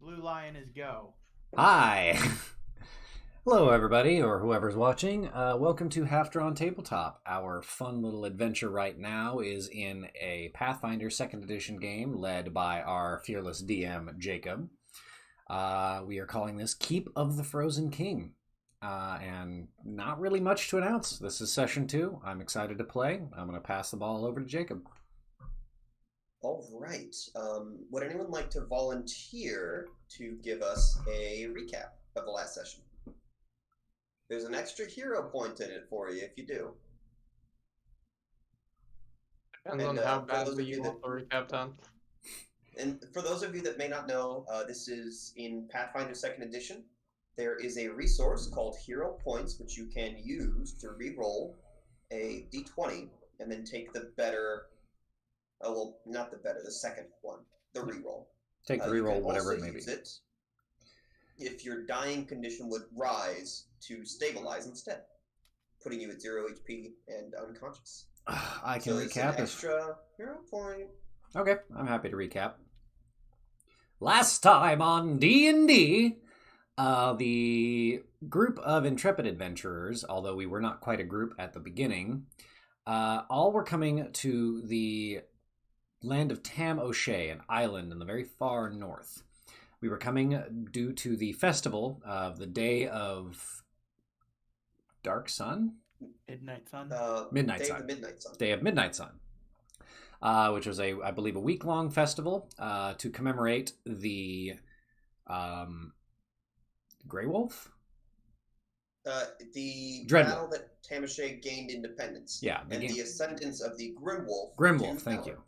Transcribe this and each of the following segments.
Blue Lion is go. Hi. Hello, everybody, or whoever's watching. Welcome to Half Drawn Tabletop. Our fun little adventure right now is in a Pathfinder 2nd Edition game led by our fearless DM, Jacob. We are calling this Keep of the Frozen King. And not really much to announce. This is session 2. I'm excited to play. I'm going to pass the ball over to Jacob. All right. Would anyone like to volunteer to give us a recap of the last session? There's an extra hero point in it for you if you do. Depends on how badly you want the recap done. And for those of you that may not know, this is in Pathfinder 2nd Edition. There is a resource called Hero Points, which you can use to re-roll a d20 and then take the better... Oh, well, not the better, the second one, the reroll. Take the reroll, whatever it may be. It if your dying condition would rise to stabilize instead, putting you at 0 HP and unconscious. I can recap an extra hero point. Okay, I'm happy to recap. Last time on D&D, the group of intrepid adventurers, although we were not quite a group at the beginning, all were coming to the land of Tam O'Shea, an island in the very far north. We were coming due to the festival of the Day of Dark Sun? Midnight Sun? Midnight Sun. Day of Midnight Sun. Which was, I believe, a week-long festival to commemorate the Grey Wolf? The Dreadwolf. battle that Tam O'Shea gained independence. Yeah. The ascendance of the Grimwolf. Grimwolf, thank you.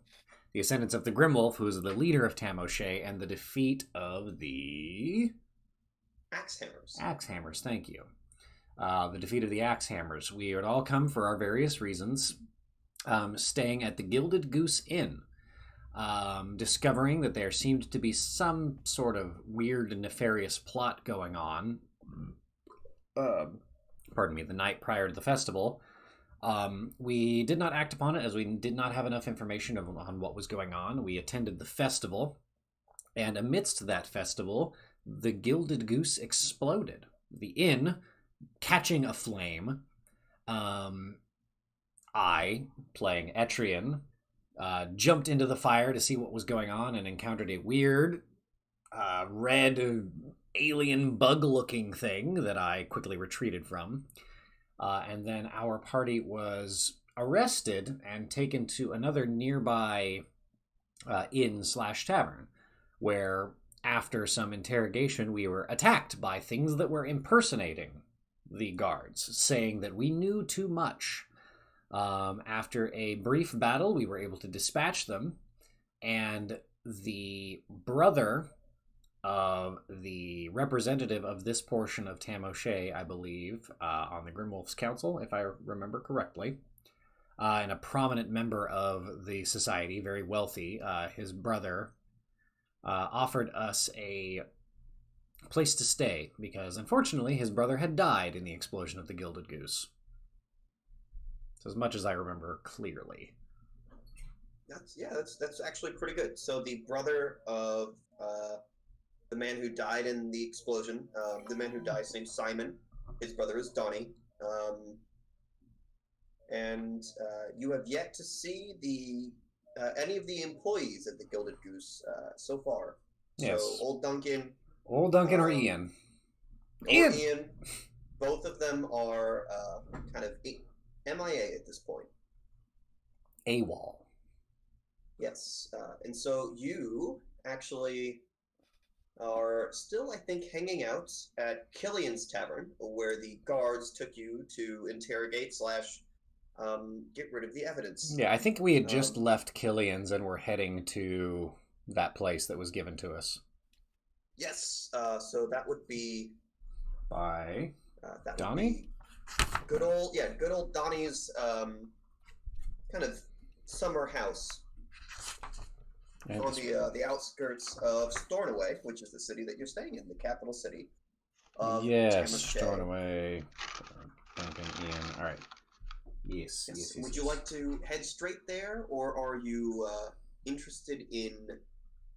The ascendance of the Grimwolf, who is the leader of Tam O'Shea, and the defeat of the... Axehammers. Axehammers, thank you. The defeat of the Axehammers. We had all come for our various reasons, staying at the Gilded Goose Inn, discovering that there seemed to be some sort of weird and nefarious plot going on, the night prior to the festival. We did not act upon it as we did not have enough information on what was going on. We attended the festival, and amidst that festival, the Gilded Goose exploded. The inn catching aflame. I, playing Etrian, jumped into the fire to see what was going on and encountered a weird, red, alien bug-looking thing that I quickly retreated from. And then our party was arrested and taken to another nearby inn/tavern, where after some interrogation we were attacked by things that were impersonating the guards, saying that we knew too much. After a brief battle, we were able to dispatch them, and the brother of the representative of this portion of Tam O'Shea, I believe, on the Grimwolf's Council, if I remember correctly, and a prominent member of the society, very wealthy, his brother offered us a place to stay, because unfortunately his brother had died in the explosion of the Gilded Goose. So as much as I remember clearly. That's actually pretty good. So the brother of the man who died in the explosion, the man who died is named Simon. His brother is Donnie. And you have yet to see any of the employees at the Gilded Goose so far. Yes. So Old Duncan or Ian. Ian. Both of them are kind of MIA at this point. AWOL. Yes. And so you actually are still, I think, hanging out at Killian's Tavern, where the guards took you to interrogate / get rid of the evidence. Yeah, I think we had just left Killian's and were heading to that place that was given to us. Yes. So that would be by that Donnie. Good old Donnie's kind of summer house. And on the outskirts of Stornoway, which is the city that you're staying in, the capital city of Yes, Tam O'Shea. Stornoway. Ian. All right. Yes. Would you like to head straight there, or are you interested in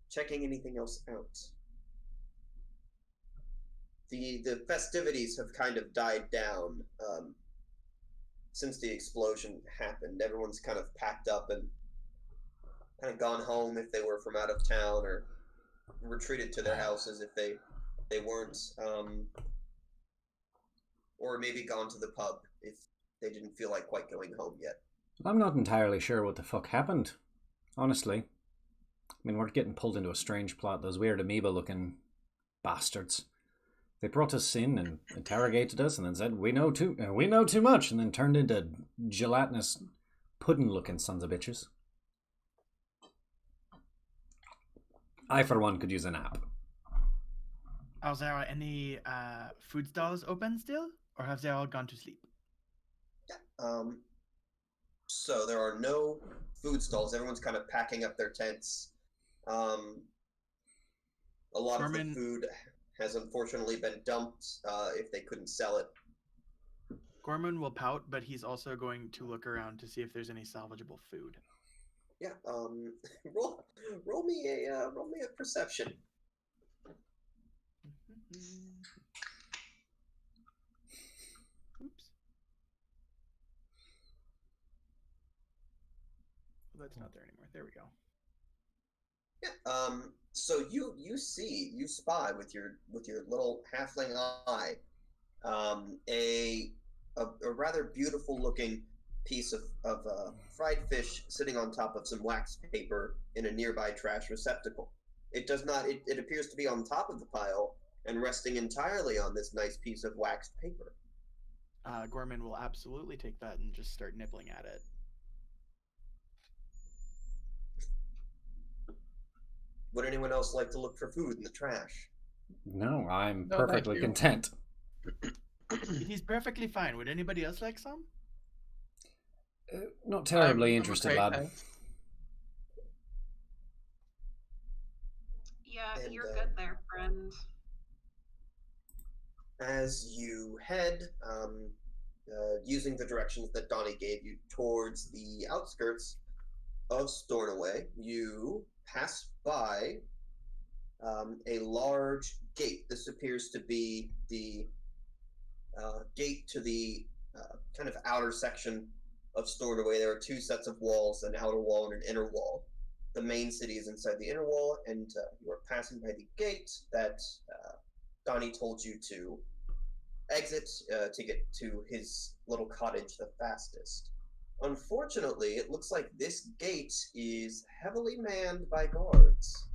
checking anything else out? the festivities have kind of died down since the explosion happened. Everyone's kind of packed up and kind of gone home if they were from out of town, or retreated to their houses if they weren't, or maybe gone to the pub if they didn't feel like quite going home yet. I'm not entirely sure what the fuck happened, honestly. I mean, we're getting pulled into a strange plot, those weird amoeba-looking bastards. They brought us in and interrogated us and then said, we know too much, and then turned into gelatinous pudding-looking sons of bitches. I, for one, could use a nap. Are there any food stalls open still, or have they all gone to sleep? So there are no food stalls. Everyone's kind of packing up their tents. A lot of the food has unfortunately been dumped if they couldn't sell it. Gorman will pout, but he's also going to look around to see if there's any salvageable food. Yeah. Roll me a perception. Oops. Well, that's not there anymore. There we go. Yeah. So you spy with your little halfling eye, a rather beautiful looking piece of fried fish sitting on top of some wax paper in a nearby trash receptacle. It does not. It appears to be on top of the pile and resting entirely on this nice piece of waxed paper. Gorman will absolutely take that and just start nibbling at it. Would anyone else like to look for food in the trash? No, I'm perfectly content. He's perfectly fine. Would anybody else like some? Not terribly interested, okay, lad. thanks. Yeah, you're good there, friend. As you head, using the directions that Donnie gave you towards the outskirts of Stornoway, you pass by a large gate. This appears to be the gate to the kind of outer section of Stornoway. There are two sets of walls, an outer wall and an inner wall. The main city is inside the inner wall, and you are passing by the gate that Donnie told you to exit to get to his little cottage the fastest. Unfortunately, it looks like this gate is heavily manned by guards.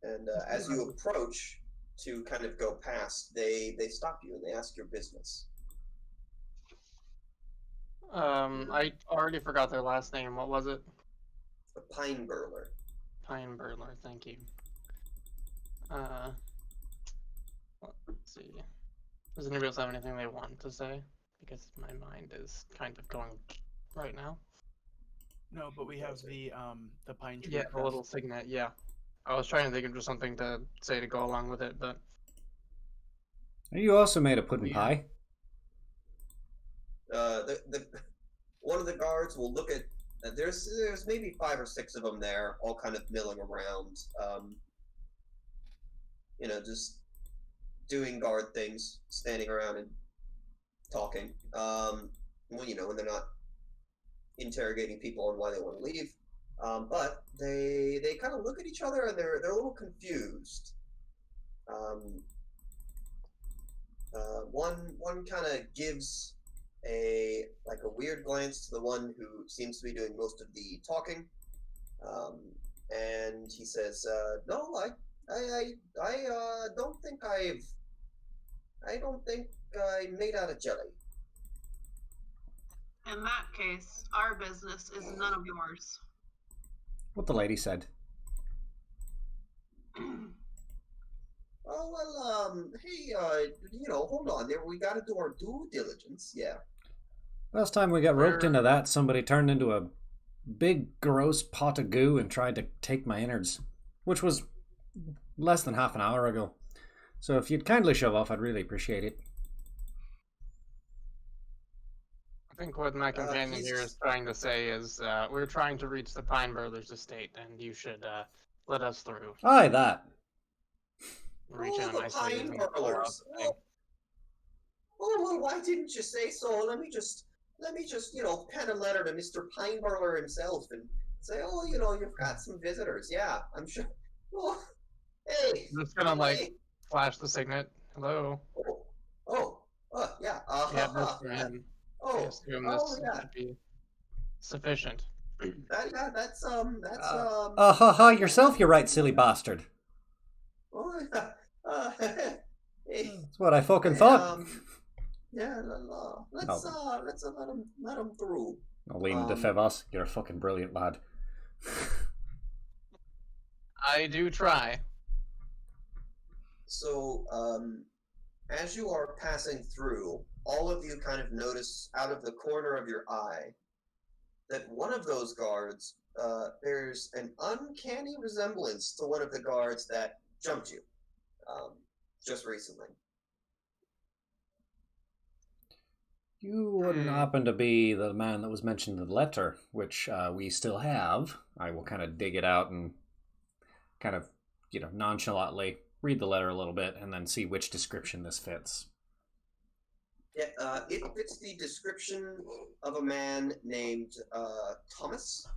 And as you approach to kind of go past, they stop you and they ask your business. I already forgot their last name. What was it? A pine burler. Pine Burler, thank you. Let's see. Does anybody else have anything they want to say? Because my mind is kind of going right now. No, but we have the pine tree. Yeah, the little signet, yeah. I was trying to think of just something to say to go along with it, but... You also made a pudding pie. One of the guards will look at... there's maybe 5 or 6 of them there, all kind of milling around. Just doing guard things, standing around and talking. When they're not interrogating people on why they want to leave. But they kind of look at each other and they're a little confused. One kind of gives a weird glance to the one who seems to be doing most of the talking, and he says, "No, I don't think I'm made out of jelly." In that case, our business is none of yours. What the lady said. Oh, well, hey, hold on there. We gotta do our due diligence, yeah. Last time we got roped into that, somebody turned into a big, gross pot of goo and tried to take my innards, which was less than half an hour ago. So if you'd kindly shove off, I'd really appreciate it. I think what my companion here is trying to say is we're trying to reach the Pine Burler's estate, and you should let us through. Aye, that. Reach out the nicely pine and pull out burglars. the thing. Well, why didn't you say so? Let me just, pen a letter to Mr. Pine Burglar himself and say, oh, you've got some visitors. Yeah, I'm sure. Oh, hey. I'm just gonna like Hey. flash the signet. Hello. Yeah. Yeah, that's for him. I Oh, assume this yeah. should be sufficient. That's Ha ha, yourself, you right, silly bastard. Oh, hey, That's what I fucking thought. yeah, let's let him through. Olin de Fevas, you're a fucking brilliant lad. I do try. So, as you are passing through, all of you kind of notice out of the corner of your eye that one of those guards, there's an uncanny resemblance to one of the guards that jumped you just recently. You wouldn't happen to be the man that was mentioned in the letter, which we still have. I will kind of dig it out and kind of, nonchalantly read the letter a little bit and then see which description this fits. Yeah, it fits the description of a man named Thomas.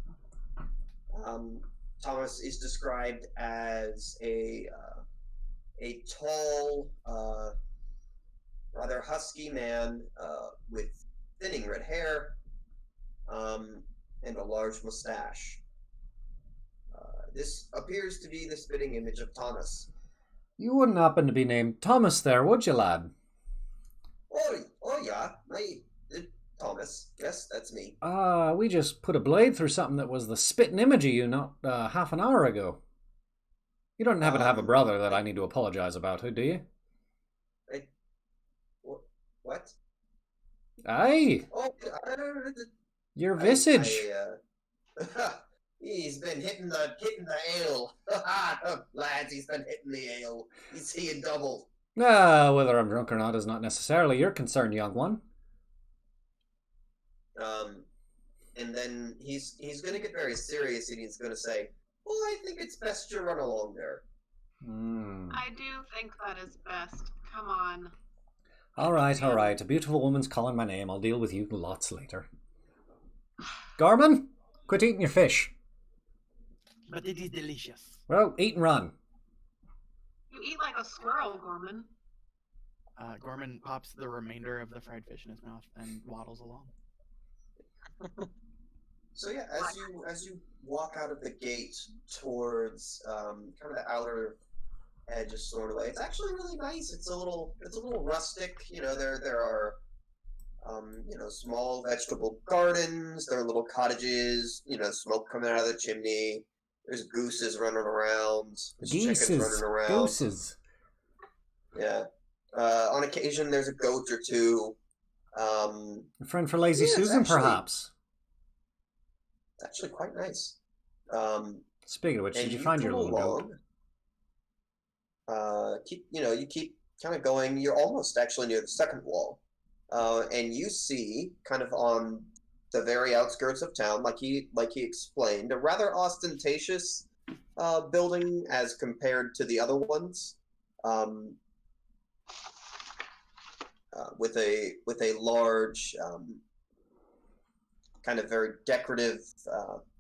Thomas is described as a tall, rather husky man with thinning red hair and a large mustache. This appears to be the spitting image of Thomas. You wouldn't happen to be named Thomas there, would you, lad? Oh yeah, Thomas. Yes, that's me. We just put a blade through something that was the spitting image of you not half an hour ago. You don't happen to have a brother that I need to apologize about, do you? What? Aye. Oh, Your visage. He's been hitting the ale. Lads, he's been hitting the ale. He's seeing double. Whether I'm drunk or not is not necessarily your concern, young one. And then he's going to get very serious and he's going to say, well, I think it's best you run along there. I do think that is best. Come on. All right. A beautiful woman's calling my name. I'll deal with you lots later. Gorman, quit eating your fish. But it is delicious. Well, eat and run. You eat like a squirrel, Gorman. Gorman pops the remainder of the fried fish in his mouth and waddles along. So yeah, as you walk out of the gate towards kind of the outer edge of Stornoway, it's actually really nice. It's a little rustic. There are small vegetable gardens. There are little cottages. Smoke coming out of the chimney. There's gooses running around. There's chickens running around. Gooses. Yeah. On occasion, there's a goat or two. A friend for Lazy Susan, perhaps. It's actually quite nice. Speaking of which, did you find your little goat? You keep kind of going. You're almost actually near the second wall, and you see kind of on the very outskirts of town, like he explained, a rather ostentatious building as compared to the other ones, with a large, kind of very decorative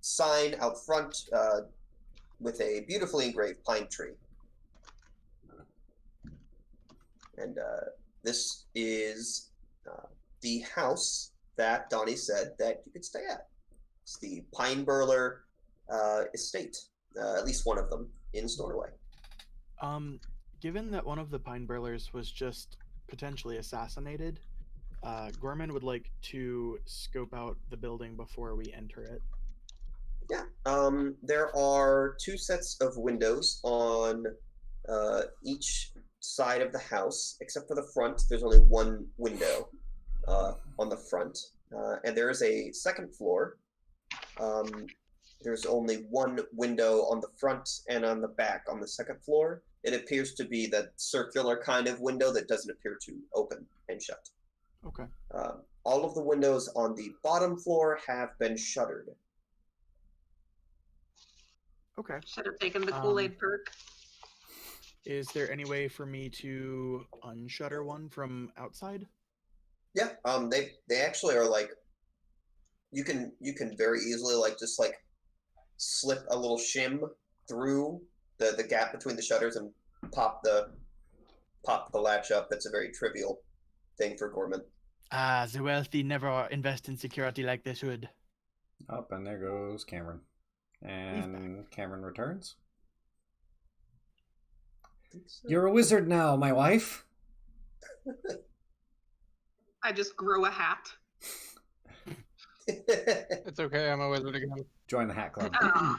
sign out front with a beautifully engraved pine tree. And this is the house that Donnie said that you could stay at. It's the Pine Burler estate, at least one of them in Stornoway. Given that one of the Pine Burlers was just potentially assassinated, Gorman would like to scope out the building before we enter it. Yeah. There are two sets of windows on each side of the house, except for the front. There's only one window on the front, and there is a second floor. There's only one window on the front and on the back on the second floor. It appears to be that circular kind of window that doesn't appear to open and shut. Okay. All of the windows on the bottom floor have been shuttered. Okay. Should have taken the Kool-Aid perk. Is there any way for me to unshutter one from outside? Yeah. They actually are like you can very easily just slip a little shim through the gap between the shutters and pop the latch up. That's a very trivial thing for Gorman. Ah, the wealthy never invest in security like they should. Up, and there goes Cameron. And Cameron returns. So. You're a wizard now, my wife. I just grow a hat. It's okay, I'm a wizard again. Join the hat club. Oh,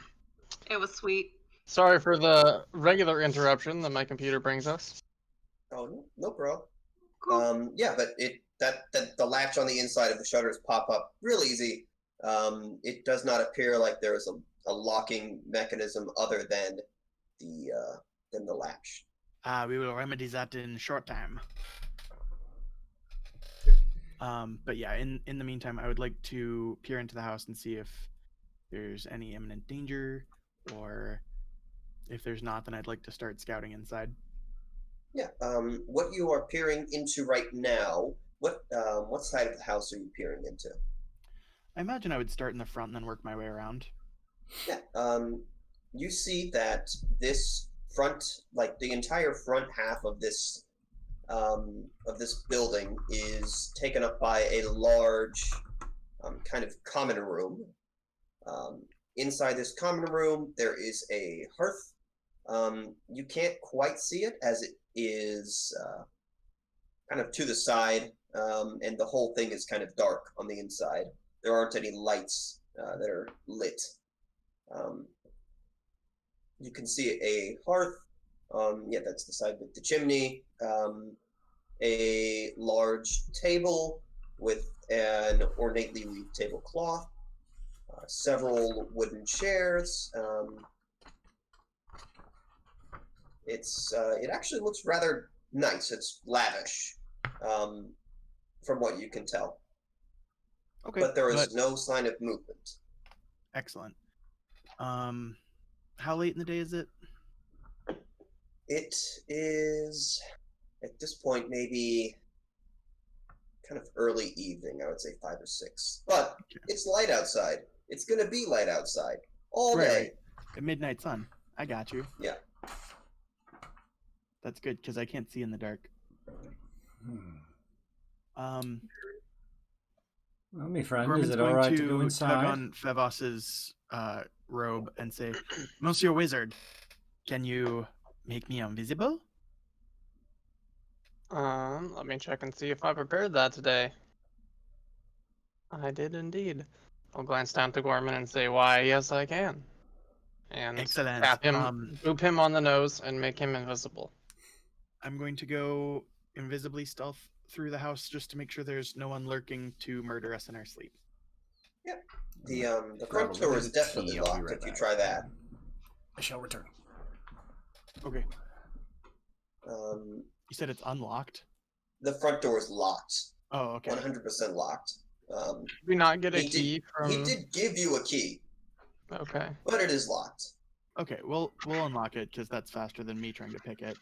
it was sweet. Sorry for the regular interruption that my computer brings us. Oh, no problem. Cool. Yeah, but the latch on the inside of the shutters pop up real easy. It does not appear like there is a locking mechanism other than the latch. We will remedy that in short time. But yeah, in the meantime, I would like to peer into the house and see if there's any imminent danger, or if there's not, then I'd like to start scouting inside. Yeah. What you are peering into right now? What side of the house are you peering into? I imagine I would start in the front and then work my way around. Yeah. You see that this front, like the entire front half of this building, is taken up by a large kind of common room. Inside this common room, there is a hearth. You can't quite see it as it is kind of to the side, and the whole thing is kind of dark on the inside. There aren't any lights that are lit. You can see a hearth. Yeah, that's the side with the chimney. A large table with an ornately weaved tablecloth. Several wooden chairs. It actually looks rather nice. It's lavish, from what you can tell. Okay. But there is no sign of movement. Excellent. How late in the day is it? It is, at this point, maybe kind of early evening. I would say 5 or 6. But it's light outside. It's going to be light outside all day. Right. The midnight sun. I got you. Yeah. That's good, because I can't see in the dark. Well, my friend, Gorman's is it all right to go going to inside? tug on Fevos's robe and say, Monsieur Wizard, can you make me invisible? Let me check and see if I prepared that today. I did indeed. I'll glance down to Gorman and say, why, yes, I can. And Excellent. tap him, boop him on the nose, and make him invisible. I'm going to go invisibly stealth through the house just to make sure there's no one lurking to murder us in our sleep. Yeah. The front door is definitely locked if you try that. I shall return. Okay. You said it's unlocked? The front door is locked. Oh, okay. 100% locked. Did we not get a key from... He did give you a key. Okay. But it is locked. Okay, we'll unlock it, because that's faster than me trying to pick it.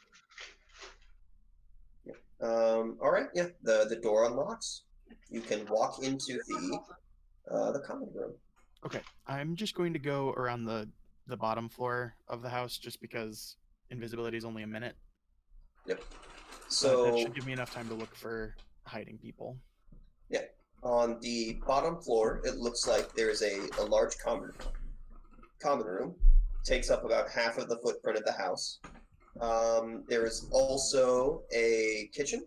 All right, yeah. The door unlocks. You can walk into the common room. Okay, I'm just going to go around the bottom floor of the house, just because invisibility is only a minute. Yep. So that should give me enough time to look for hiding people. Yeah. On the bottom floor, it looks like there's a large common room. Takes up about half of the footprint of the house. There is also a kitchen,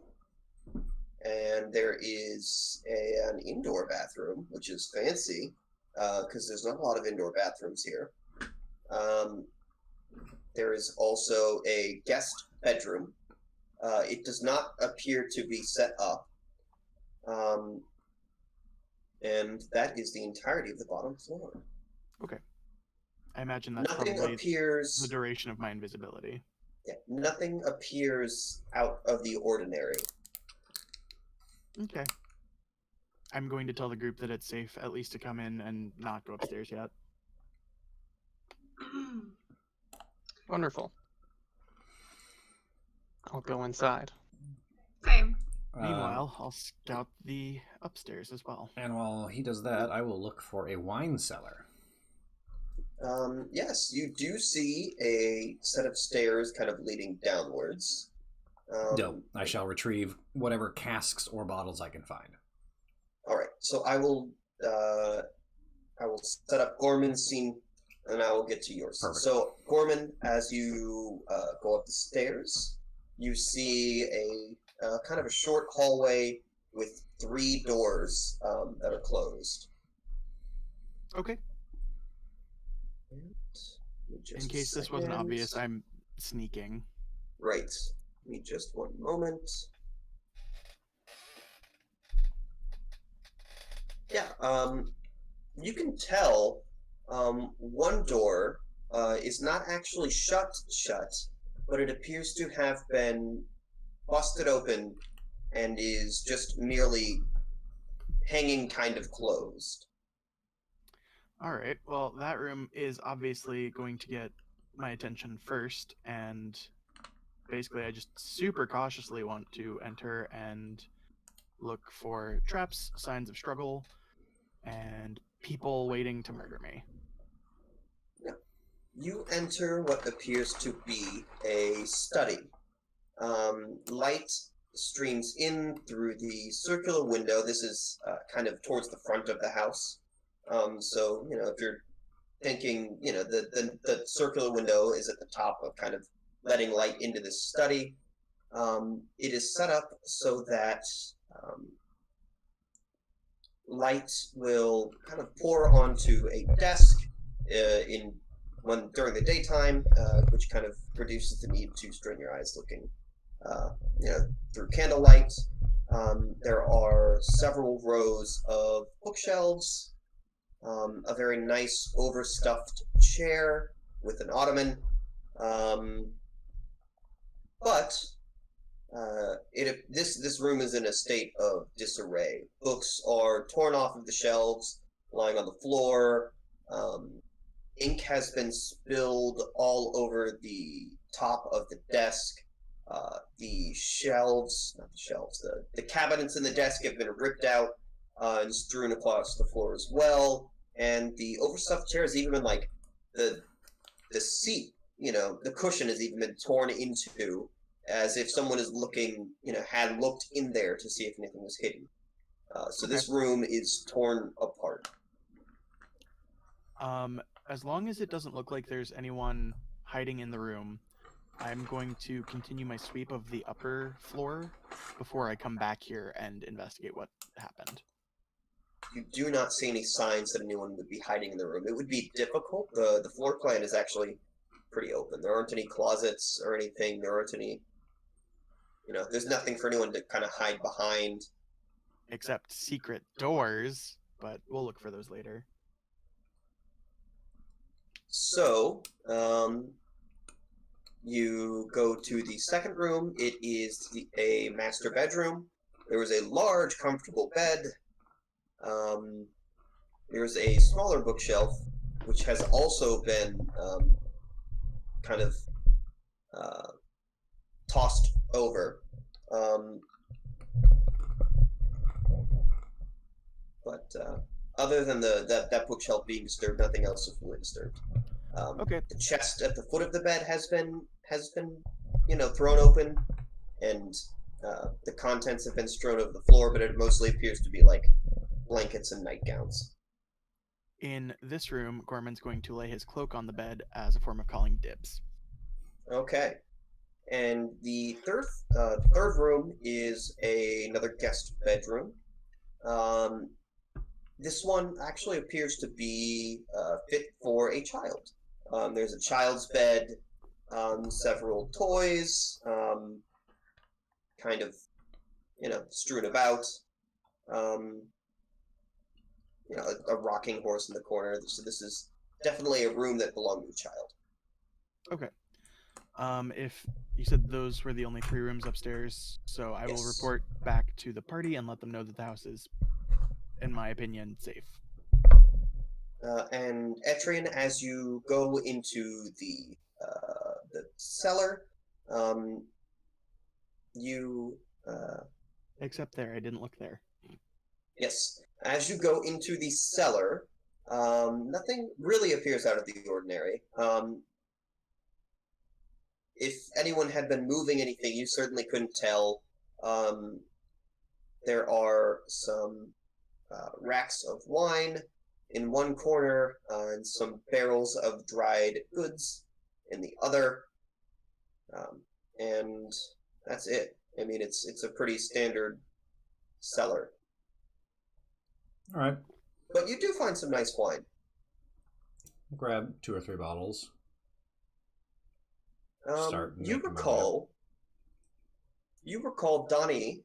and there is an indoor bathroom, which is fancy, because there's not a lot of indoor bathrooms here. There is also a guest bedroom. It does not appear to be set up. And that is the entirety of the bottom floor. Okay. I imagine that's Nothing probably appears... the duration of my invisibility. Yeah, nothing appears out of the ordinary. Okay. I'm going to tell the group that it's safe at least to come in and not go upstairs yet. Wonderful. I'll go inside. Same. Meanwhile, I'll scout the upstairs as well. And while he does that, I will look for a wine cellar. Yes, you do see a set of stairs kind of leading downwards. Dope. I shall retrieve whatever casks or bottles I can find. All right, so I will set up Gorman's scene, and I will get to yours. Perfect. So, Gorman, as you go up the stairs, you see a kind of a short hallway with 3 doors that are closed. Okay. In case this wasn't obvious, I'm sneaking. Right. Give me just one moment. Yeah, you can tell one door is not actually shut, but it appears to have been busted open and is just merely hanging kind of closed. All right. Well, that room is obviously going to get my attention first, and basically I just super cautiously want to enter and look for traps, signs of struggle, and people waiting to murder me. Yeah. You enter what appears to be a study. Light streams in through the circular window. This is kind of towards the front of the house. So, if you're thinking, the circular window is at the top of kind of letting light into this study. It is set up so that light will kind of pour onto a desk during the daytime, which kind of reduces the need to strain your eyes looking through candlelight. There are several rows of bookshelves, a very nice overstuffed chair with an ottoman, but this room is in a state of disarray. Books are torn off of the shelves, lying on the floor. Ink has been spilled all over the top of the desk. The cabinets in the desk have been ripped out and strewn across the floor as well. And the overstuffed chair has even been the seat, the cushion has even been torn into, as if someone is looking, had looked in there to see if anything was hidden. So Okay. this room is torn apart. As long as it doesn't look like there's anyone hiding in the room, I'm going to continue my sweep of the upper floor before I come back here and investigate what happened. You do not see any signs that anyone would be hiding in the room. It would be difficult. The floor plan is actually pretty open. There aren't any closets or anything. There aren't any, there's nothing for anyone to kind of hide behind. Except secret doors, but we'll look for those later. So, you go to the second room. It is a master bedroom. There is a large, comfortable bed. There's a smaller bookshelf, which has also been kind of tossed over. But other than that bookshelf being disturbed, nothing else is really disturbed. Okay. The chest at the foot of the bed has been thrown open, and the contents have been strewn over the floor, but it mostly appears to be like blankets and nightgowns. In this room, Gorman's going to lay his cloak on the bed as a form of calling dibs. Okay. And the third room is another guest bedroom. This one actually appears to be fit for a child. There's a child's bed, several toys, kind of, strewn about. A rocking horse in the corner. So this is definitely a room that belonged to a child. Okay. If you said those were the only 3 rooms upstairs, so I will report back to the party and let them know that the house is, in my opinion, safe. And Etrian, as you go into the cellar. You Except there, I didn't look there. Yes. As you go into the cellar, nothing really appears out of the ordinary. If anyone had been moving anything, you certainly couldn't tell. There are some racks of wine in one corner, and some barrels of dried goods in the other, and that's it. I mean, it's a pretty standard cellar. All right. But you do find some nice wine. Grab 2 or 3 bottles. Start You making my way recall Donnie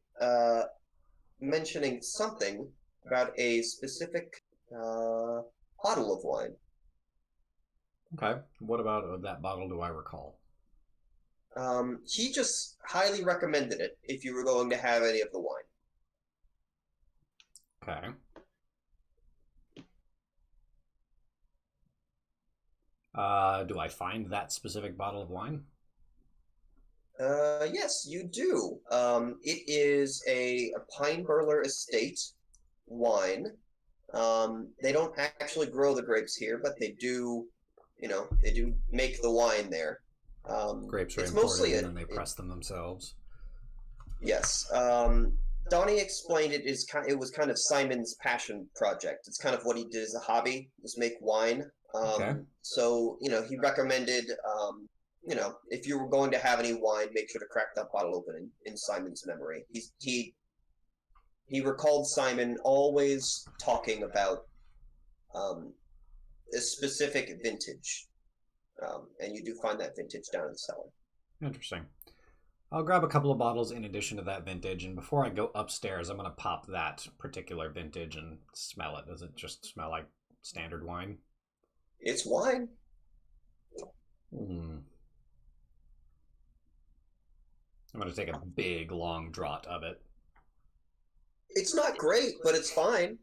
mentioning something about a specific bottle of wine. Okay. What about that bottle do I recall? He just highly recommended it if you were going to have any of the wine. Okay. Do I find that specific bottle of wine? Yes, you do. It is a Pine Burler Estate wine. They don't actually grow the grapes here, but they do, they do make the wine there. Grapes are it's imported mostly and then they press them themselves. Yes. Donnie explained it was kind of Simon's passion project. It's kind of what he did as a hobby, was make wine. Okay. So, he recommended, if you were going to have any wine, make sure to crack that bottle open in Simon's memory. He recalled Simon always talking about a specific vintage. And you do find that vintage down in the cellar. Interesting. I'll grab a couple of bottles in addition to that vintage, and before I go upstairs, I'm going to pop that particular vintage and smell it. Does it just smell like standard wine? It's wine. I'm going to take a big, long draught of it. It's not great, but it's fine.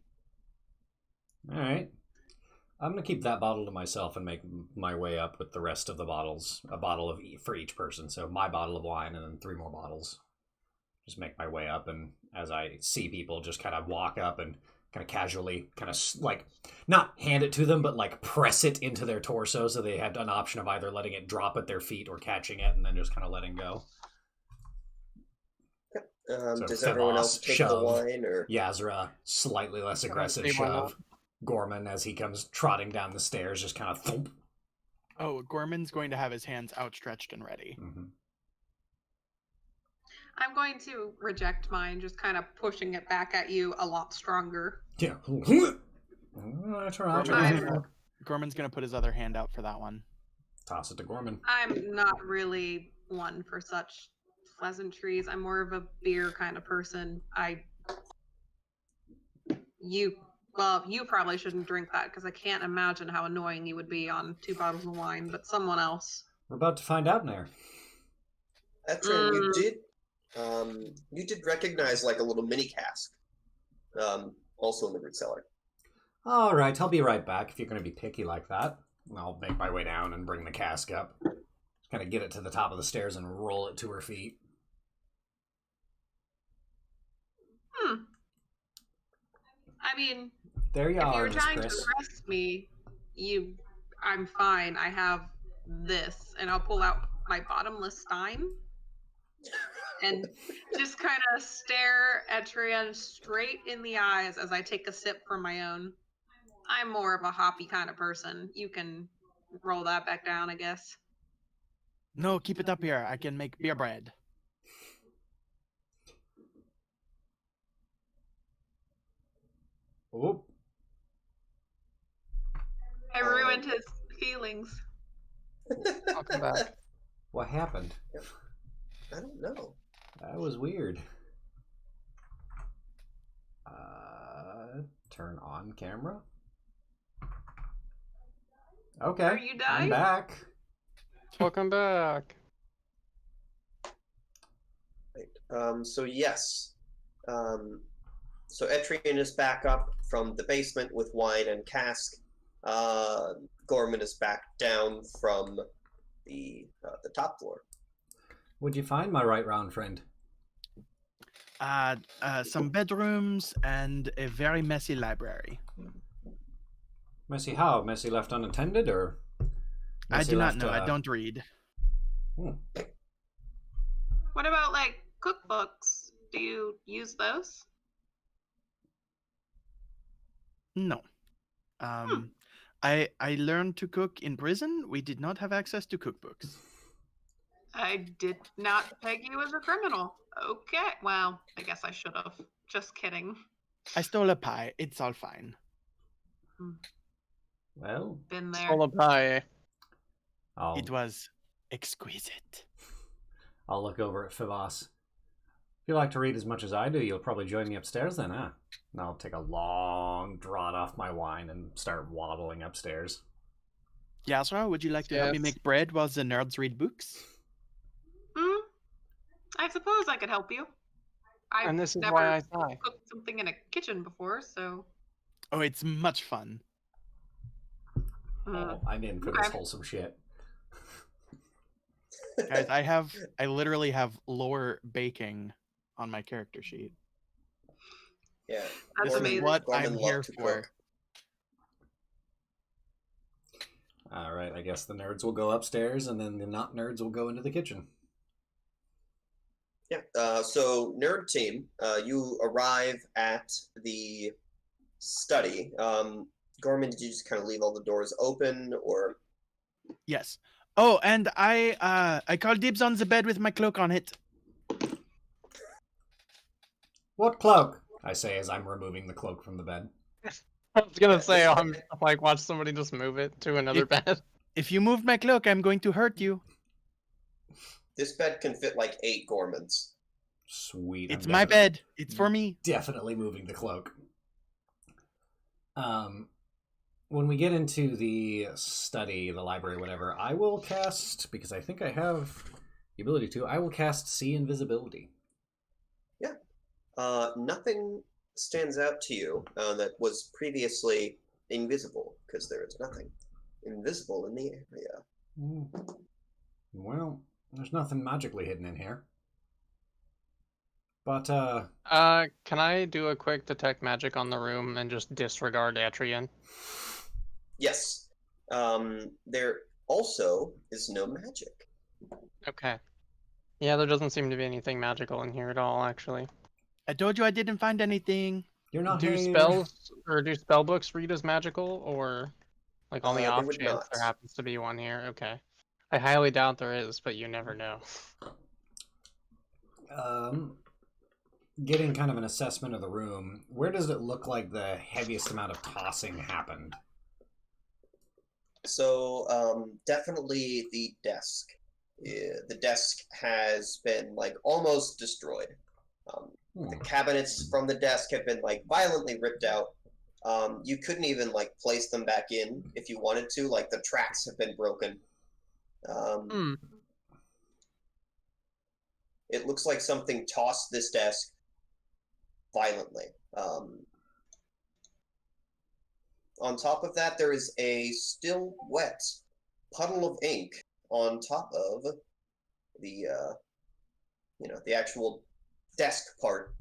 All right. I'm going to keep that bottle to myself and make my way up with the rest of the bottles. A bottle for each person. So my bottle of wine and then 3 more bottles. Just make my way up, and as I see people, just kind of walk up and kind of casually, kind of like, not hand it to them, but like press it into their torso so they had an option of either letting it drop at their feet or catching it and then just kind of letting go. So Does everyone else take the wine? Or Yazra, slightly less aggressive shove. Gorman, as he comes trotting down the stairs, just kind of thump. Oh, Gorman's going to have his hands outstretched and ready. Mm-hmm. I'm going to reject mine, just kind of pushing it back at you a lot stronger. Yeah. Gorman's going to put his other hand out for that one. Toss it to Gorman. I'm not really one for such pleasantries. I'm more of a beer kind of person. You probably shouldn't drink that because I can't imagine how annoying you would be on 2 bottles of wine, but someone else. We're about to find out now. Etrin, you did recognize like a little mini cask, also in the root cellar. All right, I'll be right back if you're going to be picky like that. I'll make my way down and bring the cask up. Just kind of get it to the top of the stairs and roll it to her feet. I mean, there you if are, you're Miss trying Chris. to arrest me, I'm fine. I have this, and I'll pull out my bottomless stein and just kind of stare Etrian straight in the eyes as I take a sip from my own. I'm more of a hoppy kind of person. You can roll that back down, I guess. No, keep it up here. I can make beer bread. Oh. I ruined his feelings. I'll come back. What happened? I don't know. That was weird. Turn on camera. Okay. Are you I'm dying? back. Welcome back. Right. So yes. So Etrian is back up from the basement with wine and cask. Gorman is back down from the top floor. What'd you find, my right round friend? Some bedrooms and a very messy library. Messy how? Messy left unattended, or I messy do not left, know. I don't read. Hmm. What about like cookbooks? Do you use those? No. I learned to cook in prison. We did not have access to cookbooks. I did not peg you as a criminal. Okay. Well, I guess I should have. Just kidding. I stole a pie. It's all fine. Well, Been there. Full of pie. It was exquisite. I'll look over at Phibos. If you like to read as much as I do, you'll probably join me upstairs then, huh? And I'll take a long draught off my wine and start waddling upstairs. Yasra, would you like to help me Yes. make bread while the nerds read books? I suppose I could help you. I've And this is never why I sigh. cooked something in a kitchen before, so. Oh, it's much fun. Oh, I'm in for this wholesome shit. Guys, I literally have lore baking on my character sheet. Yeah, That's This amazing. is what Gorman I'm loved here to for. cook. All right, I guess the nerds will go upstairs, and then the not nerds will go into the kitchen. Yeah. So, nerd team, you arrive at the study. Gorman, did you just kind of leave all the doors open, or? Yes. Oh, and I call dibs on the bed with my cloak on it. What cloak? I say as I'm removing the cloak from the bed. I was gonna say, I'm like, watch somebody just move it to another bed. If you move my cloak, I'm going to hurt you. This bed can fit like 8 Gormans. Sweet. It's I'm my definitely- bed. It's for me. Definitely moving the cloak. When we get into the study, the library, whatever, I will cast, because I think I have the ability to, I will cast See Invisibility. Nothing stands out to you that was previously invisible, because there is nothing invisible in the area. Well, there's nothing magically hidden in here. But, Can I do a quick detect magic on the room and just disregard Atrian? Yes. There also is no magic. Okay. Yeah, there doesn't seem to be anything magical in here at all, actually. I told you I didn't find anything. you're not Do here. spells or do spell books read as magical, or like on the They off would chance not. there happens to be one here? Okay. I highly doubt there is, but you never know. Getting kind of an assessment of the room, where does it look like the heaviest amount of tossing happened? So, definitely the desk. The desk has been like almost destroyed. The cabinets from the desk have been like violently ripped out. You couldn't even like place them back in if you wanted to. Like the tracks have been broken. It looks like something tossed this desk violently. On top of that, there is a still wet puddle of ink on top of the the actual desk part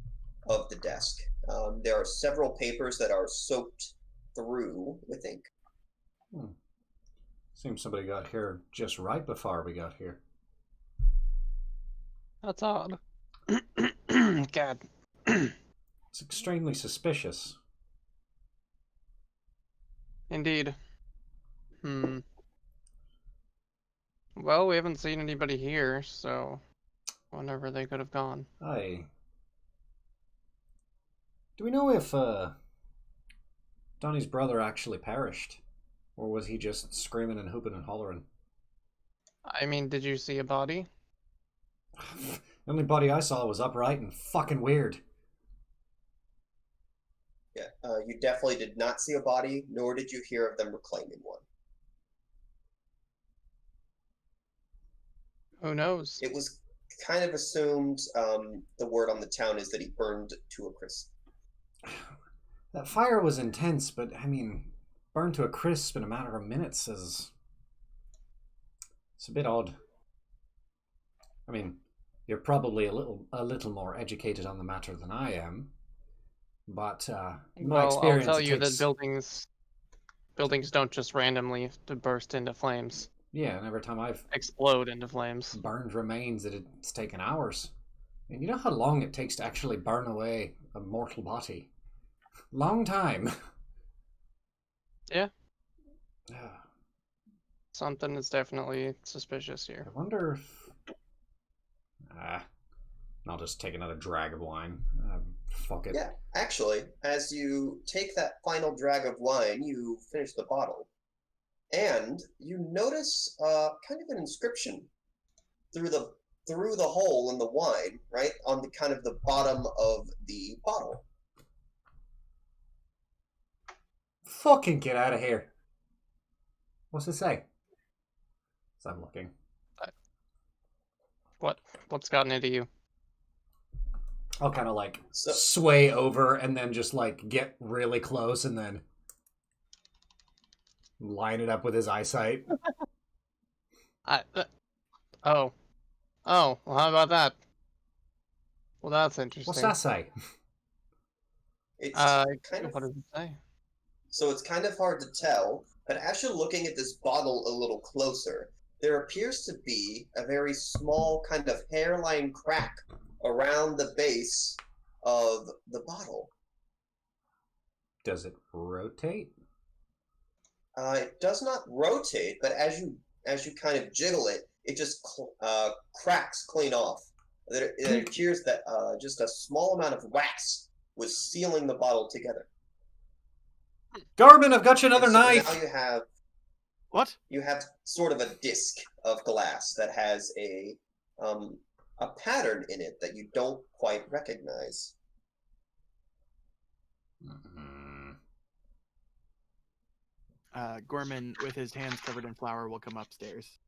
of the desk. There are several papers that are soaked through with ink. Seems somebody got here just right before we got here. That's odd. God. It's extremely suspicious. Indeed. Well, we haven't seen anybody here, so whenever they could have gone. Aye. Do we know if Donnie's brother actually perished? Or was he just screaming and hooping and hollering? I mean, did you see a body? The only body I saw was upright and fucking weird. Yeah, you definitely did not see a body, nor did you hear of them reclaiming one. Who knows? It was kind of assumed, the word on the town is that he burned to a crisp. That fire was intense, but I mean, burned to a crisp in a matter of minutes is It's a bit odd. I mean, you're probably a little more educated on the matter than I am, but in my Well, I'll experience, tell it you takes... that buildings don't just randomly to burst into flames, Yeah, and every time I've explode into flames. burned remains, it's taken hours. And you know how long it takes to actually burn away a mortal body? Long time. Yeah. I Something is definitely suspicious here. wonder if... I'll just take another drag of wine. Fuck it. Yeah, actually, as you take that final drag of wine, you finish the bottle, and you notice kind of an inscription through the hole in the wine, right on the kind of the bottom of the bottle. Fucking get out of here. What's it say? So I'm looking. What's gotten into you? I'll kind of like So sway over and then just like get really close and then line it up with his eyesight. Oh, well, how about that? Well, that's interesting. What's that say? it's kind of What does it say? so it's kind of hard to tell, but as you're looking at this bottle a little closer, there appears to be a very small kind of hairline crack around the base of the bottle. Does it rotate? It does not rotate, but as you kind of jiggle it, it just cracks clean off. It appears that just a small amount of wax was sealing the bottle together. Garmin, I've got you another And so knife! now you have What? sort of a disc of glass that has a pattern in it that you don't quite recognize. Gorman, with his hands covered in flour, will come upstairs.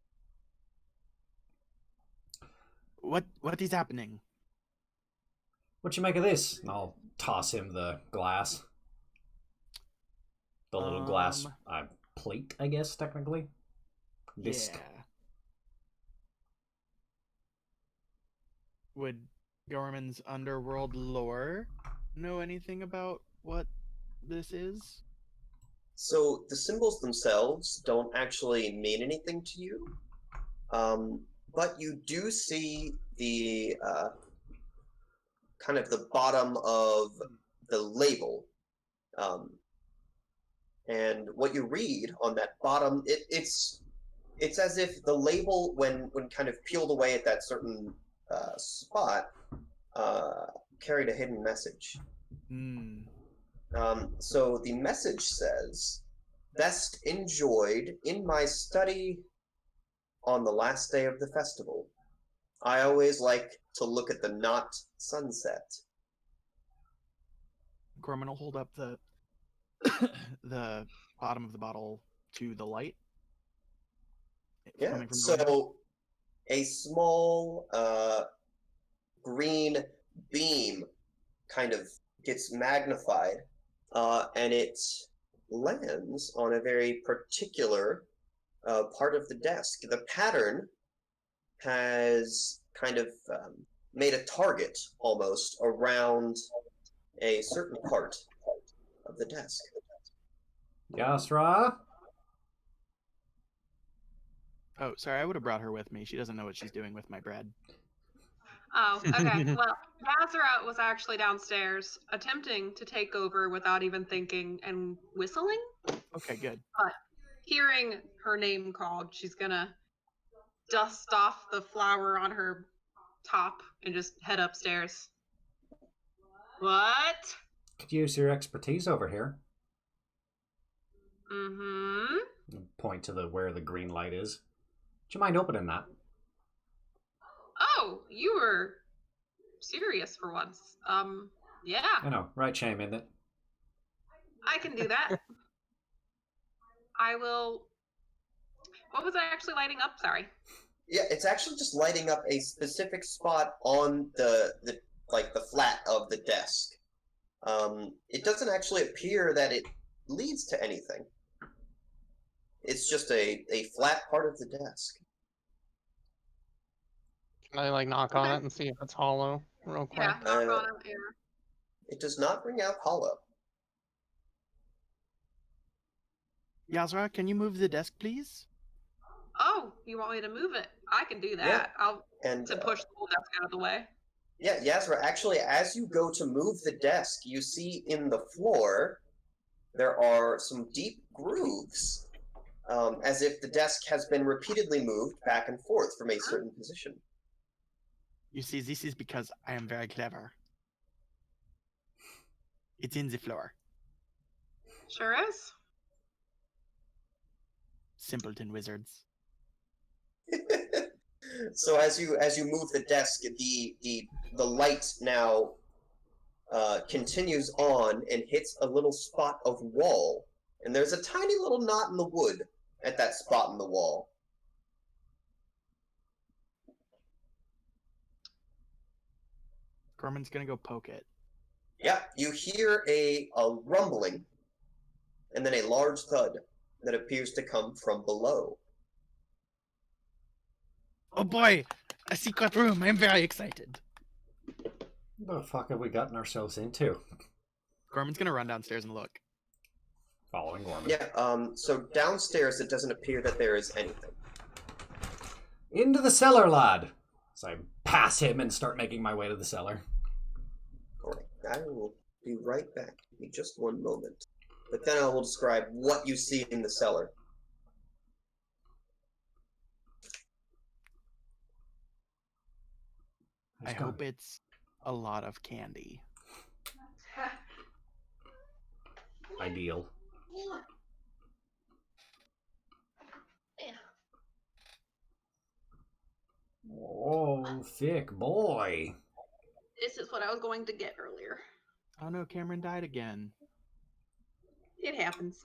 What is happening? What you make of this? And I'll toss him the glass. The little glass plate, I guess, technically. Disc. Yeah. Would Gorman's underworld lore know anything about what this is? So the symbols themselves don't actually mean anything to you, but you do see the kind of the bottom of the label, and what you read on that bottom, it's as if the label, when kind of peeled away at that certain spot, carried a hidden message. So the message says, "Best enjoyed in my study on the last day of the festival. I always like to look at the not sunset." Gorman will hold up the the bottom of the bottle to the light. Yeah, coming from the window. so a small green beam kind of gets magnified, and it lands on a very particular part of the desk. The pattern has kind of made a target almost around a certain part of the desk. Yasra? Oh, sorry, I would have brought her with me. She doesn't know what she's doing with my bread. Oh, okay. Well, Nazareth was actually downstairs attempting to take over without even thinking and whistling. Okay, good. But hearing her name called, she's gonna dust off the flour on her top and just head upstairs. What? Could use your expertise over here. Mm-hmm. Point to where the green light is. Do you mind opening that? Oh, you were serious for once. Yeah. I know, right shame, isn't it? I can do that. I will. What was I actually lighting up? Sorry. Yeah, it's actually just lighting up a specific spot on the flat of the desk. It doesn't actually appear that it leads to anything. It's just a flat part of the desk. Can I like knock on Okay. it and see if it's hollow real quick? Yeah, knock on it. Yeah. It does not ring out hollow. Yazra, can you move the desk, please? Oh, you want me to move it? I can do that. Yeah. I'll And to push the whole desk out of the way. yeah, Yazra, actually, as you go to move the desk, you see in the floor there are some deep grooves, as if the desk has been repeatedly moved back and forth from a certain position. You see, this is because I am very clever. It's in the floor. Sure is. Simpleton wizards. So as you move the desk, the light now continues on and hits a little spot of wall, and there's a tiny little knot in the wood at that spot in the wall. Gorman's gonna go poke it. Yeah, you hear a rumbling, and then a large thud that appears to come from below. Oh boy! A secret room! I'm very excited. What the fuck have we gotten ourselves into? Gorman's gonna run downstairs and look. Following Gorman. Yeah, so downstairs it doesn't appear that there is anything. Into the cellar, lad! So I pass him and start making my way to the cellar. Alright, I will be right back. Give me just one moment. But then I will describe what you see in the cellar. I hope it's a lot of candy. Ideal. Oh, thick boy. This is what I was going to get earlier. Oh no, Cameron died again. It happens.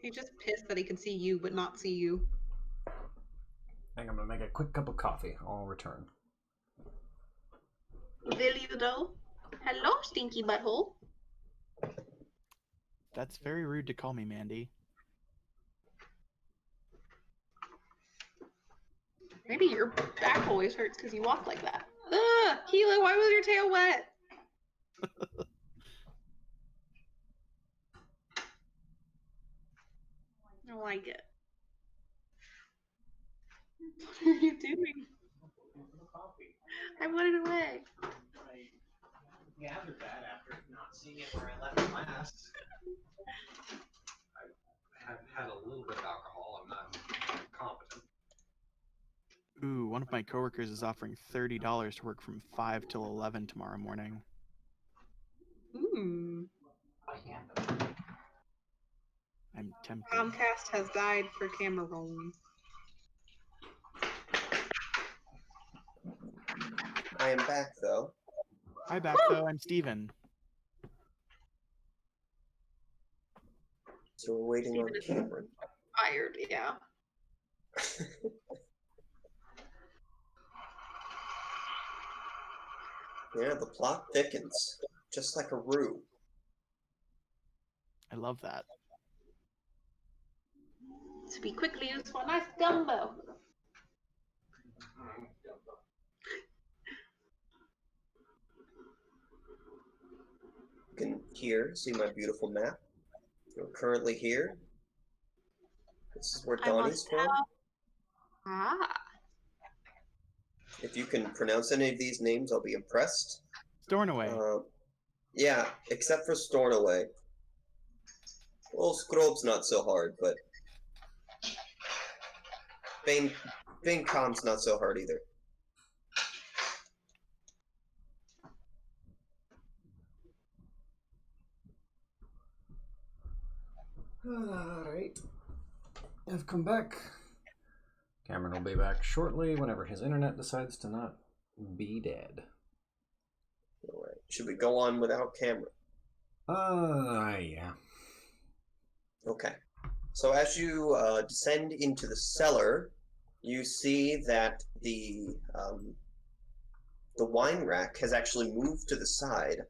He's just pissed that he can see you but not see you. I think I'm gonna make a quick cup of coffee. I'll return. Will you though? Hello, stinky butthole. That's very rude to call me Mandy. Maybe your back always hurts because you walk like that. Ugh, Keela, why was your tail wet? I don't like it. What are you doing? I put it away. I gathered that after not seeing it where I left it last. I have had a little bit of alcohol. I'm not competent. Ooh, one of my coworkers is offering $30 to work from 5 till 11 tomorrow morning. Ooh. I'm tempted. Comcast has died for camera rolling. I am back, though. Hi, back though. I'm Steven. So we're waiting on Steven is Cameron. Fired, yeah. Yeah, the plot thickens, just like a roux. I love that. To be quickly used for a nice gumbo. You can see my beautiful map. We're currently here. This is where Donnie's from. Ah. If you can pronounce any of these names, I'll be impressed. Stornoway. Yeah, except for Stornoway. Well, Scrobe's not so hard, but Bane Khan's not so hard either. Alright. I've come back. Cameron will be back shortly whenever his internet decides to not be dead. Alright. Should we go on without Cameron? Yeah. Okay. So as you descend into the cellar, you see that the wine rack has actually moved to the side.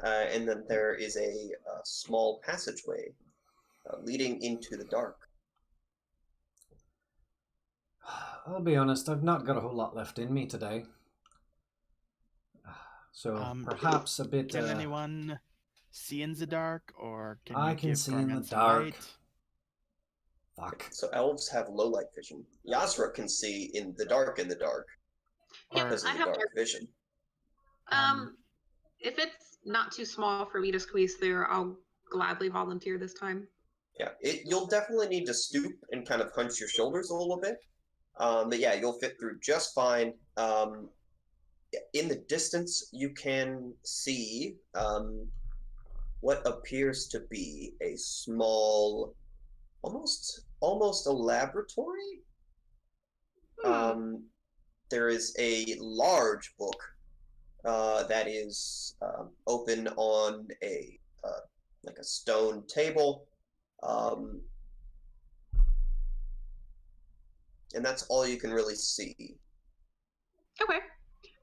and then there is a small passageway leading into the dark. I'll be honest, I've not got a whole lot left in me today. So perhaps a bit... Can anyone see in the dark, or can I you can give see in the Gorman some dark. light? Fuck. So elves have low light vision. Yasra can see in the dark Yeah, because I of the have dark vision. If it's not too small for me to squeeze through, I'll gladly volunteer this time. Yeah, you'll definitely need to stoop and kind of hunch your shoulders a little bit. But yeah, you'll fit through just fine. In the distance, you can see what appears to be a small, almost a laboratory. There is a large book that is open on a like a stone table, and that's all you can really see. Okay.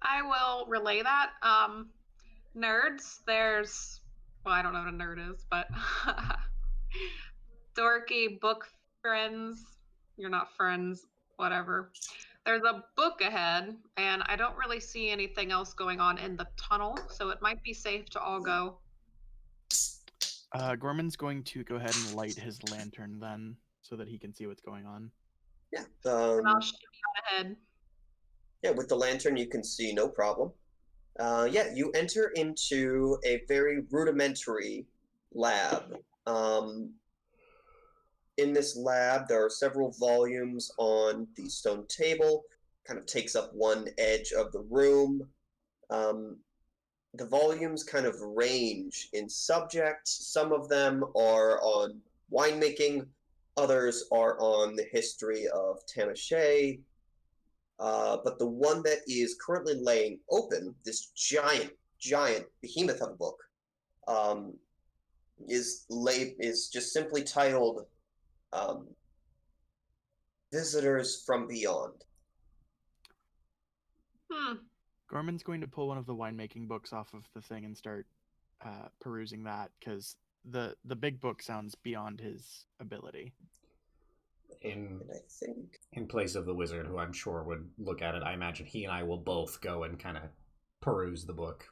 I will relay that. Nerds, there's, well, I don't know what a nerd is, but dorky book friends. You're not friends, whatever. There's a book ahead, and I don't really see anything else going on in the tunnel, so it might be safe to all go. Gorman's going to go ahead and light his lantern then, so that he can see what's going on. Yeah. And I'll shimmy on ahead. Yeah, with the lantern you can see no problem. Yeah, you enter into a very rudimentary lab. In this lab, there are several volumes on the stone table, kind of takes up one edge of the room. The volumes kind of range in subject. Some of them are on winemaking, others are on the history of Tamashea. But the one that is currently laying open, this giant behemoth of a book, is just simply titled "Visitors from Beyond." Gorman's going to pull one of the winemaking books off of the thing and start perusing that, because the big book sounds beyond his ability. And I think In place of the wizard, who I'm sure would look at it, I imagine he and I will both go and kind of peruse the book.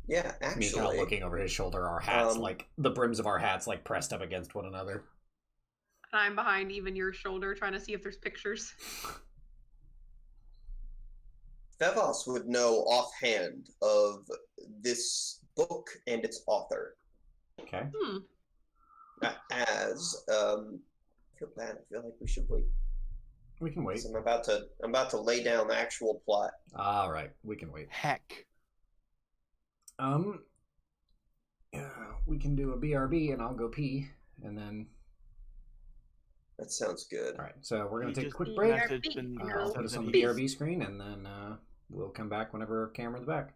Yeah, Me kind of actually, looking over his shoulder, our hats, like the brims of our hats, like pressed up against one another. And I'm behind even your shoulder trying to see if there's pictures. Fevos would know offhand of this book and its author. Okay. As I feel bad. I feel like we should wait. We can wait. So I'm about to lay down the actual plot. All right, we can wait. Heck. We can do a BRB, and I'll go pee, and then. That sounds good. All right, so we're gonna take a quick BRB. break. I'll Put us on the BRB screen, and then we'll come back whenever Cameron's back.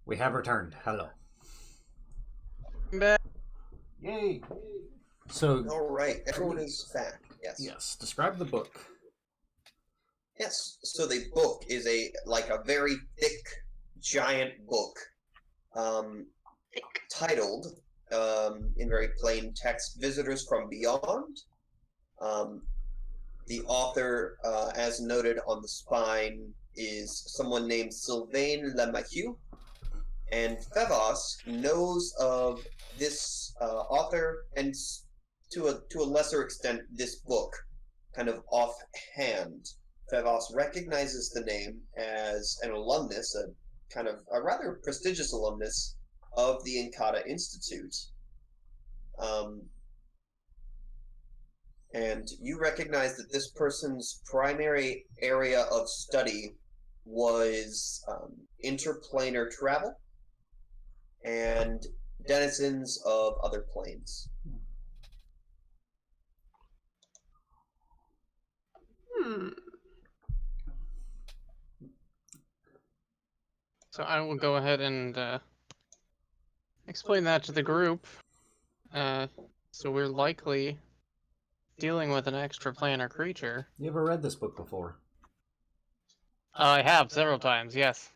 We have returned. Hello. Back. Yay! So, All right, everyone is back. Yes. yes, describe the book. Yes. So the book is a very thick, giant book, titled in very plain text, "Visitors from Beyond." The author, as noted on the spine, is someone named Sylvain Lemahieu, and Fevos knows of this author and to a lesser extent this book, kind of offhand. Fevos recognizes the name as an alumnus, a rather prestigious alumnus of the Inkata Institute. And you recognize that this person's primary area of study was interplanar travel and denizens of other planes. So I will go ahead and explain that to the group. So we're likely dealing with an extraplanar creature. You ever read this book before? I have several times, yes.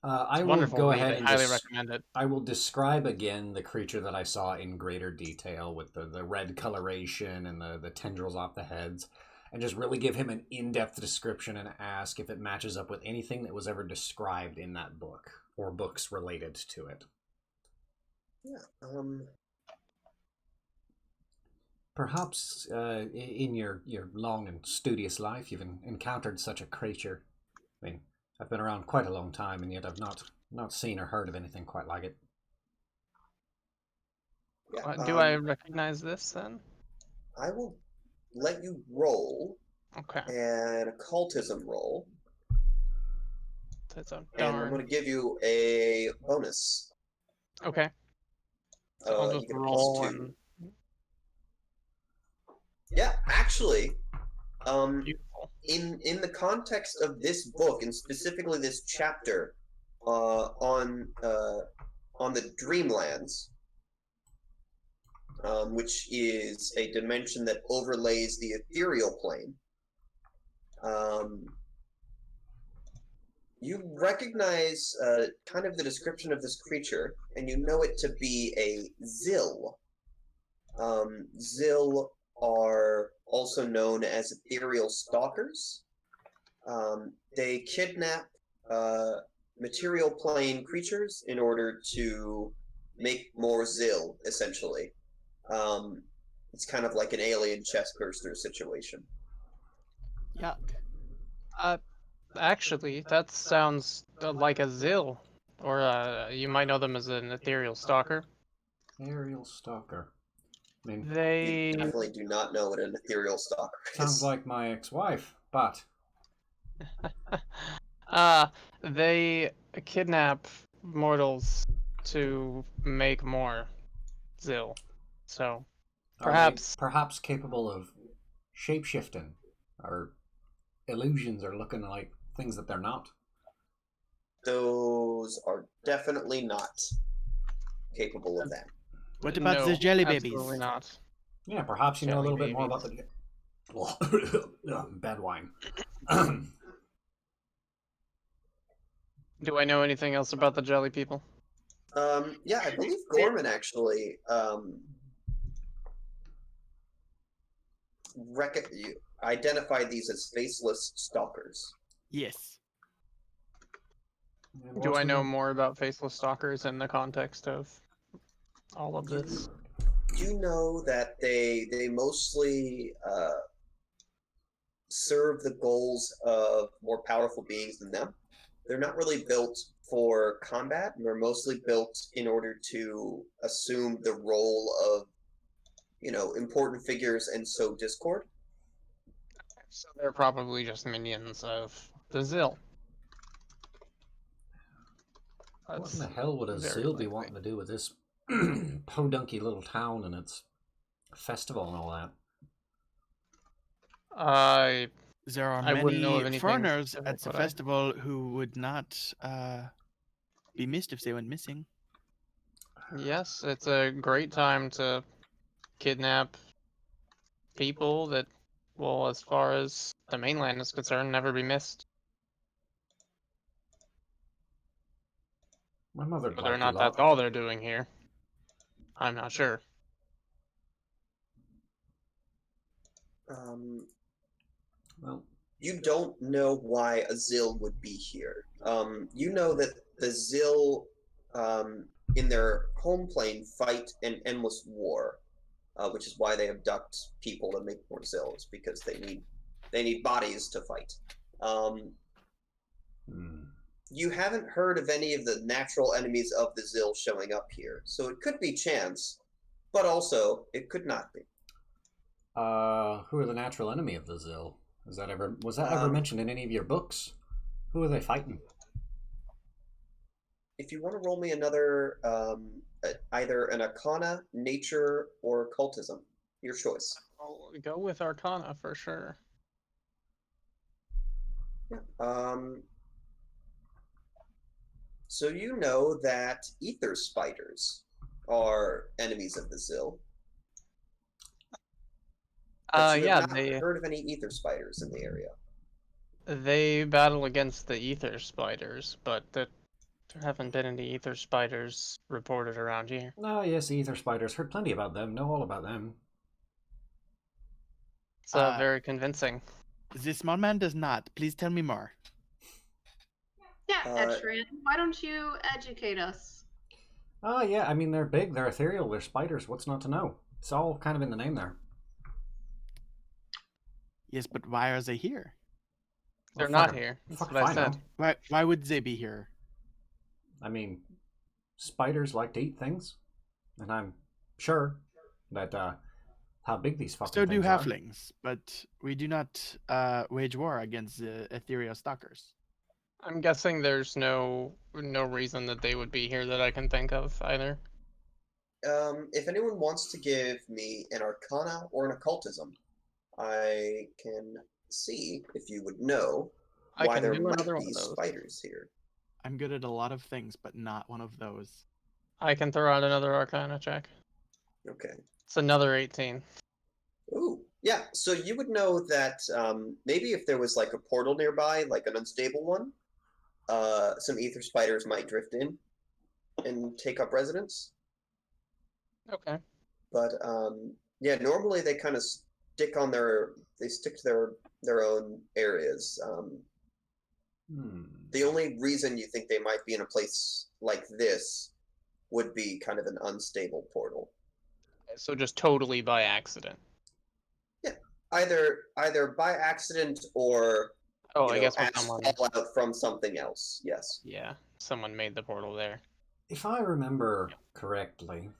I will Wonderful go read. ahead I and highly recommend it. I will describe again the creature that I saw in greater detail with the red coloration and the tendrils off the heads, and just really give him an in-depth description and ask if it matches up with anything that was ever described in that book or books related to it. Yeah. Perhaps in your long and studious life, you've encountered such a creature. I mean, I've been around quite a long time, and yet I've not seen or heard of anything quite like it. Yeah, Do I recognize this then? I will let you roll Okay. an occultism roll, That's a and I'm going to give you a bonus. Okay. So I'll You just get a roll +2. and. Yeah, actually, Beautiful. in the context of this book, and specifically this chapter on the Dreamlands, which is a dimension that overlays the ethereal plane, you recognize kind of the description of this creature, and you know it to be a Zill. Zill are also known as ethereal stalkers. They kidnap material plane creatures in order to make more Zill, essentially. It's kind of like an alien chestburster situation. Yuck. Actually, that sounds like a Zill, or you might know them as an ethereal stalker. Aerial stalker. I mean, They You definitely do not know what an ethereal stalker is. sounds like my ex-wife, but they kidnap mortals to make more Zill. So perhaps capable of shape-shifting, or illusions are looking like things that they're not. Those are definitely not capable of that. What about the jelly babies? Absolutely not. Yeah, perhaps you know a Jelly little bit more about the bad wine. Do I know anything else about the jelly people? Yeah, I believe Gorman actually you identified these as faceless stalkers. Yes. Do I know more about faceless stalkers in the context of all of this? You know that they mostly serve the goals of more powerful beings than them. They're not really built for combat. They're mostly built in order to assume the role of, important figures and sow discord. So they're probably just minions of the Zill. What in the hell would a very Zill be likely. wanting to do with this podunky little town and its festival and all that? There are I wouldn't know of many anything foreigners specific, at the but festival who would not be missed if they went missing. Yes, it's a great time to kidnap people that will, as far as the mainland is concerned, never be missed. My mother Whether or liked you not lot. that's all they're doing here, I'm not sure. Well, You don't know why a Zill would be here. You know that the Zill, in their home plane, fight an endless war, which is why they abduct people and make more Zills, because they need bodies to fight. You haven't heard of any of the natural enemies of the Zill showing up here, so it could be chance, but also it could not be. Who are the natural enemy of the Zill? Was that ever mentioned in any of your books? Who are they fighting? If you want to roll me another, either an Arcana, Nature, or Occultism, your choice. I'll go with Arcana for sure. Yeah. So you know that ether spiders are enemies of the Zill. But you have not heard of any ether spiders in the area. They battle against the ether spiders, but there haven't been any ether spiders reported around here. Oh, yes, ether spiders. Heard plenty about them. Know all about them. It's very convincing. The small man does not. Please tell me more. Yeah, Etrian, why don't you educate us? Oh, yeah, I mean, they're big, they're ethereal, they're spiders. What's not to know? It's all kind of in the name there. Yes, but why are they here? They're not here. That's what I said. Why would they be here? I mean, spiders like to eat things, and I'm sure that how big these fucking things are. So do halflings, but we do not wage war against the ethereal stalkers. I'm guessing there's no reason that they would be here that I can think of either. If anyone wants to give me an Arcana or an Occultism, I can see if you would know why there might be spiders here. I'm good at a lot of things, but not one of those. I can throw out another Arcana check. Okay. It's another 18. Ooh, yeah. So you would know that maybe if there was like a portal nearby, like an unstable one, some ether spiders might drift in and take up residence. Okay. But yeah, normally they kind of stick to their own areas. The only reason you think they might be in a place like this would be kind of an unstable portal. So just totally by accident. Yeah, either by accident or I guess someone out from something else. Yes. Yeah, someone made the portal there. If I remember correctly,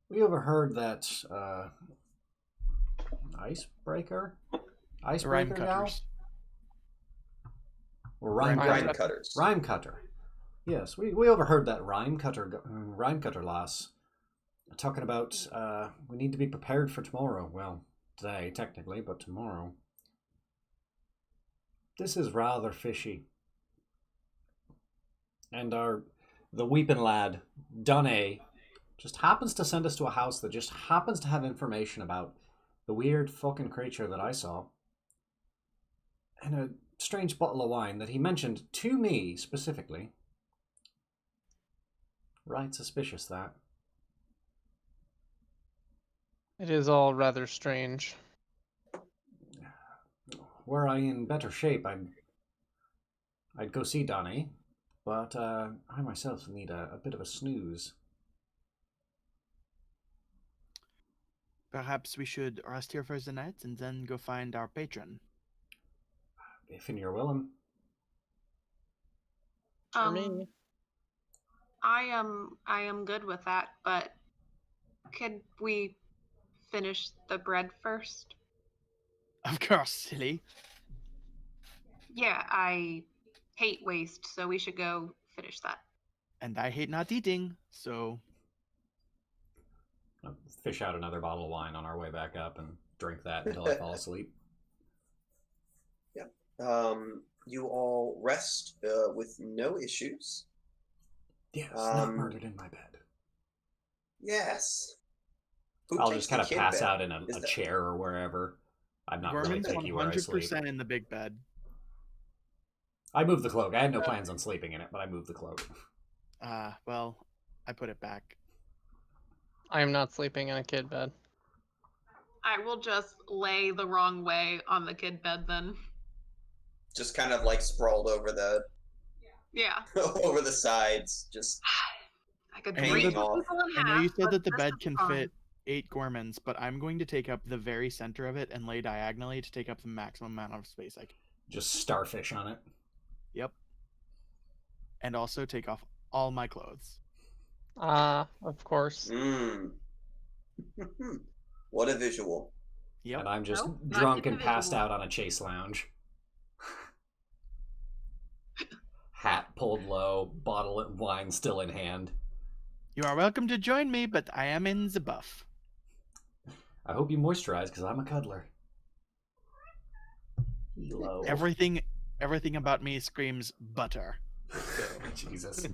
we overheard that icebreaker gal? Or rhyme cutters. Rhyme cutter. Yes, we overheard that rhyme cutter lass talking about we need to be prepared for tomorrow. Well, today technically, but tomorrow. This is rather fishy. And the weeping lad, Dunne, just happens to send us to a house that just happens to have information about the weird fucking creature that I saw. And a strange bottle of wine that he mentioned to me specifically. Right suspicious, that. It is all rather strange. Were I in better shape, I'd go see Donnie, but I myself need a bit of a snooze. Perhaps we should rest here for the night and then go find our patron. If you're willing. For me. I am good with that, but could we finish the bread first? Of course, silly. Yeah, I hate waste, so we should go finish that. And I hate not eating, so... I'll fish out another bottle of wine on our way back up and drink that until I fall asleep. Yeah. you all rest with no issues. Yes, not murdered in my bed. Yes. Who I'll takes just kind the of kid pass bed? out in a Is that- chair or wherever. I'm not really Gorman's picky where I sleep. 100% in the big bed. I moved the cloak. I had no plans on sleeping in it, but I moved the cloak. Well, I put it back. I am not sleeping in a kid bed. I will just lay the wrong way on the kid bed then. Just kind of like sprawled over the Yeah. over the sides, just I could I know break hanging that- off. people in I know half, you said but that the this bed is can fine. fit 8 Gormans, but I'm going to take up the very center of it and lay diagonally to take up the maximum amount of space I can. Just starfish on it. Yep. And also take off all my clothes. Of course. Mm. What a visual. Yep. And I'm just Nope, not drunk and individual. passed out on a chase lounge. Hat pulled low, bottle of wine still in hand. You are welcome to join me, but I am in the buff. I hope you moisturize, because I'm a cuddler. Hello. Everything about me screams butter. Jesus.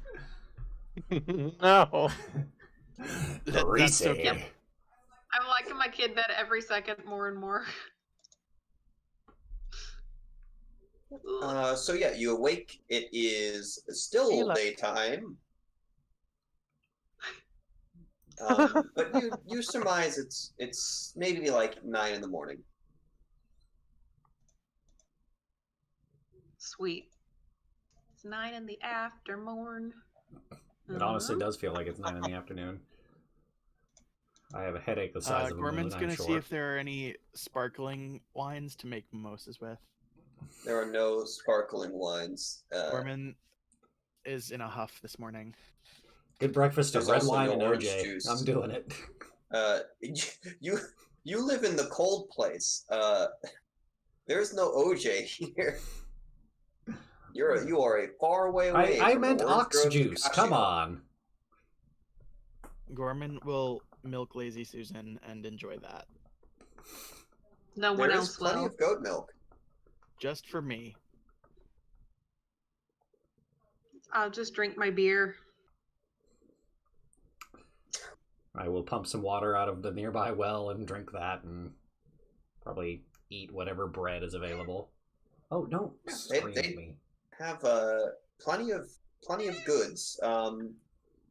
No. That's so cute. I'm liking my kid bed every second more and more. So yeah, you awake. It is still Sheila. daytime. But you surmise it's maybe like 9 in the morning. Sweet. It's 9 in the afternoon. It honestly does feel like it's 9 in the afternoon. I have a headache the size of a moon, Gorman's I'm gonna sure. see if there are any sparkling wines to make mimosas with. There are no sparkling wines. Gorman is in a huff this morning. Good breakfast of There's red also wine no and orange OJ. juice. I'm doing it. You live in the cold place. There's no OJ here. You are a far way away. I from the meant orange ox groves of juice. Come Kashio. on. Gorman will milk Lazy Susan and enjoy that. No one There is else plenty will. of goat milk. Just for me. I'll just drink my beer. I will pump some water out of the nearby well and drink that and probably eat whatever bread is available. Oh, don't Yeah, scream they- at me. Have plenty of goods.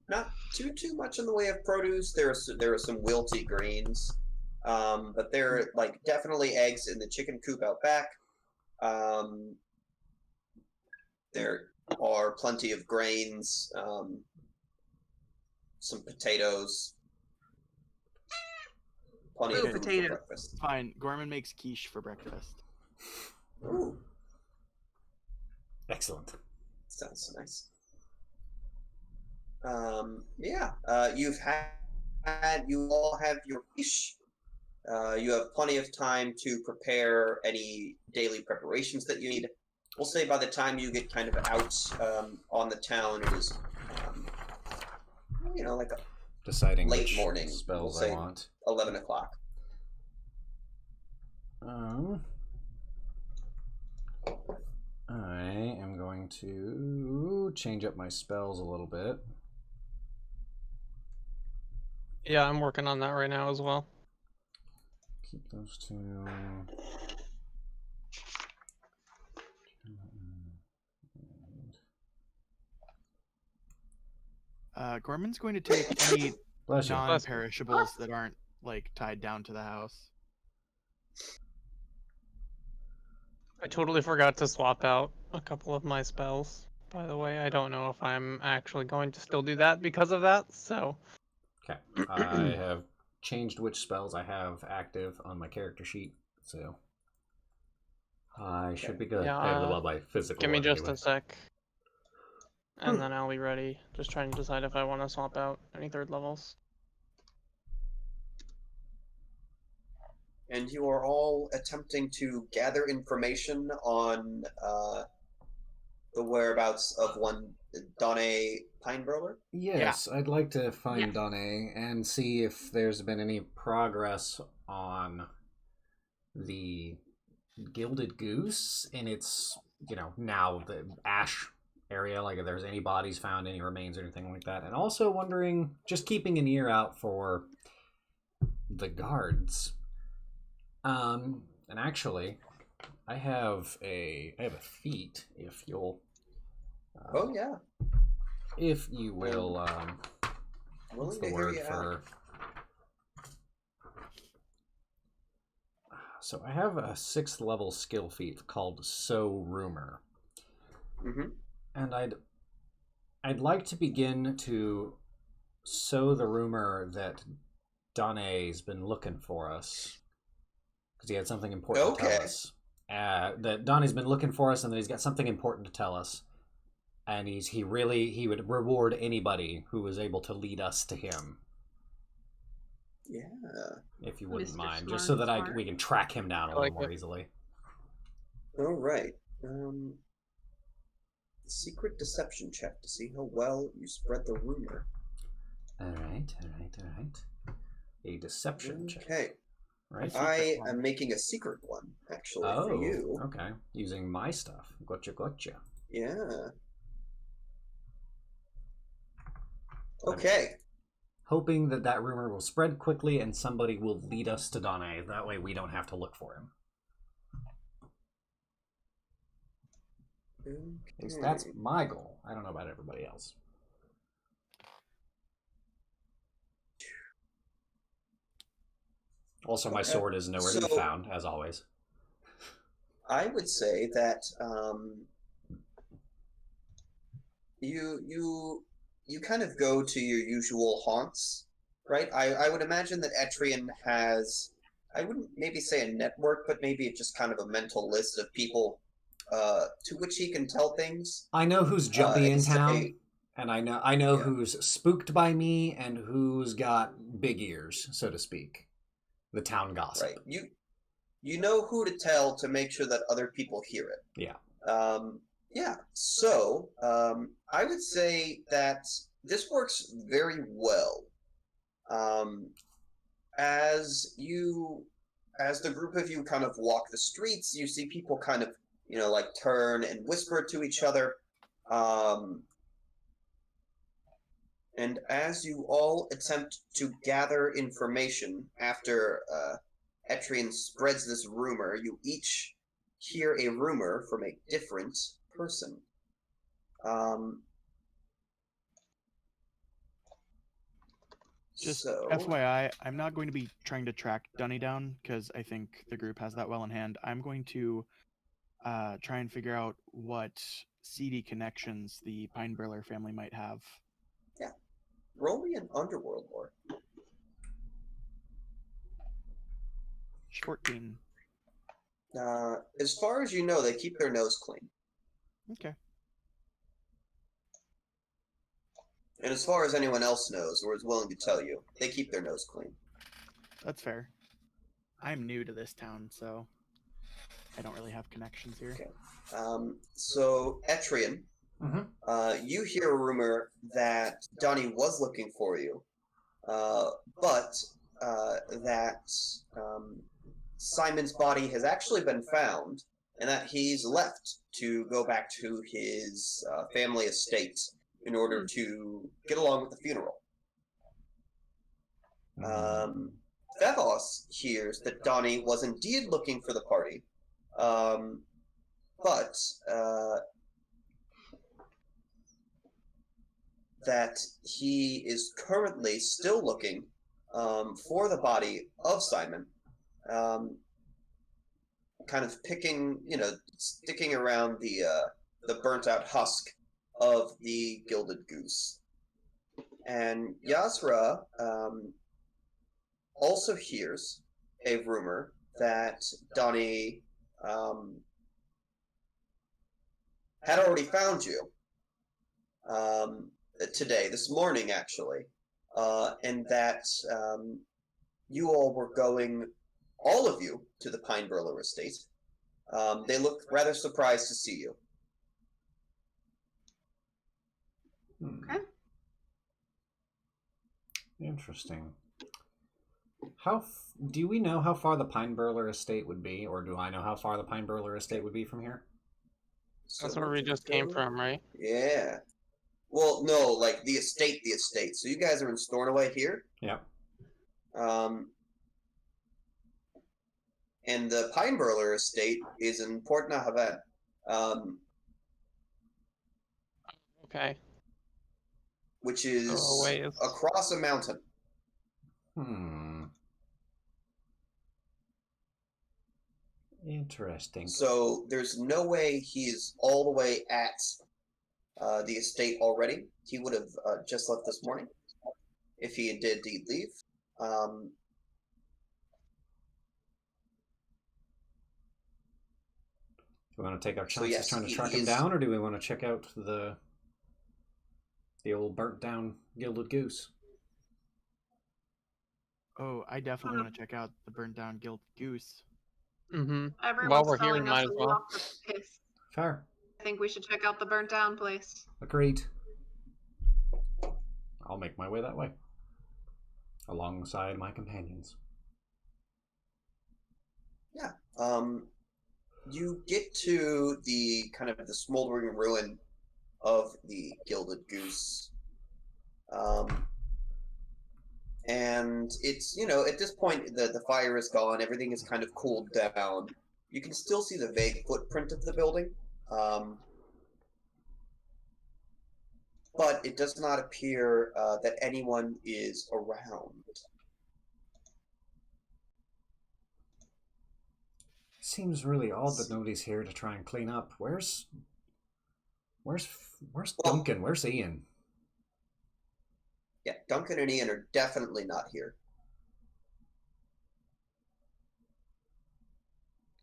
Not too much in the way of produce. There are some wilty greens, but there are like definitely eggs in the chicken coop out back. There are plenty of grains, some potatoes, plenty Ooh, of food potato. for breakfast. Fine. Gorman makes quiche for breakfast. Ooh, Excellent. sounds nice. Yeah, you all have your quiche. You have plenty of time to prepare any daily preparations that you need. We'll say by the time you get kind of out on the town, it is, like Deciding late which morning, spells we'll I say. want. 11 o'clock. I am going to change up my spells a little bit. Yeah, I'm working on that right now as well. Keep those two. Gorman's going to take any Bless you. non-perishables that aren't like tied down to the house. I totally forgot to swap out a couple of my spells. By the way, I don't know if I'm actually going to still do that because of that, so... Okay. I have changed which spells I have active on my character sheet, so I should be good. Yeah, I have my physical Give me one just anyway. a sec. And then I'll be ready. Just trying to decide if I want to swap out any third levels. And you are all attempting to gather information on the whereabouts of one Donne Pinebrower? Yes, I'd like to find Yes. Donne and see if there's been any progress on the gilded goose in its, now the ash area, like if there's any bodies found, any remains or anything like that. And also wondering, just keeping an ear out for the guards. And actually, I have a feat, if you'll... Oh, yeah. If you will, what's the word for... So I have a 6th level skill feat called Sow Rumor. Mm-hmm. And I'd like to begin to sow the rumor that Donne's been looking for us. Because he had something important to tell us. That Donne's been looking for us and that he's got something important to tell us. And he would reward anybody who was able to lead us to him. Yeah. If you wouldn't Mr. mind. Smart, Just so that smart. we can track him down a little more easily. All right. Secret deception check to see how well you spread the rumor. All right. A deception check. Okay. Right. I am making a secret one, actually, for you. Okay. Using my stuff. Gotcha. Yeah. Okay. Hoping that rumor will spread quickly and somebody will lead us to Donne. That way we don't have to look for him. Okay. At least that's my goal. I don't know about everybody else. Also, my sword is nowhere to be found, as always. I would say that you kind of go to your usual haunts, right? I would imagine that Etrian has, I wouldn't maybe say a network, but maybe just kind of a mental list of people to which he can tell things. I know who's jumpy in town, and I know Yeah. who's spooked by me and who's got big ears, so to speak. The town gossip. Right. You know who to tell to make sure that other people hear it. Yeah. Yeah. So I would say that this works very well. As the group of you kind of walk the streets, you see people kind of, like turn and whisper to each other. And as you all attempt to gather information after Etrian spreads this rumor, you each hear a rumor from a different person. Just FYI, I'm not going to be trying to track Dunny down because I think the group has that well in hand. I'm going to try and figure out what seedy connections the Pineburler family might have. Yeah. Roll me an underworld lore. 14. As far as you know, they keep their nose clean. Okay. And as far as anyone else knows, or is willing to tell you, they keep their nose clean. That's fair. I'm new to this town, so I don't really have connections here. Okay. So, Etrian, you hear a rumor that Donnie was looking for you, but that Simon's body has actually been found, and that he's left to go back to his family estate in order to get along with the funeral. Thevos hears that Donnie was indeed looking for the party, but that he is currently still looking for the body of Simon, kind of picking, sticking around the burnt-out husk of the gilded goose. And Yasra also hears a rumor that Donnie had already found you today, this morning actually, and that you all were going, all of you, to the Pineburler estate. They look rather surprised to see you. Okay. Interesting. Do we know how far the Pine Burler estate would be, or do I know how far the Pine Burler estate would be from here? That's where we just came from, right? Yeah. Well, no, like the estate. So you guys are in Stornoway here. Yep. And the Pine Burler estate is in Port Nahavan. Okay. Which is across a mountain. Interesting. So there's no way he's all the way at the estate already. He would have just left this morning if he did indeed leave. Do we want to take our chances trying to track him down, or do we want to check out the old burnt down Gilded Goose? Oh, I definitely want to check out the burnt down Gilded Goose. Mm-hmm. Everyone's While we're telling here, us might as to well. walk the piss. Fair. I think we should check out the burnt down place. Agreed. I'll make my way that way, alongside my companions. Yeah. You get to the kind of the smoldering ruin of the Gilded Goose. And it's, at this point, the fire is gone. Everything is kind of cooled down. You can still see the vague footprint of the building. But it does not appear that anyone is around. Seems really odd that nobody's here to try and clean up. Where's Duncan? Where's Ian? Yeah, Duncan and Ian are definitely not here.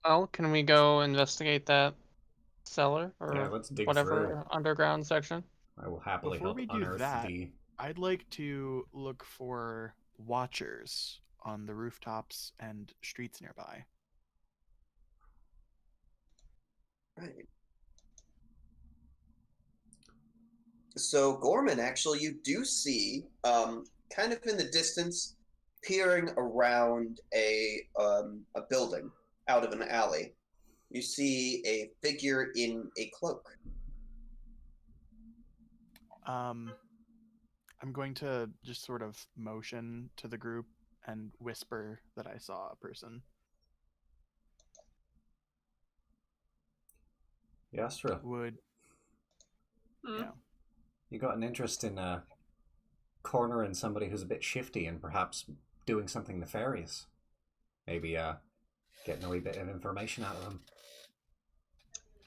Well, can we go investigate that cellar or let's dig whatever through. Underground section? I will happily Before help we do unearth that, the... I'd like to look for watchers on the rooftops and streets nearby. Right. So, Gorman, actually, you do see, kind of in the distance, peering around a building out of an alley. You see a figure in a cloak. I'm going to just sort of motion to the group and whisper that I saw a person. Yastra. Yeah. You got an interest in cornering somebody who's a bit shifty and perhaps doing something nefarious. Maybe getting a wee bit of information out of them.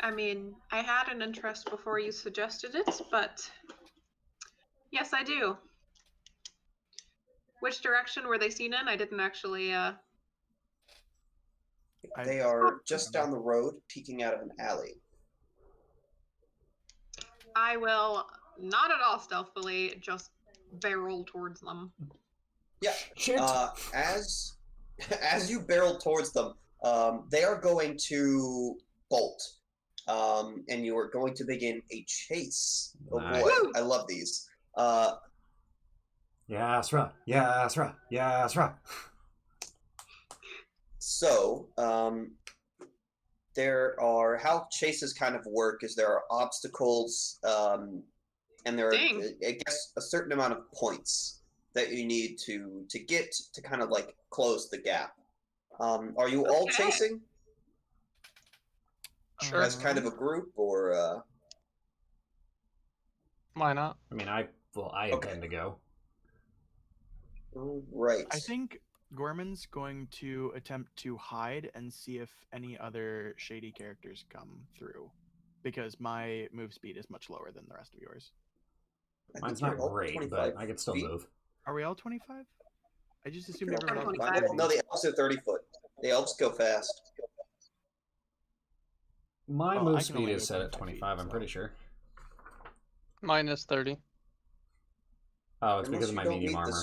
I mean, I had an interest before you suggested it, but yes, I do. Which direction were they seen in? I didn't actually... They are just down the road, peeking out of an alley. I will, not at all stealthily, just barrel towards them. Yeah. Shit. As you barrel towards them, they are going to bolt. And you are going to begin a chase. Oh Nice. boy, I love these. Yasra. So, there are, how chases kind of work is there are obstacles, and there are, I guess, a certain amount of points that you need to get to kind of like close the gap. Are you all chasing? Sure. As kind of a group, or Why not? I mean, I intend to go. Right. I think Gorman's going to attempt to hide and see if any other shady characters come through, because my move speed is much lower than the rest of yours. Mine's not great, but I can still move. Are we all 25? I just assumed You're everyone else was 25. 30. No, the elves are 30 foot. The elves go fast. My Well, I move can speed only is go set at 25 feet, 25, I'm so- pretty sure. Minus 30. Oh, it's Unless because of you my don't medium meet the armor.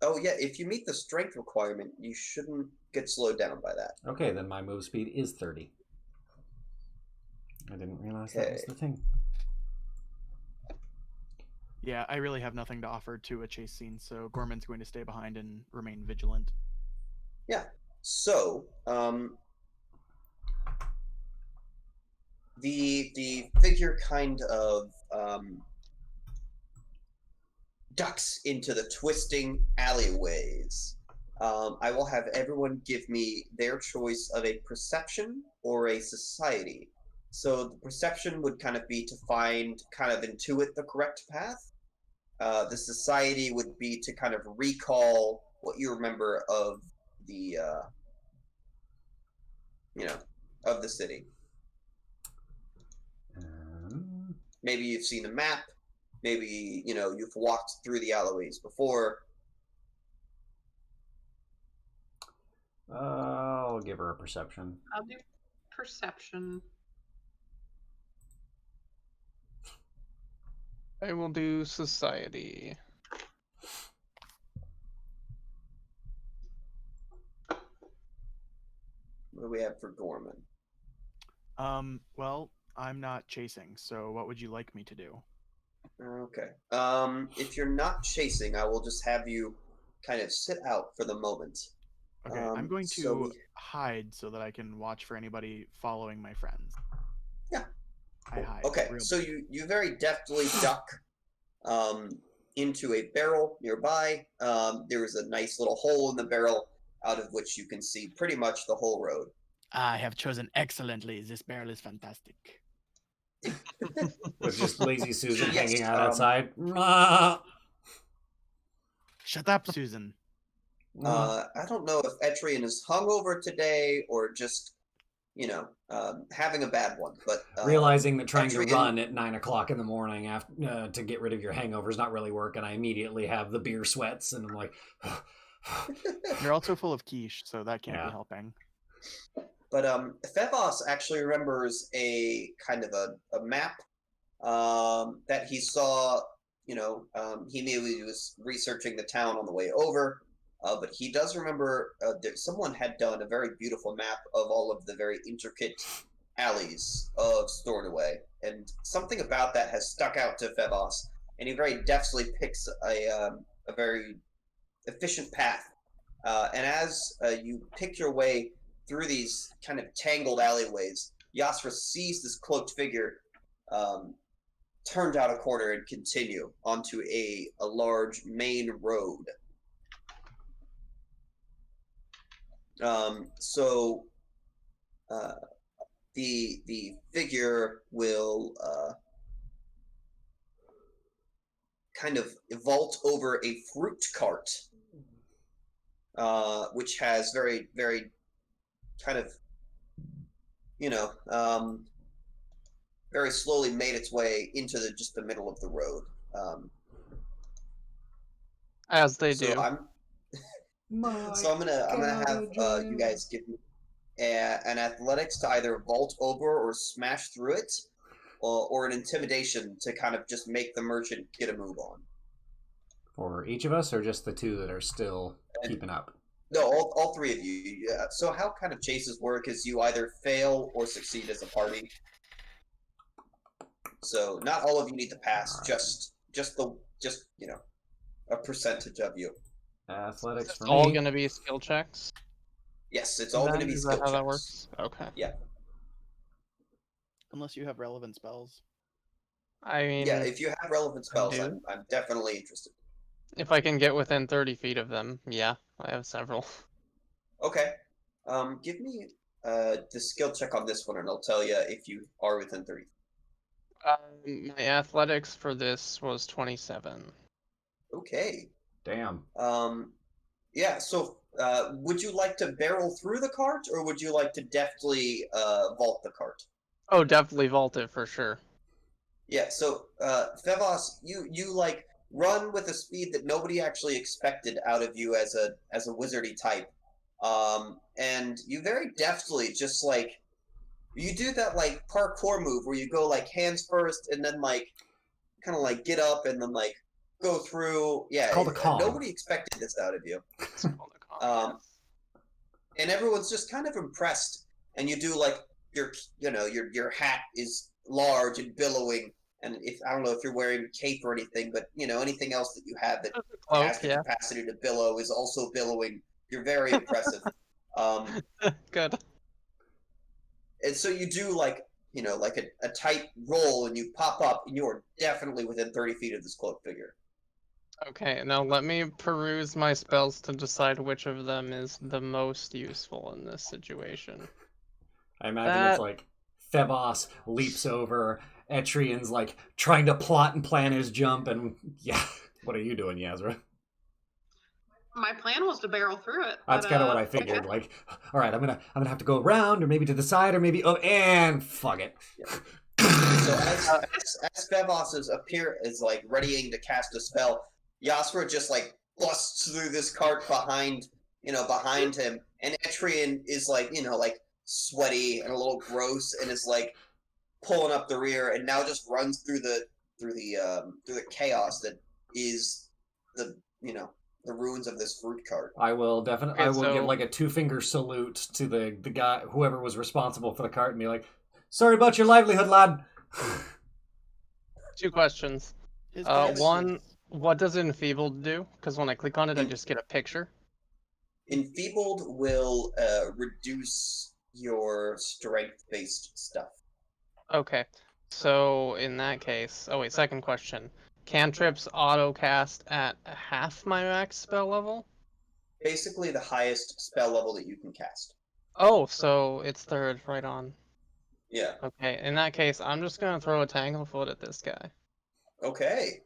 Oh yeah, if you meet the strength requirement, you shouldn't get slowed down by that. Okay, then my move speed is 30. I didn't realize that was the thing. Yeah, I really have nothing to offer to a chase scene, so Gorman's going to stay behind and remain vigilant. Yeah. So, the figure kind of ducks into the twisting alleyways. I will have everyone give me their choice of a perception or a society. So the perception would kind of be to kind of intuit the correct path. The society would be to kind of recall what you remember of the, of the city. Maybe you've seen a map. Maybe, you've walked through the alleyways before. I'll give her a perception. I'll do perception. I will do society. What do we have for Gorman? Well, I'm not chasing, so what would you like me to do? Okay. If you're not chasing, I will just have you kind of sit out for the moment. Okay, I'm going to so hide so that I can watch for anybody following my friends. Yeah. I hide. Okay, real so you very deftly duck into a barrel nearby. There is a nice little hole in the barrel out of which you can see pretty much the whole road. I have chosen excellently. This barrel is fantastic. With just lazy Susan Yes, hanging out outside. Ah! Shut up, Susan. I don't know if Etrian is hungover today or just, having a bad one. But realizing that trying Etrian, to run at 9 o'clock in the morning after to get rid of your hangover is not really working, I immediately have the beer sweats, and I'm like, You're also full of quiche, so that can't Yeah. be helping. But Fevos actually remembers a kind of a map that he saw. He maybe was researching the town on the way over, but he does remember that someone had done a very beautiful map of all of the very intricate alleys of Stornoway, and something about that has stuck out to Fevos, and he very deftly picks a very efficient path. And as you pick your way through these kind of tangled alleyways, Yasra sees this cloaked figure turn down a corner and continue onto a large main road. So the figure will kind of vault over a fruit cart, which has very, very kind of, very slowly made its way into just the middle of the road. As they So do. I'm gonna have you guys give me an athletics to either vault over or smash through it, or an intimidation to kind of just make the merchant get a move on. For each of us, or just the two that are still keeping up? No, all three of you. Yeah. So how kind of chases work is you either fail or succeed as a party. So not all of you need to pass. Right. Just a percentage of you. Athletics It's for all me. going to be skill checks. Yes, it's all going to be Is skill that how that checks. works? Okay. Yeah. Unless you have relevant spells. I mean, Yeah, if you have relevant spells, do. I'm definitely interested. if I can get within 30 feet of them, yeah, I have several. Okay. Give me the skill check on this one, and I'll tell you if you are within 30. My athletics for this was 27. Okay. Damn. Yeah, so would you like to barrel through the cart, or would you like to deftly vault the cart? Oh, definitely vault it for sure. Yeah, so Fevos, you like run with a speed that nobody actually expected out of you as a wizardy type. And you very deftly just like you do that like parkour move where you go like hands first and then like kind of like get up and then like go through. Yeah, It's called a con. nobody expected this out of you. It's called a con, yes. And everyone's just kind of impressed. And you do like your hat is large and billowing, And if I don't know if you're wearing cape or anything, but anything else that you have that Cloak, has the yeah. capacity to billow is also billowing. You're very impressive. Good. And so you do like a tight roll, and you pop up, and you are definitely within 30 feet of this cloak figure. Okay, now let me peruse my spells to decide which of them is the most useful in this situation. I imagine it's That like Thevos leaps over, Etrian's like trying to plot and plan his jump, and yeah, what are you doing, Yazra? My plan was to barrel through it. That's But, kind of what I figured. Like, all right, I'm gonna have to go around, or maybe to the side, or maybe and fuck it. So as Fevos is like readying to cast a spell, Yasra just like busts through this cart behind him, and Etrian is like sweaty and a little gross, and is like pulling up the rear, and now just runs through the chaos that is the ruins of this fruit cart. I will definitely. Okay, I will give so- like a 2-finger salute to the guy, whoever was responsible for the cart, and be like, "Sorry about your livelihood, lad." 2 questions. His guidance One, is- what does Enfeebled do? Because when I click on it, I En- just get a picture. Enfeebled will reduce your strength-based stuff. Okay, so in that case, oh wait, second question. Cantrips auto-cast at half my max spell level? Basically, the highest spell level that you can cast. Oh, so it's third, right on. Yeah. Okay, in that case, I'm just gonna throw a Tanglefoot at this guy. Okay.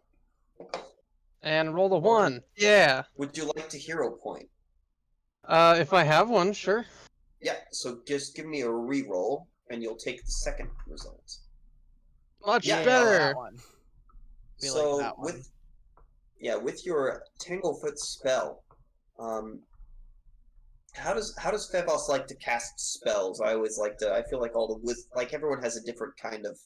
And roll the 1. Yeah. Would you like to hero point? If I have one, sure. Yeah. So just give me a reroll, and you'll take the second result. Much Yeah, better. that one. We like So that one. with your Tanglefoot spell, how does Fevos like to cast spells? I always like to. I feel like everyone has a different kind of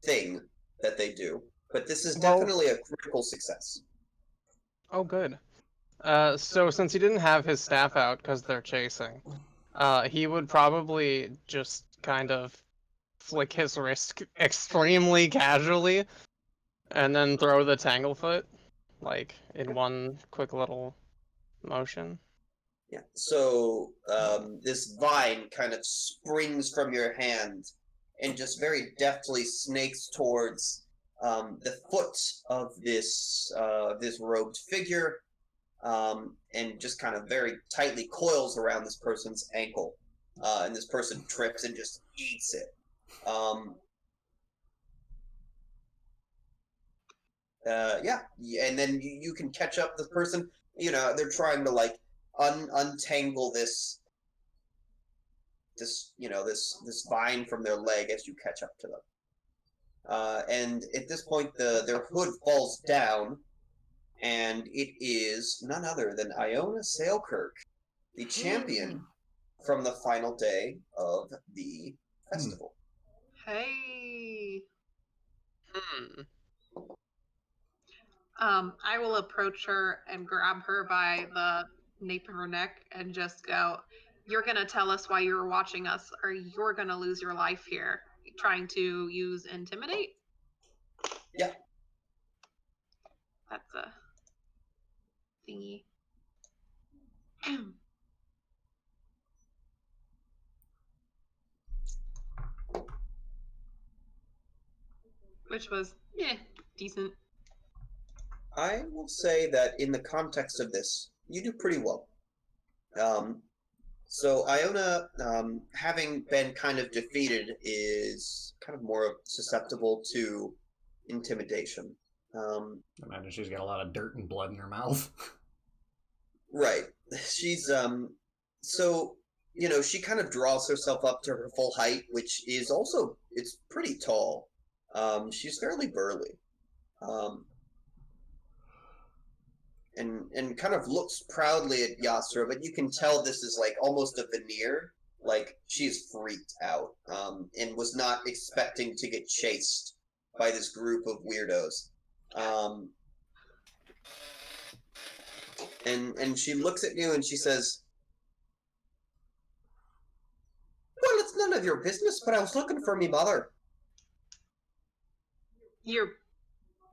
thing that they do. But this is Well- definitely a critical success. Oh, good. So since he didn't have his staff out because they're chasing, he would probably just kind of flick his wrist extremely casually, and then throw the Tanglefoot, like in one quick little motion. Yeah. So this vine kind of springs from your hand and just very deftly snakes towards the foot of this robed figure, and just kind of very tightly coils around this person's ankle, and this person trips and just eats it. Yeah, and then you can catch up the person. They're trying to like untangle this vine from their leg as you catch up to them. And at this point, their hood falls down, and it is none other than Iona Sailkirk, the champion from the final day of the festival. Hey. Hmm. I will approach her and grab her by the nape of her neck and just go, "You're gonna tell us why you're watching us, or you're gonna lose your life here." Trying to use intimidate. Yeah. That's a thingy. Which was, decent. I will say that in the context of this, you do pretty well. So Iona, having been kind of defeated, is kind of more susceptible to intimidation. I imagine she's got a lot of dirt and blood in her mouth. Right. She's so she kind of draws herself up to her full height, which is also it's pretty tall. She's fairly burly. And kind of looks proudly at Yasra, but you can tell this is like almost a veneer. Like she's freaked out, and was not expecting to get chased by this group of weirdos. And she looks at you and she says, "Well, it's none none of your business, but I was looking for me mother. Your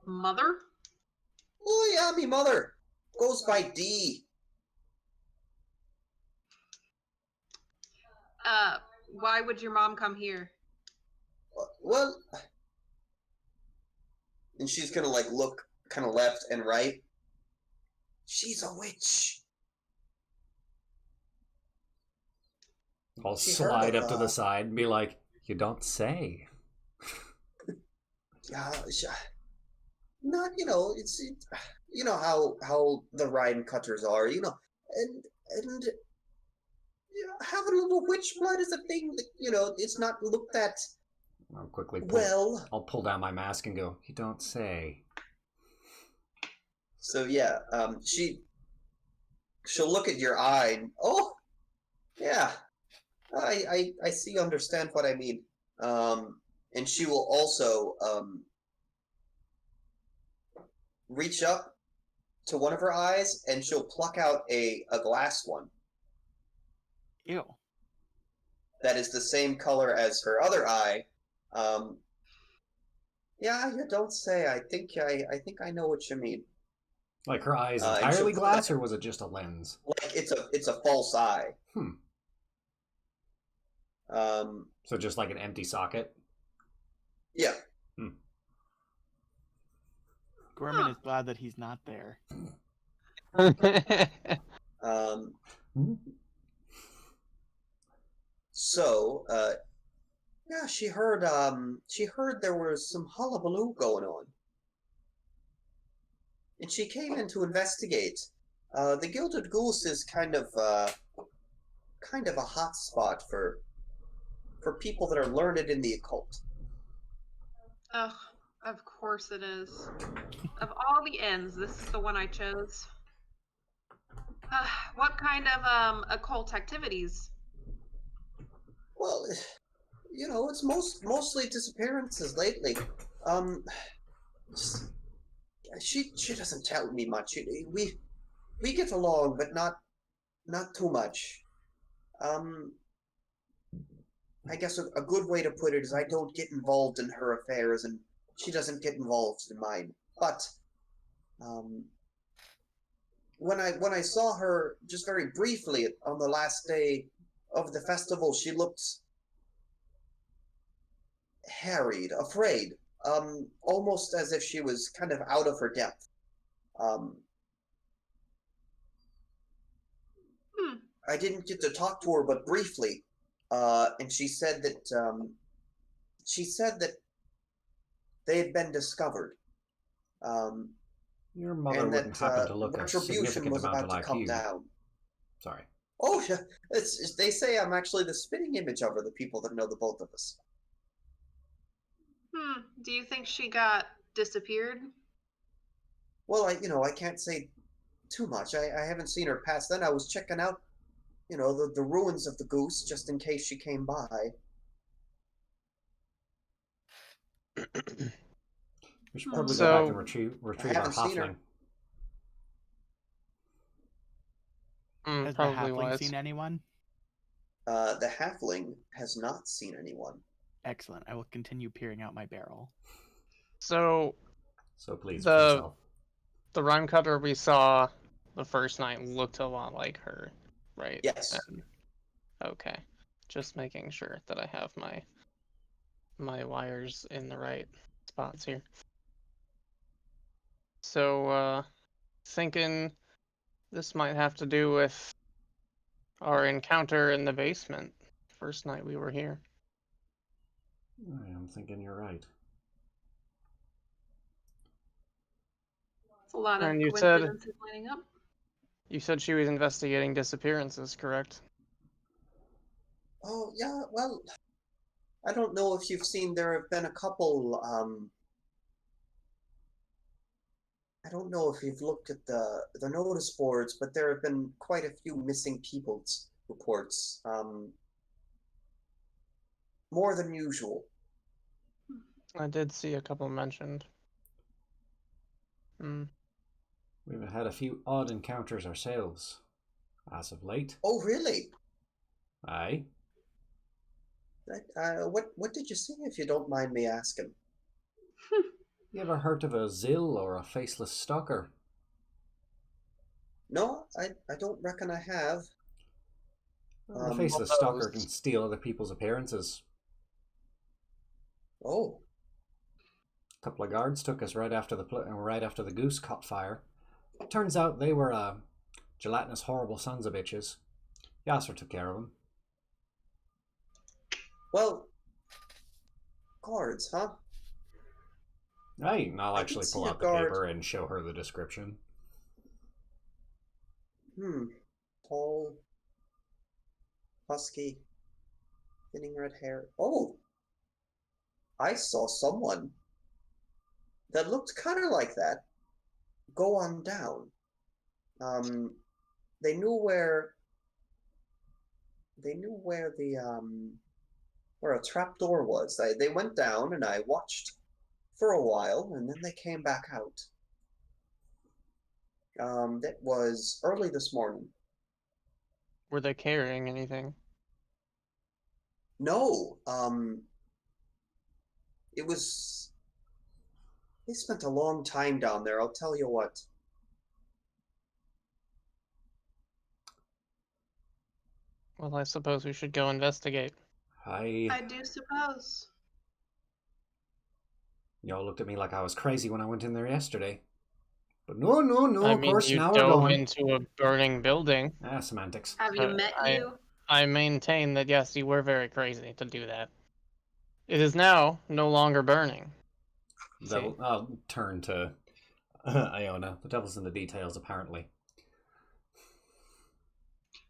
mother? Oh yeah, me mother. Goes by D. Why would your mom come here? Well, and she's gonna like look kind of left and right. She's a witch. I'll She heard slide of, up to the side and be like, "You don't say." Yeah, not it's you know how the Rhine cutters are, and having a little witch blood is a thing that it's not looked at I'll quickly well. I'll pull down my mask and go, "You don't say." So yeah, she'll look at your eye and yeah, I see, understand what I mean. And she will also reach up to one of her eyes and she'll pluck out a glass one Ew. that is the same color as her other eye. Um, yeah, you don't say. I think I know what you mean. Like her eye is And she'll entirely put glass, that, or was it just a lens? like it's a false eye. So just like an empty socket. Yeah. Gorman is glad that he's not there. Um, Hmm? so yeah, she heard there was some hullabaloo going on, and she came in to investigate. The Gilded Goose is kind of a hot spot for people that are learned in the occult. Ugh, of course it is. Of all the ends, this is the one I chose. What kind of occult activities? Well, it's mostly disappearances lately. Um, she doesn't tell me much. We get along, but not too much. I guess a good way to put it is I don't get involved in her affairs, and she doesn't get involved in mine. But when I saw her just very briefly on the last day of the festival, she looked harried, afraid, almost as if she was kind of out of her depth. Um, I didn't get to talk to her, but briefly, and she said that they had been discovered, Your mother and wouldn't that happen to look a retribution significant was amount about to like come you. down. Sorry. Oh, yeah, they say I'm actually the spitting image of her, the people that know the both of us. Do you think she got disappeared? Well, I can't say too much. I haven't seen her past then. I was checking out, the ruins of the goose just in case she came by. We should probably go So- back and retrieve our haven't seen her. halfling. Has the Probably halfling wise. seen anyone? The halfling has not seen anyone. Excellent. I will continue peering out my barrel. So So please, The- for yourself. the rhyme cutter we saw the first night looked a lot like her, right? Yes. Okay. Just making sure that I have my wires in the right spots here. So thinking this might have to do with our encounter in the basement first night we were here. I am thinking you're right. It's a lot of And you said- coincidences lining up. You said she was investigating disappearances, correct? Oh, yeah, well, I don't know if you've seen, there have been a couple, I don't know if you've looked at the notice boards, but there have been quite a few missing people's reports, more than usual. I did see a couple mentioned. We've had a few odd encounters ourselves, as of late. Oh, really? Aye. What did you see, if you don't mind me asking? You ever heard of a Zill or a faceless stalker? No, I don't reckon I have. Well, a Um, faceless Well, stalker those- can steal other people's appearances. Oh, A couple of guards took us right after the goose caught fire. Turns out they were gelatinous, horrible sons of bitches. Yasser took care of them. well, guards, huh? I'll I actually did pull see a out the guard. paper and show her the description. Tall, husky, thinning red hair. Oh, I saw someone that looked kind of like that go on down. They knew where where a trap door was. They went down, and I watched for a while, and then they came back out. That was early this morning. Were they carrying anything? No, it was. They spent a long time down there. I'll tell you what. Well, I suppose we should go investigate. I do suppose. Y'all looked at me like I was crazy when I went in there yesterday. But no, I of mean, course, you now we're dove going. into a burning building. Semantics. Have you But met I- you? I maintain that yes, you were very crazy to do that. It is now no longer burning. See? I'll turn to Iona. The devil's in the details, apparently.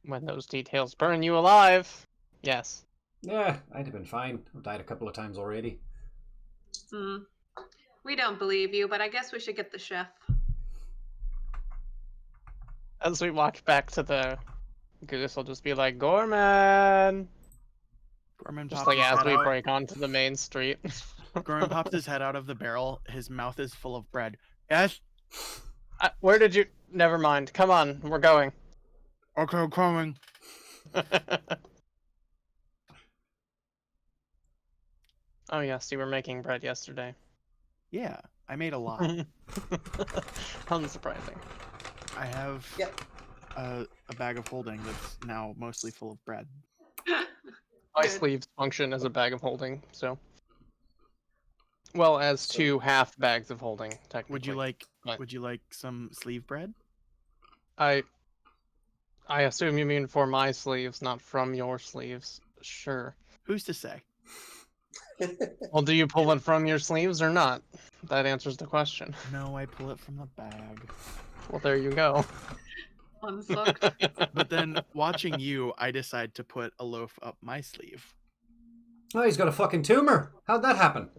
When those details burn you alive. Yes. Yeah, I'd have been fine. I've died a couple of times already. We don't believe you, but I guess we should get the chef. As we walk back to the goose, I'll just be like, Gorman! Gorman Just pops like his as head we out. break onto the main street. Gorman pops his head out of the barrel. His mouth is full of bread. Yes? Where did you... Never mind. Come on, we're going. Okay, coming. Oh yes, you were making bread yesterday. Yeah, I made a lot. Unsurprising. I have Yep. a bag of holding that's now mostly full of bread. My Good. sleeves function as a bag of holding, so... Well, as So- 2 half bags of holding, technically. Would But- you like some sleeve bread? I assume you mean for my sleeves, not from your sleeves. Sure. Who's to say? Well, do you pull it from your sleeves or not? That answers the question. No, I pull it from the bag. Well, there you go. Unsucked. But then, watching you, I decide to put a loaf up my sleeve. Oh, he's got a fucking tumor. How'd that happen?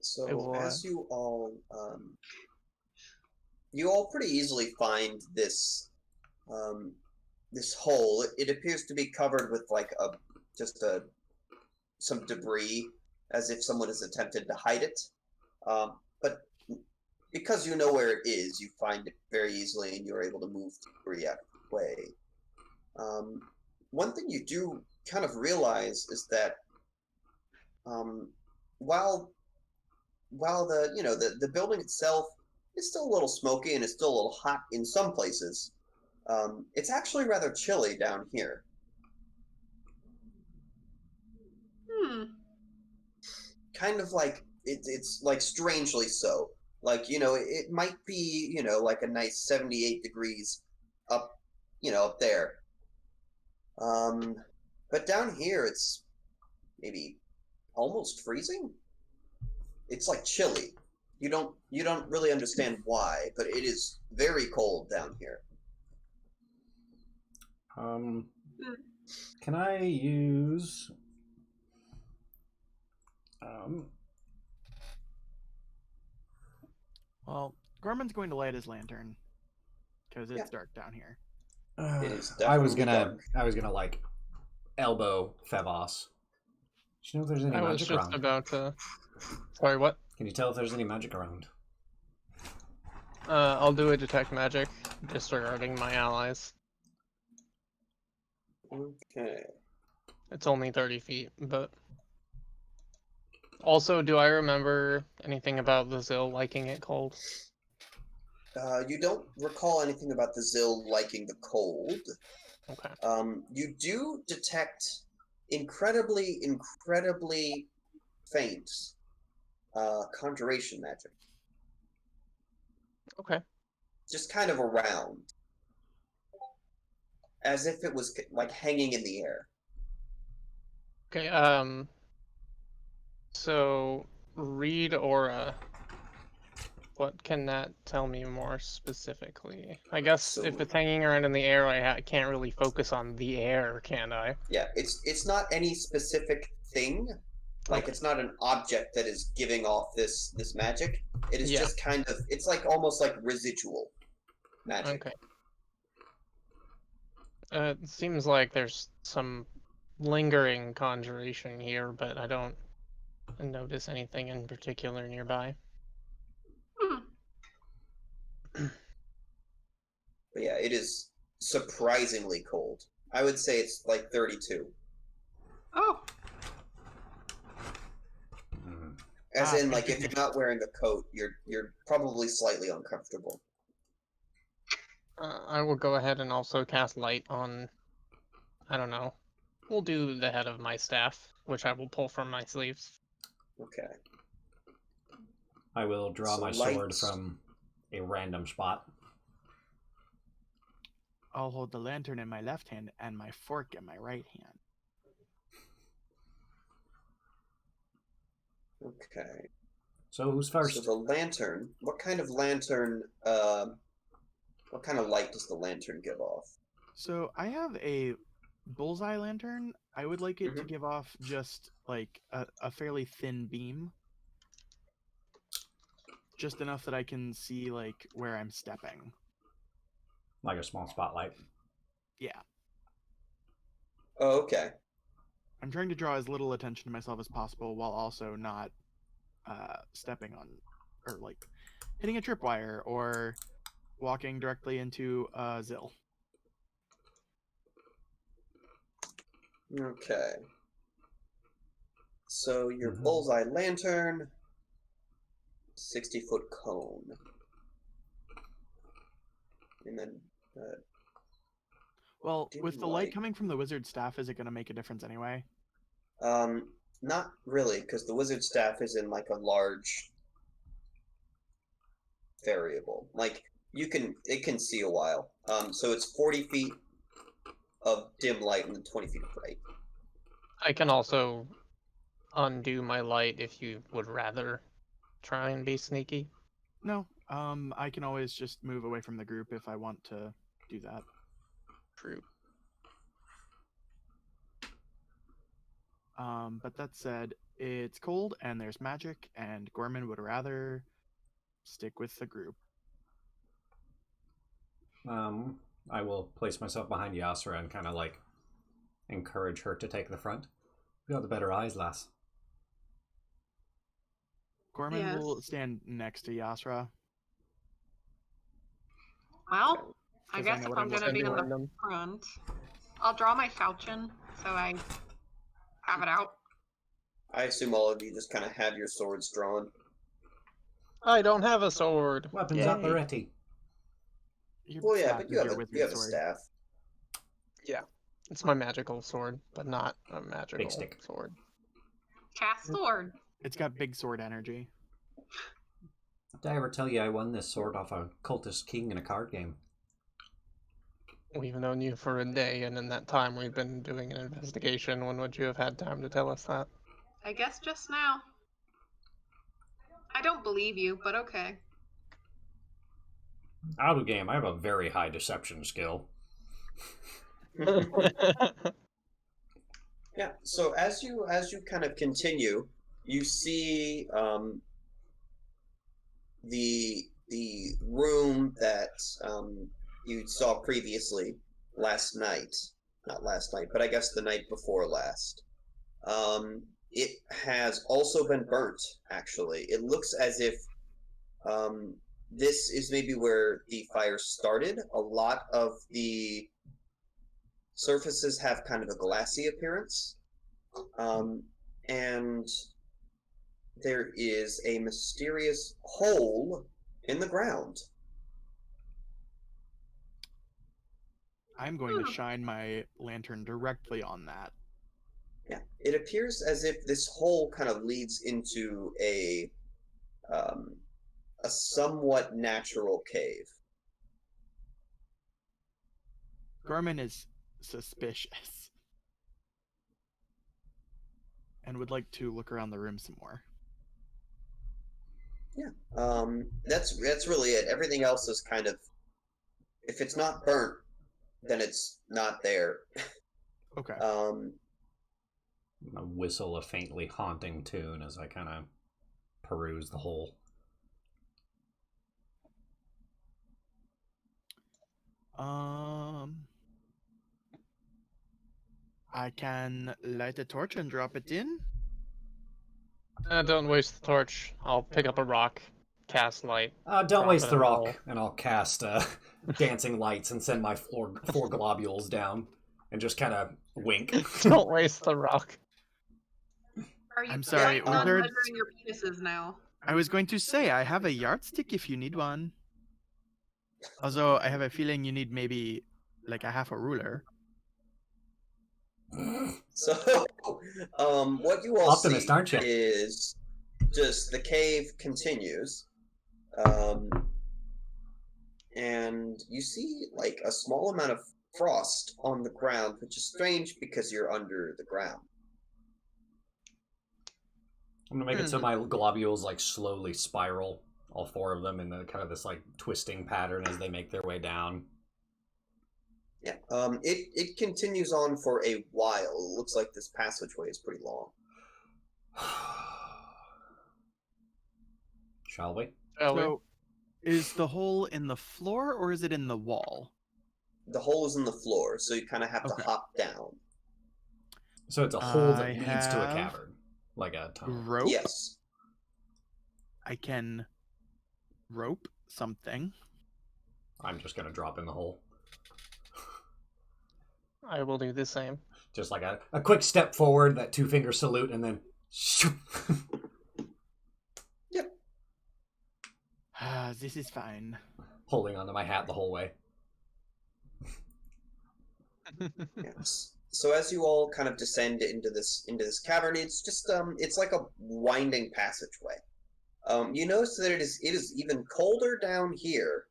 So It as you all pretty easily find this this hole. It appears to be covered with like some debris, as if someone has attempted to hide it. But because you know where it is, you find it very easily, and you're able to move the debris out of the way. One thing you do kind of realize is that while the building itself is still a little smoky and it's still a little hot in some places, it's actually rather chilly down here. Kind of like it's like strangely so. Like, it might be, like a nice 78 degrees up, up there. But down here it's maybe almost freezing. It's like chilly. You don't really understand why, but it is very cold down here. Can I use Well, Gorman's going to light his lantern because it's dark down here. It is I was definitely gonna like elbow Fevos. Do you know if there's any I was magic just around? about to... Sorry, what? Can you tell if there's any magic around? I'll do a detect magic, disregarding my allies. Okay. It's only 30 feet, but also, do I remember anything about the Zill liking it cold? You don't recall anything about the Zill liking the cold. Okay. You do detect incredibly faint conjuration magic. Okay. Just kind of around. As if it was like hanging in the air. Okay, so read aura. What can that tell me more specifically? I guess So, if it's hanging around in the air, I can't really focus on the air, can I? yeah, it's not any specific thing. Like Okay. it's not an object that is giving off this magic. It is Yeah. just kind of it's like almost like residual magic. Okay. It seems like there's some lingering conjuration here, but I don't notice anything in particular nearby. But yeah, it is surprisingly cold. I would say it's like 32. Oh, As in, thank like, you. if you're not wearing a coat, you're probably slightly uncomfortable. I will go ahead and also cast light on, I don't know. We'll do the head of my staff, which I will pull from my sleeves. Okay. I will draw So my sword lights- from a random spot. I'll hold the lantern in my left hand and my fork in my right hand. Okay. So who's first? So the lantern. What kind of lantern? What kind of light does the lantern give off? So I have a bullseye lantern. I would like it to Mhm. give off just like a fairly thin beam. Just enough that I can see like where I'm stepping. Like a small spotlight. Yeah. Oh, okay. I'm trying to draw as little attention to myself as possible while also not stepping on or like hitting a tripwire or walking directly into a Zill. Okay. So your Mhm. bullseye lantern, 60-foot cone, and then Well, dim with the light light. coming from the wizard's staff, is it going to make a difference anyway? Not really, because the wizard staff is in like a large variable. Like it can see a while. So it's 40 feet of dim light and then 20 feet of bright. I can also undo my light if you would rather try and be sneaky. No. I can always just move away from the group if I want to do that. True. But that said, it's cold and there's magic, and Gorman would rather stick with the group. I will place myself behind Yasra and kind of like encourage her to take the front. You got the better eyes, lass. Gorman will Yes. stand next to Yasra. well, I 'Cause guess know if what I'm gonna be looking in for. the front, I'll draw my falchion so I have it out. I assume all of you just kind of have your swords drawn. I don't have a sword. Weapons Yay. at the ready. Your Well, yeah, staff but is you have your a wizard sword. staff. Yeah. It's my magical sword, but not a magical stick. sword. Cast sword. It's got big sword energy. Did I ever tell you I won this sword off a cultist king in a card game? We've known you for a day, and in that time we've been doing an investigation. When would you have had time to tell us that? I guess just now. I don't believe you, but okay. Out of game, I have a very high deception skill. Yeah. So as you kind of continue, you see the room that you saw previously last night. Not last night, but I guess the night before last. It has also been burnt. Actually, it looks as if this is maybe where the fire started. A lot of the surfaces have kind of a glassy appearance. And there is a mysterious hole in the ground. I'm going to shine my lantern directly on that. Yeah, it appears as if this hole kind of leads into a somewhat natural cave. Gorman is suspicious and would like to look around the room some more. Yeah, that's really it. Everything else is kind of, if it's not burnt, then it's not there. Okay. I whistle a faintly haunting tune as I kind of peruse the hole. I can light a torch and drop it in. Don't waste the torch. I'll pick up a rock, cast light. Don't drop waste it the in the rock, hole. and I'll cast dancing lights and send my four globules down and just kind of wink. Don't waste the rock. Are you I'm sorry, planning on Wizards? measuring your penises now? I was going to say, I have a yardstick if you need one. Although, I have a feeling you need maybe, like, a half a ruler. So, what you all Optimist, see aren't you? is just the cave continues, and you see like a small amount of frost on the ground, which is strange because you're under the ground. I'm gonna make it so my globules like slowly spiral, all four of them, in the kind of this like twisting pattern as they make their way down. Yeah. It continues on for a while. It looks like this passageway is pretty long. Shall we? So, is the hole in the floor or is it in the wall? The hole is in the floor, so you kind of have Okay. to hop down. So it's a hole that I leads to a have cavern, like a tunnel. Rope? Yes. I can rope something. I'm just gonna drop in the hole. I will do the same. Just like a quick step forward, that 2-finger salute, and then Yep. This is fine. holding onto my hat the whole way. Yes. So as you all kind of descend into this cavern, it's just it's like a winding passageway. You notice that it is even colder down here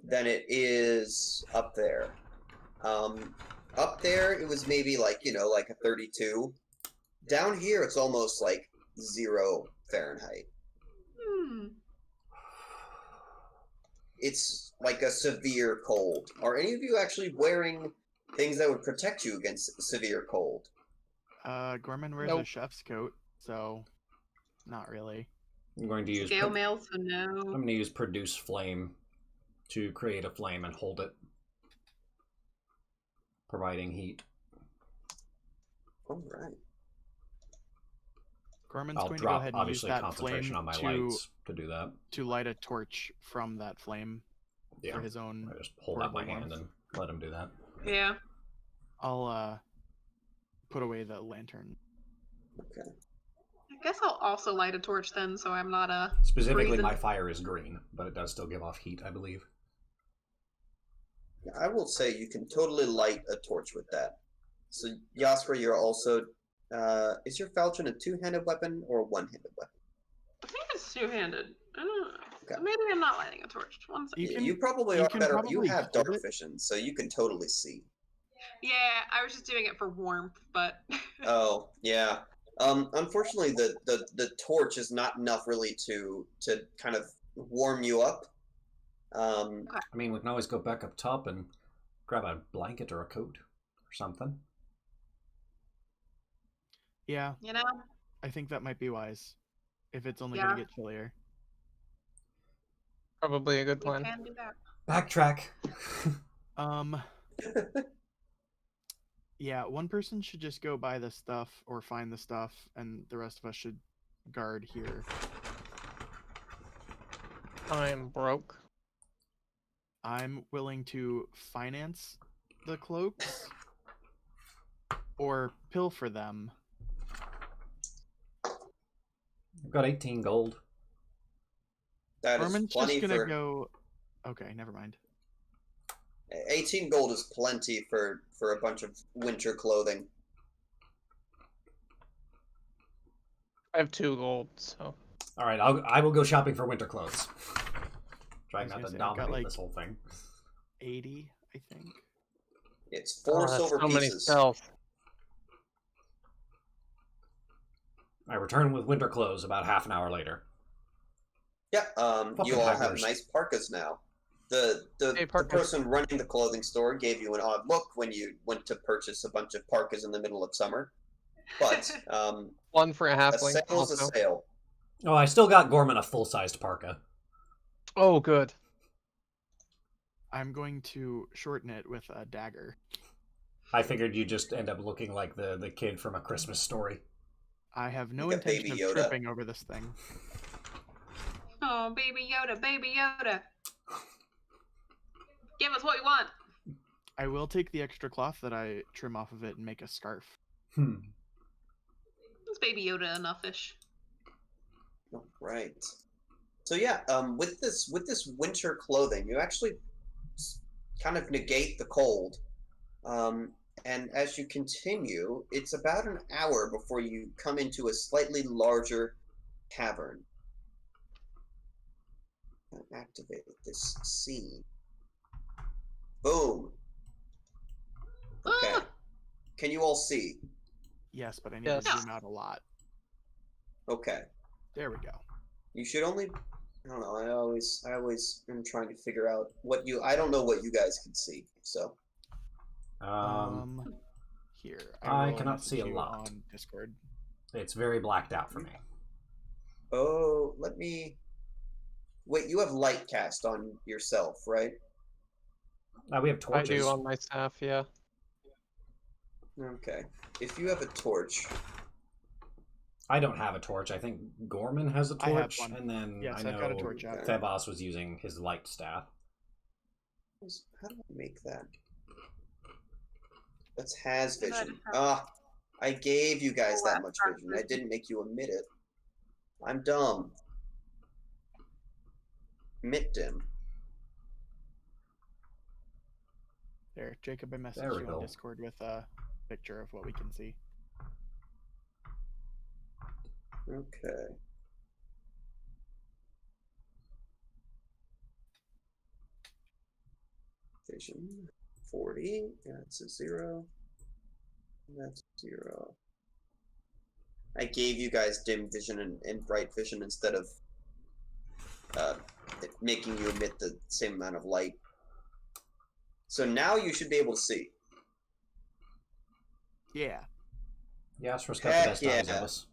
than it is up there. Up there it was maybe like, like a 32. Down here it's almost like 0 Fahrenheit. It's like a severe cold. Are any of you actually wearing things that would protect you against severe cold? Gorman wears a chef's coat, so not really. I'm going to use Scale mail, so no. I'm going to use produce flame to create a flame and hold it, providing heat. All right. Gorman's I'll going to go drop ahead and use obviously that concentration flame on my to lights to do that. light a torch from that flame Yeah, for his own. I just hold out my portable hand warmth. and let him do that. Yeah. I'll put away the lantern. Okay. I guess I'll also light a torch then, so I'm not Specifically, freezing. my fire is green, but it does still give off heat, I believe. I will say you can totally light a torch with that. So, Yaspera, you're also... is your falchion a two-handed weapon or a one-handed weapon? I think it's two-handed. I don't know. Okay. So maybe I'm not lighting a torch. One second. You probably you are can better. You probably have hold dark it. vision, so you can totally see. Yeah, I was just doing it for warmth, but... Oh, yeah. Unfortunately, the torch is not enough really to kind of warm you up. I mean, we can always go back up top and grab a blanket or a coat or something. Yeah, You know? I think that might be wise. If it's only Yeah. going to get chillier. Probably a good You plan. can do that. Backtrack. Yeah, one person should just go buy the stuff or find the stuff, and the rest of us should guard here. I'm broke. I'm willing to finance the cloaks or pilfer them. I've got 18 gold. That is Gorman's plenty just gonna for go. Okay, never mind. 18 gold is plenty for a bunch of winter clothing. I have 2 gold, so. All right, I will go shopping for winter clothes. Trying was not gonna to say, I've got, dominate like, this whole thing. 80, I think. It's 4 that's silver so many pieces. spells. I return with winter clothes about half an hour later. Yeah, Fucking you all have hagglers. nice parkas now. The Hey, parkas. person running the clothing store gave you an odd look when you went to purchase a bunch of parkas in the middle of summer. But 1 for a a halfling. sale is a Also. sale. Oh, I still got Gorman a full-sized parka. Oh, good. I'm going to shorten it with a dagger. I figured you'd just end up looking like the kid from A Christmas Story. I have no Like a intention Baby of Yoda. tripping over this thing. Oh, baby Yoda, baby Yoda. Give us what we want. I will take the extra cloth that I trim off of it and make a scarf. Is baby Yoda enough-ish? Oh, right. So yeah, with this winter clothing, you actually kind of negate the cold. And as you continue, it's about an hour before you come into a slightly larger cavern. Activate this scene. Boom. Okay. Ah! Can you all see? Yes, but I need Yes. to zoom out a lot. Okay. There we go. You should only. I don't know. I always am trying to figure out what you. I don't know what you guys can see. So. Here. I will cannot message see a you lot. on Discord. It's very blacked out for me. Oh, let me. Wait, you have light cast on yourself, right? We have I torches. do on my staff, yeah. Okay. If you have a torch, I don't have a torch. I think Gorman has a I have torch, one. and then Yes, I I've got a know torch out. Thebos was using his light staff. how do I make that? That's has Good vision. idea. I gave you guys Oh, that that's much dark vision. I vision. didn't make you emit it. I'm dumb. Emit dim. There, Jacob, I There messaged we you go. on Discord with a picture of what we can see. Okay. Vision 40. That's a 0. That's 0. I gave you guys dim vision and bright vision instead of making you emit the same amount of light. So now you should be able to see. Yeah. Yasra's got Heck the best eyes yeah. of us.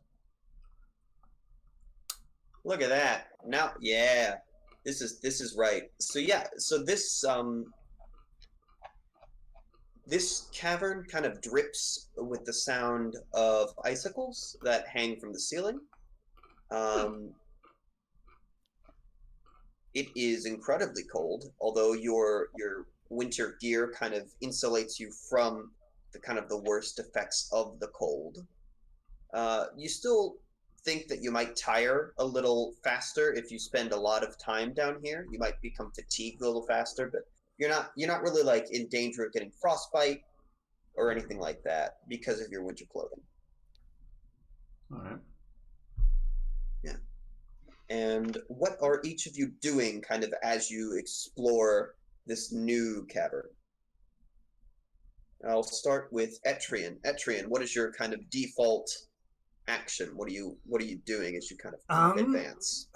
Look at that. Now, yeah, this is right. So yeah, so this cavern kind of drips with the sound of icicles that hang from the ceiling. It is incredibly cold, although your winter gear kind of insulates you from the kind of the worst effects of the cold. You still think that you might tire a little faster if you spend a lot of time down here. You might become fatigued a little faster, but you're not really like in danger of getting frostbite or anything like that because of your winter clothing. All right. Yeah. And what are each of you doing kind of as you explore this new cavern? I'll start with Etrian. Etrian, what is your kind of default action? What are you doing as you kind of advance?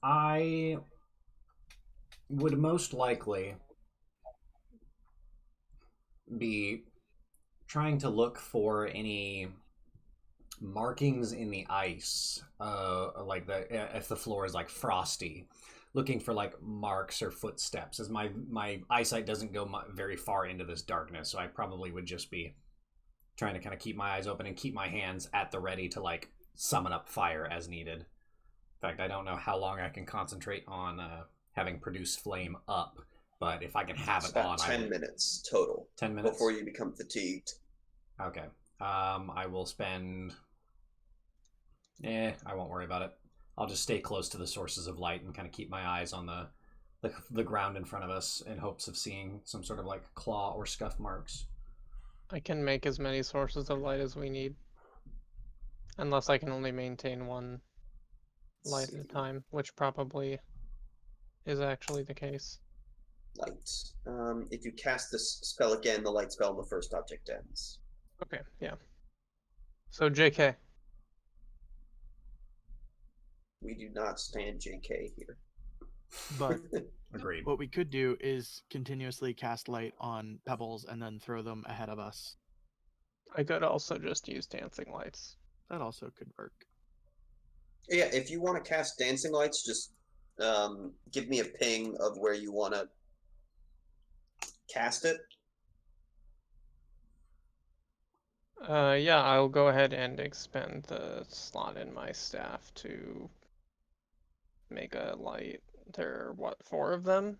I would most likely be trying to look for any markings in the ice, like if the floor is like frosty, looking for like marks or footsteps, as my eyesight doesn't go very far into this darkness, so I probably would just be trying to kind of keep my eyes open and keep my hands at the ready to like summon up fire as needed. In fact, I don't know how long I can concentrate on having produce flame up, but if I can have It's it about on, 10 minutes total 10 minutes before you become fatigued. Okay. I will spend. I won't worry about it. I'll just stay close to the sources of light and kind of keep my eyes on the ground in front of us in hopes of seeing some sort of like claw or scuff marks. I can make as many sources of light as we need. Unless I can only maintain one light at a time, which probably is actually the case. Light. If you cast this spell again, the light spell on the first object ends. Okay, yeah. So JK. We do not stand JK here. But Agreed. what we could do is continuously cast light on pebbles and then throw them ahead of us. I could also just use dancing lights. That also could work. Yeah, if you want to cast dancing lights, just give me a ping of where you want to cast it. Yeah, I'll go ahead and expend the slot in my staff to make a light. There are, what, 4 of them?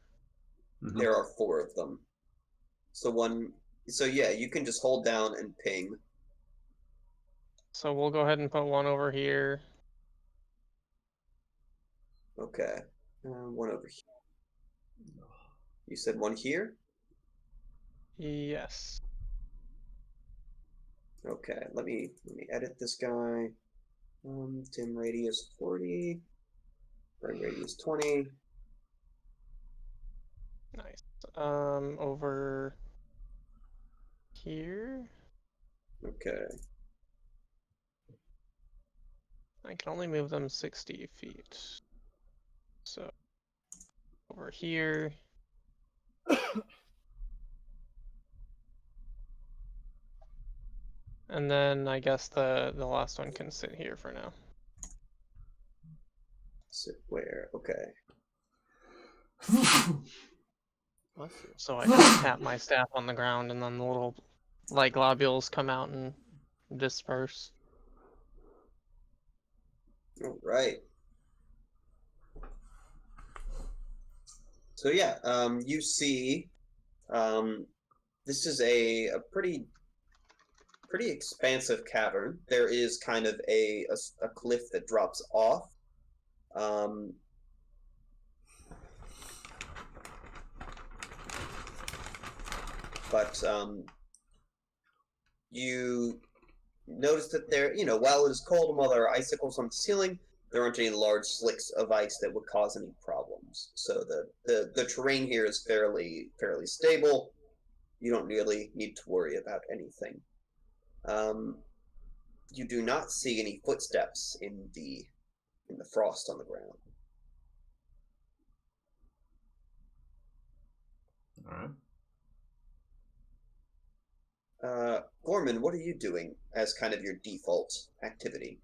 Mhm. There are 4 of them. So yeah, you can just hold down and ping. So we'll go ahead and put one over here. Okay. One over here. You said one here? Yes. Okay, let me edit this guy. Dim radius 40. Burn radius 20. Nice. Over here. Okay. I can only move them 60 feet. So over here. And then I guess the last one can sit here for now. Sit where? Okay. Bless you. So I can tap my staff on the ground and then the little light globules come out and disperse. All right. So yeah, you see, this is a pretty expansive cavern. There is kind of a cliff that drops off. But you notice that there, while it is cold and while there are icicles on the ceiling, there aren't any large slicks of ice that would cause any problems. So the terrain here is fairly stable. You don't really need to worry about anything. You do not see any footsteps in the frost on the ground. All right. Gorman, what are you doing as kind of your default activity?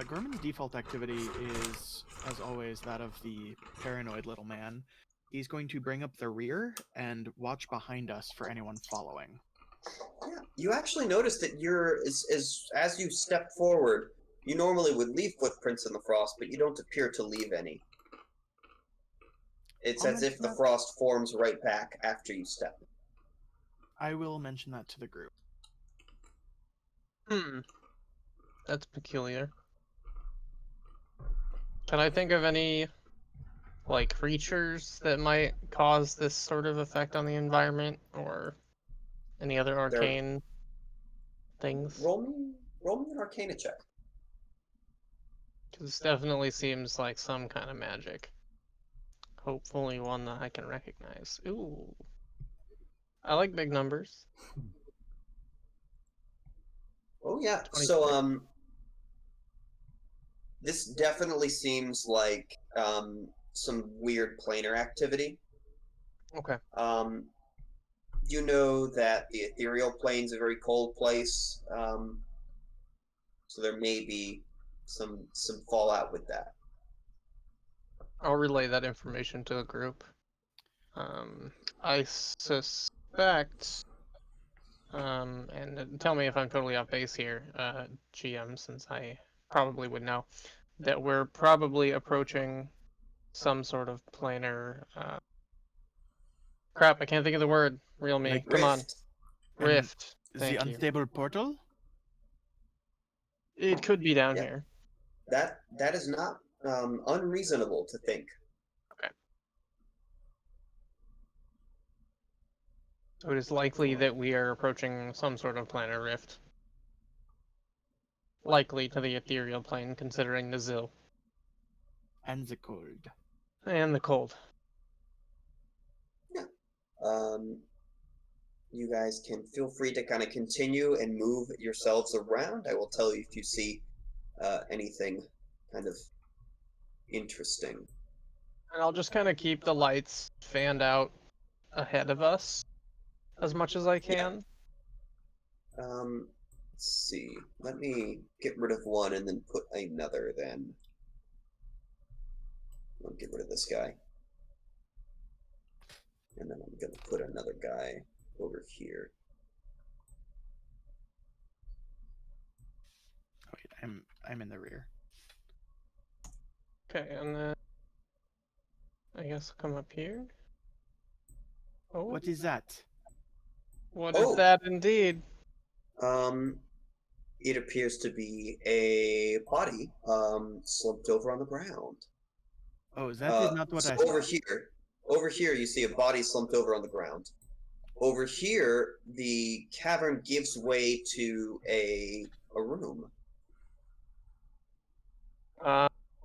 Gorman's default activity is, as always, that of the paranoid little man. He's going to bring up the rear and watch behind us for anyone following. Yeah, you actually notice that as you step forward, you normally would leave footprints in the frost, but you don't appear to leave any. It's I'll as if mention the that. frost forms right back after you step. I will mention that to the group. That's peculiar. Can I think of any, like, creatures that might cause this sort of effect on the environment, or any other arcane things? Roll me an Arcana check. Because this definitely seems like some kind of magic. Hopefully one that I can recognize. Ooh. I like big numbers. Oh yeah. 23. So this definitely seems like some weird planar activity. Okay. You know that the ethereal plane's a very cold place, so there may be some fallout with that. I'll relay that information to the group. I suspect, and tell me if I'm totally off base here, GM, since I probably would know, that we're probably approaching some sort of planar, crap, I can't think of the word. Reel me. Like Come on. Rift. And Rift. Thank the you. unstable portal? It could be down Yeah. here. That is not unreasonable to think. So it is likely that we are approaching some sort of planar rift. Likely to the ethereal plane, considering the Zil. And the cold. And the cold. Um, you guys can feel free to kind of continue and move yourselves around. I will tell you if you see anything kind of interesting. And I'll just kind of keep the lights fanned out ahead of us as much as I can. Let's see. Let me get rid of one and then put another then. I'll get rid of this guy. And then I'm gonna put another guy over here. Oh, wait, I'm in the rear. Okay, and then I guess come up here. Oh, What is that? what is that indeed? It appears to be a body slumped over on the ground. Oh, that is not what I over saw. over here you see a body slumped over on the ground. Over here, the cavern gives way to a room.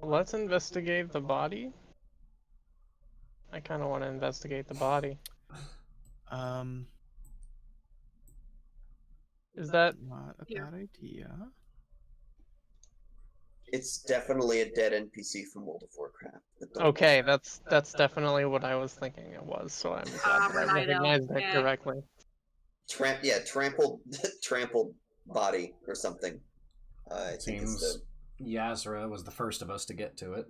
Let's investigate the body. I kind of want to investigate the body. Is that Not a bad idea? It's definitely a dead NPC from World of Warcraft. okay? That's definitely what I was thinking it was. So I'm glad that I recognized it correctly. Trampled, trampled body or something. I think seems Yazra was the first of us to get to it.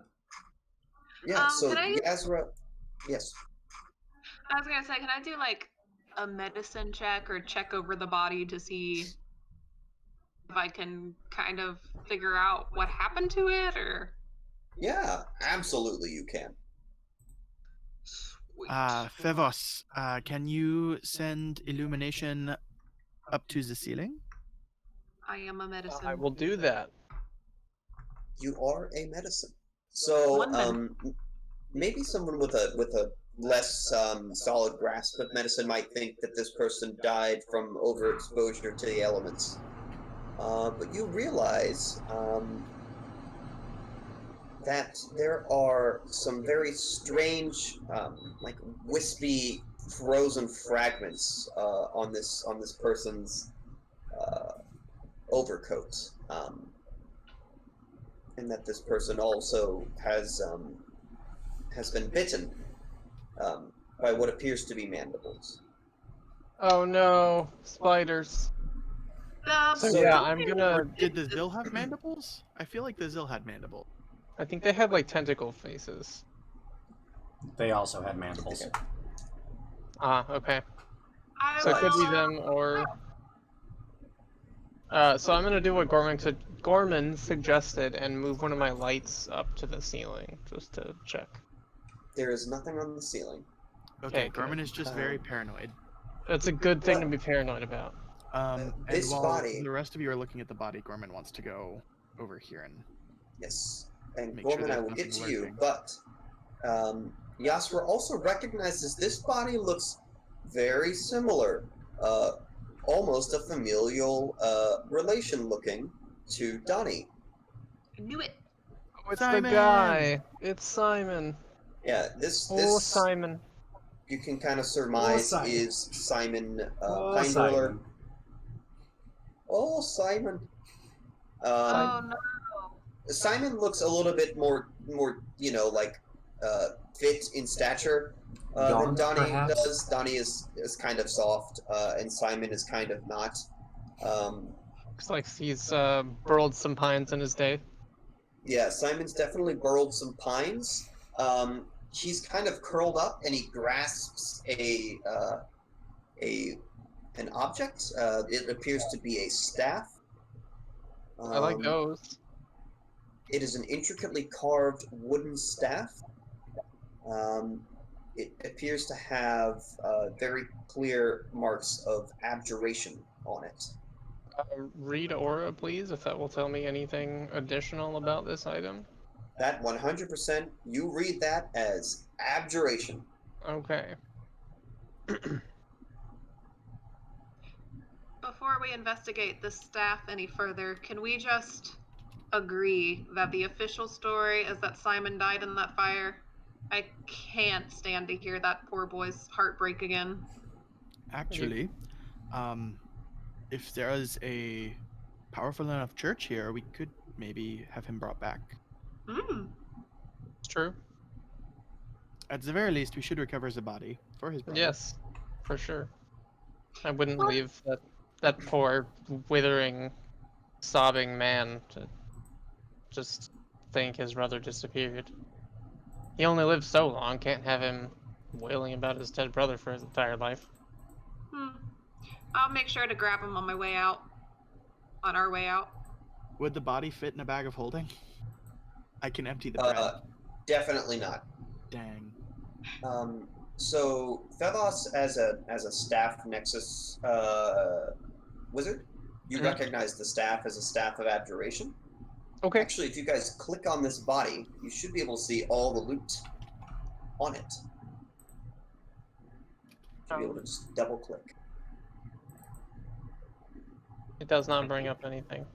Yeah, so Yazra, yes. I was gonna say, can I do like a medicine check or check over the body to see if I can kind of figure out what happened to it, or? Yeah, absolutely you can. Sweet. Fevos, can you send illumination up to the ceiling? I am a medicine. I will do that. You are a medicine. So maybe someone with a less solid grasp of medicine might think that this person died from overexposure to the elements. But you realize that there are some very strange, like wispy, frozen fragments on this person's overcoat, and that this person also has been bitten by what appears to be mandibles. Oh no, spiders. So yeah, I'm gonna. Did the Zil have mandibles? I feel like the Zil had mandibles. I think they had like tentacle faces. They also had mandibles. Okay. So it could be them or. So I'm gonna do what Gorman suggested and move one of my lights up to the ceiling just to check. There is nothing on the ceiling. Okay, Gorman is just very paranoid. That's a good thing to be paranoid about. And this while body, the rest of you are looking at the body, Gorman wants to go over here and and make Gorman, sure I will get to you, but Yasra also recognizes this body looks very similar, almost a familial relation looking to Donnie. I knew it. Oh, it's the guy. It's Simon. Yeah, this Simon. You can kind of surmise is Simon Pine Simon. Oh, Simon. Oh no. Simon looks a little bit more like fit in stature than Donnie perhaps? does. Donnie is kind of soft, and Simon is kind of not. Looks like he's burrowed some pines in his day. Yeah, Simon's definitely burrowed some pines. He's kind of curled up, and he grasps an object. It appears to be a staff. I like those. It is an intricately carved wooden staff. it appears to have very clear marks of abjuration on it. Read aura, please, if that will tell me anything additional about this item. That 100%, you read that as abjuration. Okay. Before we investigate the staff any further, can we just agree that the official story is that Simon died in that fire? I can't stand to hear that poor boy's heartbreak again. Actually, if there is a powerful enough church here, we could maybe have him brought back. It's true. At the very least, we should recover the body for his brother. Yes, for sure. I wouldn't leave that poor, withering, sobbing man to just think his brother disappeared. He only lived so long, can't have him wailing about his dead brother for his entire life. I'll make sure to grab him on my way out. On our way out. Would the body fit in a bag of holding? I can empty the bread. Definitely not. Dang. So Thevos, as a staff Nexus wizard, you recognize the staff as a staff of abjuration. Okay. Actually, if you guys click on this body, you should be able to see all the loot on it. You should be able to just double click. It does not bring up anything.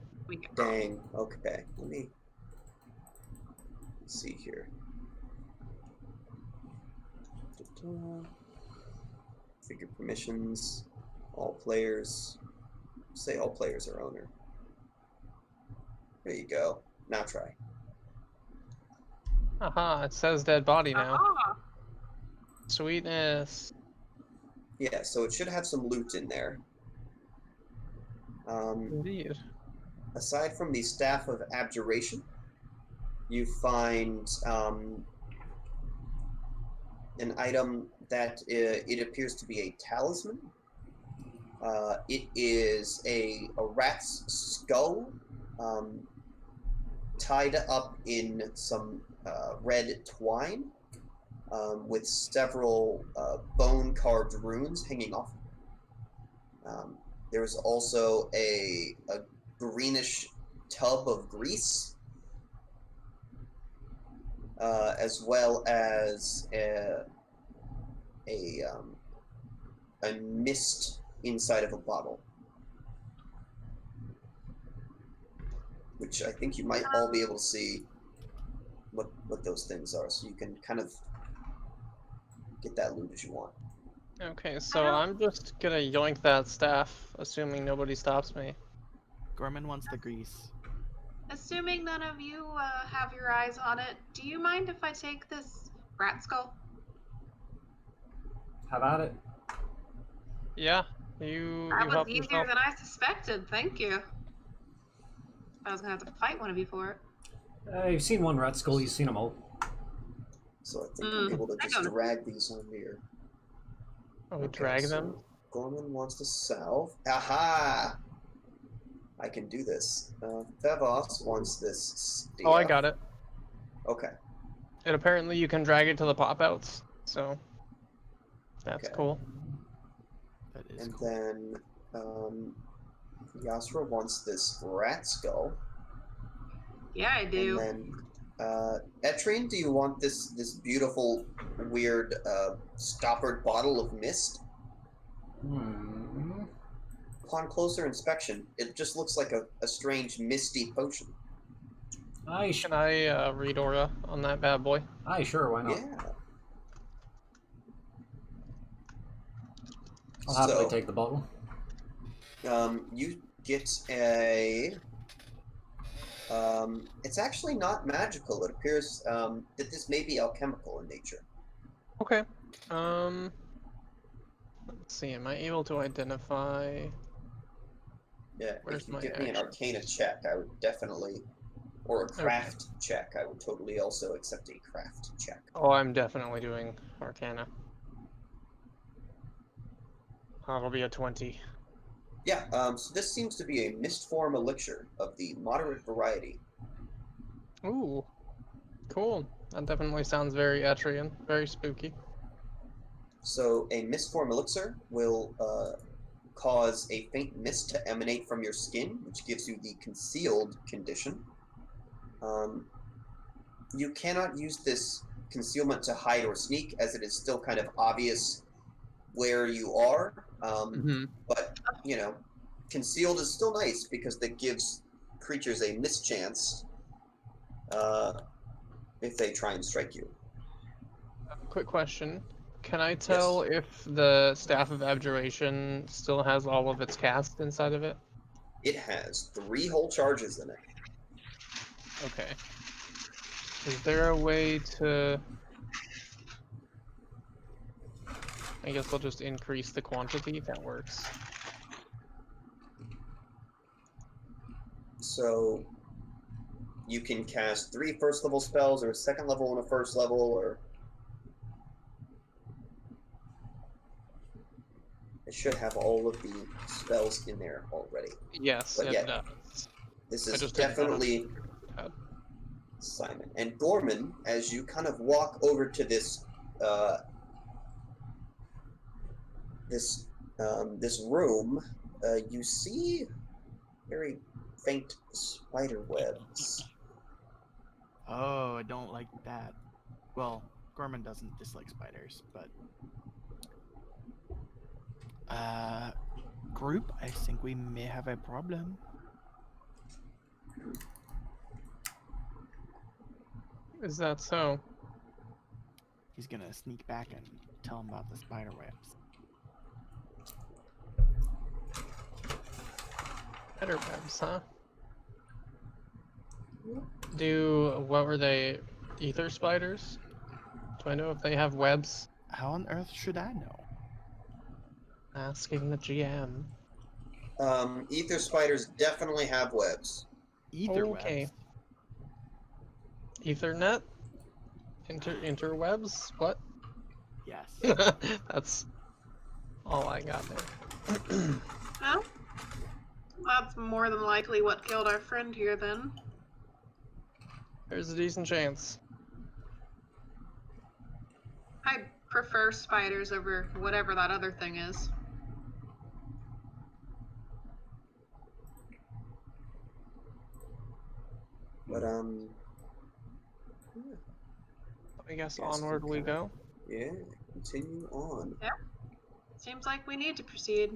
Dang. Okay. Let me see here. Figure permissions. All players. Say all players are owner. There you go. Now try. Aha, it says dead body now. Aha! Sweetness. Yeah, so it should have some loot in there. Indeed. Aside from the staff of abjuration, you find an item that it appears to be a talisman. It is a rat's skull tied up in some red twine with several bone-carved runes hanging off. There's also a greenish tub of grease, as well as a mist inside of a bottle, which I think you might all be able to see what those things are, so you can kind of get that loot as you want. Okay, so I'm just gonna yoink that staff, assuming nobody stops me. Gorman wants the grease. Assuming none of you have your eyes on it, do you mind if I take this rat skull? How about it? Yeah, you That was help easier yourself. than I suspected, thank you. I was gonna have to fight one of you for it. You've seen one rat skull, you've seen them all. So I think I'm able to just drag these on here. Oh, we drag them? So Gorman wants to salve. Aha! I can do this. Thevos wants this steel. Oh, I got it. Okay. And apparently you can drag it to the pop-outs, so that's cool. That is And cool. then Yasra wants this rat skull. Yeah, I do. And then Etrine, do you want this beautiful, weird, stoppered bottle of mist? Upon closer inspection, it just looks like a strange, misty potion. Can I read aura on that bad boy? Aye, sure, why not? Yeah. I'll happily take the bottle. You get a... it's actually not magical. It appears that this may be alchemical in nature. Okay. Let's see, am I able to identify... Yeah, Where's if you my give me an action? arcana check, I would definitely... Or a craft check, I would totally also accept a craft check. Oh, I'm definitely doing Arcana. That'll be a 20. Yeah, so this seems to be a mist form elixir of the moderate variety. Ooh, cool. That definitely sounds very Etrian, very spooky. So a mist form elixir will cause a faint mist to emanate from your skin, which gives you the concealed condition. You cannot use this concealment to hide or sneak, as it is still kind of obvious where you are. But, you know, concealed is still nice because that gives creatures a mischance if they try and strike you. Quick question. Can I tell if the Staff of Abjuration still has all of its cast inside of it? It has 3 whole charges in it. Okay. Is there a way to... I guess I'll just increase the quantity. That works. So you can cast 3 first-level spells, or a second level and a first level, or... It should have all of the spells in there already. Yes, But it does. This I is just didn't know definitely that. Simon. And Gorman, as you kind of walk over to this this room, you see very faint spider webs. Oh, I don't like that. Well, Gorman doesn't dislike spiders, but... Group, I think we may have a problem. Is that so? He's gonna sneak back and tell him about the spider webs. Spider webs, huh? What were they? Ether spiders? Do I know if they have webs? How on earth should I know? Asking the GM. Ether spiders definitely have webs. Ether Okay. webs. Ethernet? Interwebs? What? Yes. That's all I got there. Well, that's more than likely what killed our friend here, then. There's a decent chance. I prefer spiders over whatever that other thing is. But I guess onward we go. yeah, continue on. Yeah. Seems like we need to proceed.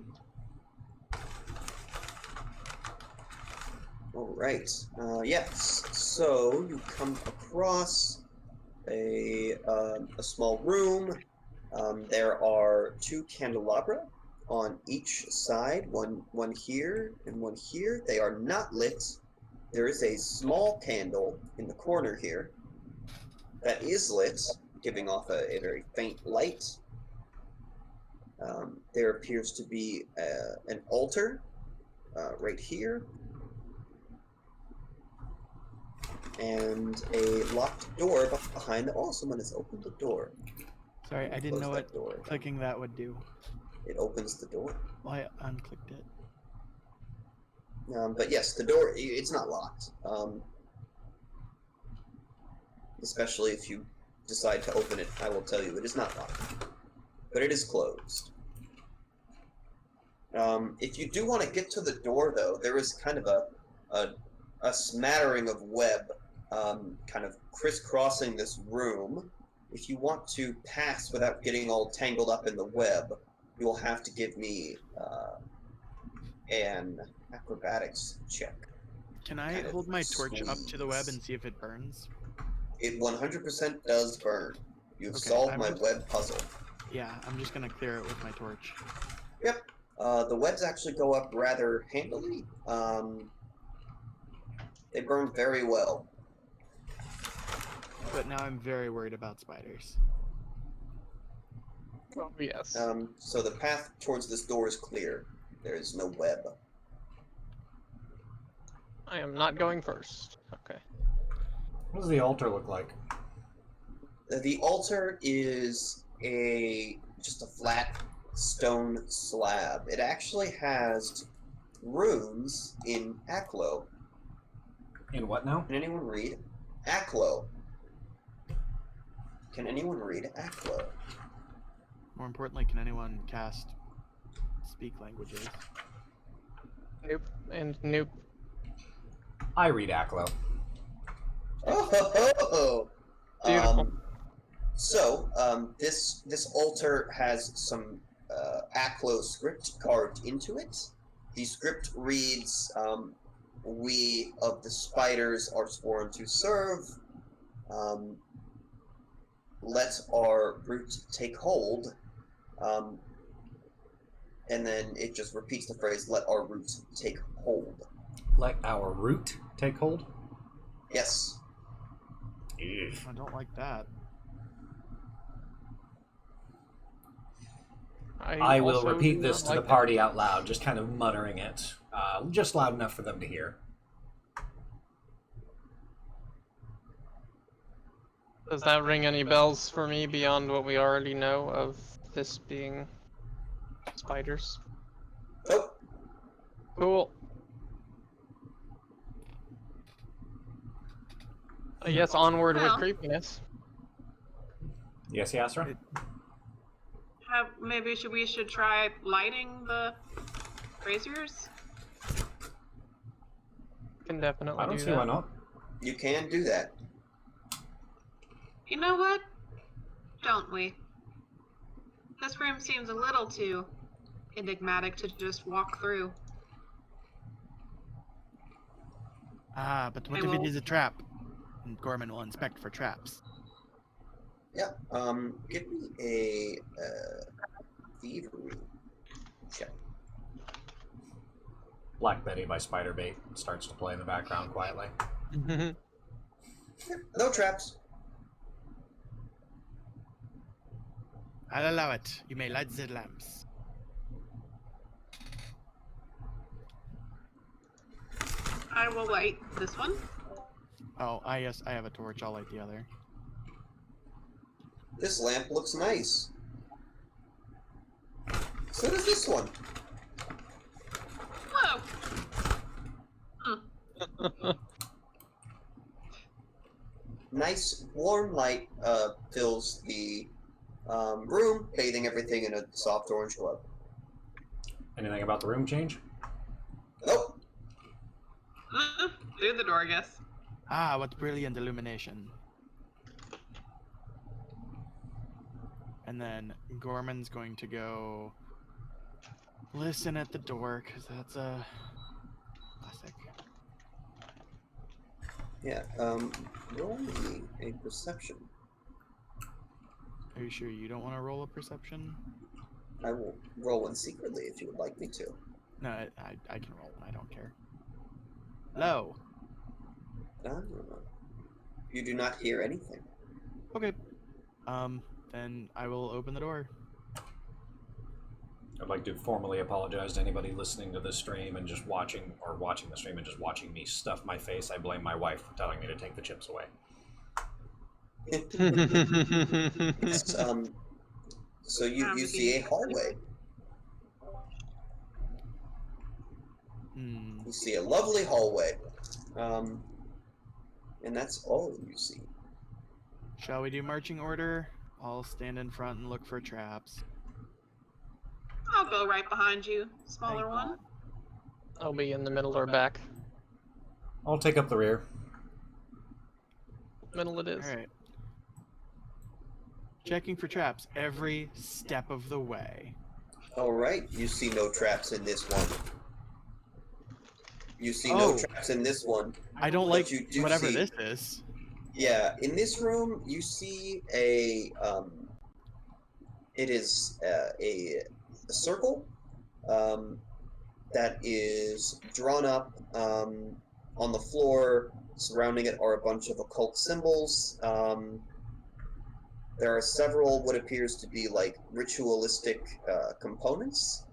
All right. Yes. So you come across a small room. There are 2 candelabra on each side. One here and one here. They are not lit. There is a small candle in the corner here that is lit, giving off a very faint light. There appears to be an altar right here, and a locked door behind the... Oh, someone has opened the door. Sorry, I didn't know what door. clicking that would do. It opens the door. Well, I unclicked it. But yes, the door, it's not locked. Especially if you decide to open it, I will tell you it is not locked. But it is closed. If you do want to get to the door, though, there is kind of a smattering of web kind of crisscrossing this room. If you want to pass without getting all tangled up in the web, you will have to give me an acrobatics check. Can I hold my torch up to the web and see if it burns? It 100% does burn. You've Okay, solved my web puzzle. Yeah, I'm just gonna clear it with my torch. Yep. The webs actually go up rather handily. They burn very well. But now I'm very worried about spiders. Oh, yes. So the path towards this door is clear. There is no web. I am not going first. Okay. What does the altar look like? The altar is just a flat stone slab. It actually has runes in Aklo. In what now? Can anyone read Aklo? Can anyone read Aklo? More importantly, can anyone cast speak languages? Nope. And nope. I read Aklo. Oh, Beautiful. This altar has some Aklo script carved into it. The script reads, "We of the spiders are sworn to serve. Let our root take hold." And then it just repeats the phrase, "Let our root take hold." Let our root take hold? Yes. Ew. I don't like that. I will also repeat do this not to the like party out loud, just kind of muttering it. Just loud enough for them to hear. that. Does that ring any bells for me beyond what we already know of this being spiders? Oh, Cool. I guess onward with Well. creepiness. Yes, Yasra? Maybe we should try lighting the braziers? Can definitely I don't do see that. why not. you can do that. You know what? Don't we? This room seems a little too enigmatic to just walk through. Ah, but what I if it will- is a trap? And Gorman will inspect for traps. Yeah. Give me a thievery check. Black Betty by Spiderbait starts to play in the background quietly. No traps. I'll allow it. You may light the lamps. I will light this one. Oh, yes, I have a torch. I'll light the other. This lamp looks nice. So does this one. Whoa! Nice warm light fills the room, bathing everything in a soft orange glow. Anything about the room change? Nope. Through the door, I guess. Ah, what brilliant illumination. And then Gorman's going to go listen at the door, because that's a classic. Yeah. Roll me a perception. Are you sure you don't want to roll a perception? I will roll one secretly if you would like me to. No, I can roll one. I don't care. Low. You do not hear anything. Okay. Then I will open the door. I'd like to formally apologize to anybody listening to this stream and just watching the stream and just watching me stuff my face. I blame my wife for telling me to take the chips away. So you see a hallway. You see a lovely hallway. And that's all you see. Shall we do marching order? I'll stand in front and look for traps. I'll go right behind you, smaller Thank one. I'll be in the middle or back. I'll take up the rear. Middle it is. All right. Checking for traps every step of the way. All right. You see no traps in this one. You see no traps in this one. I don't But like you do whatever see- this is. Yeah, in this room you see a it is a circle that is drawn up on the floor. Surrounding it are a bunch of occult symbols. There are several what appears to be like ritualistic components,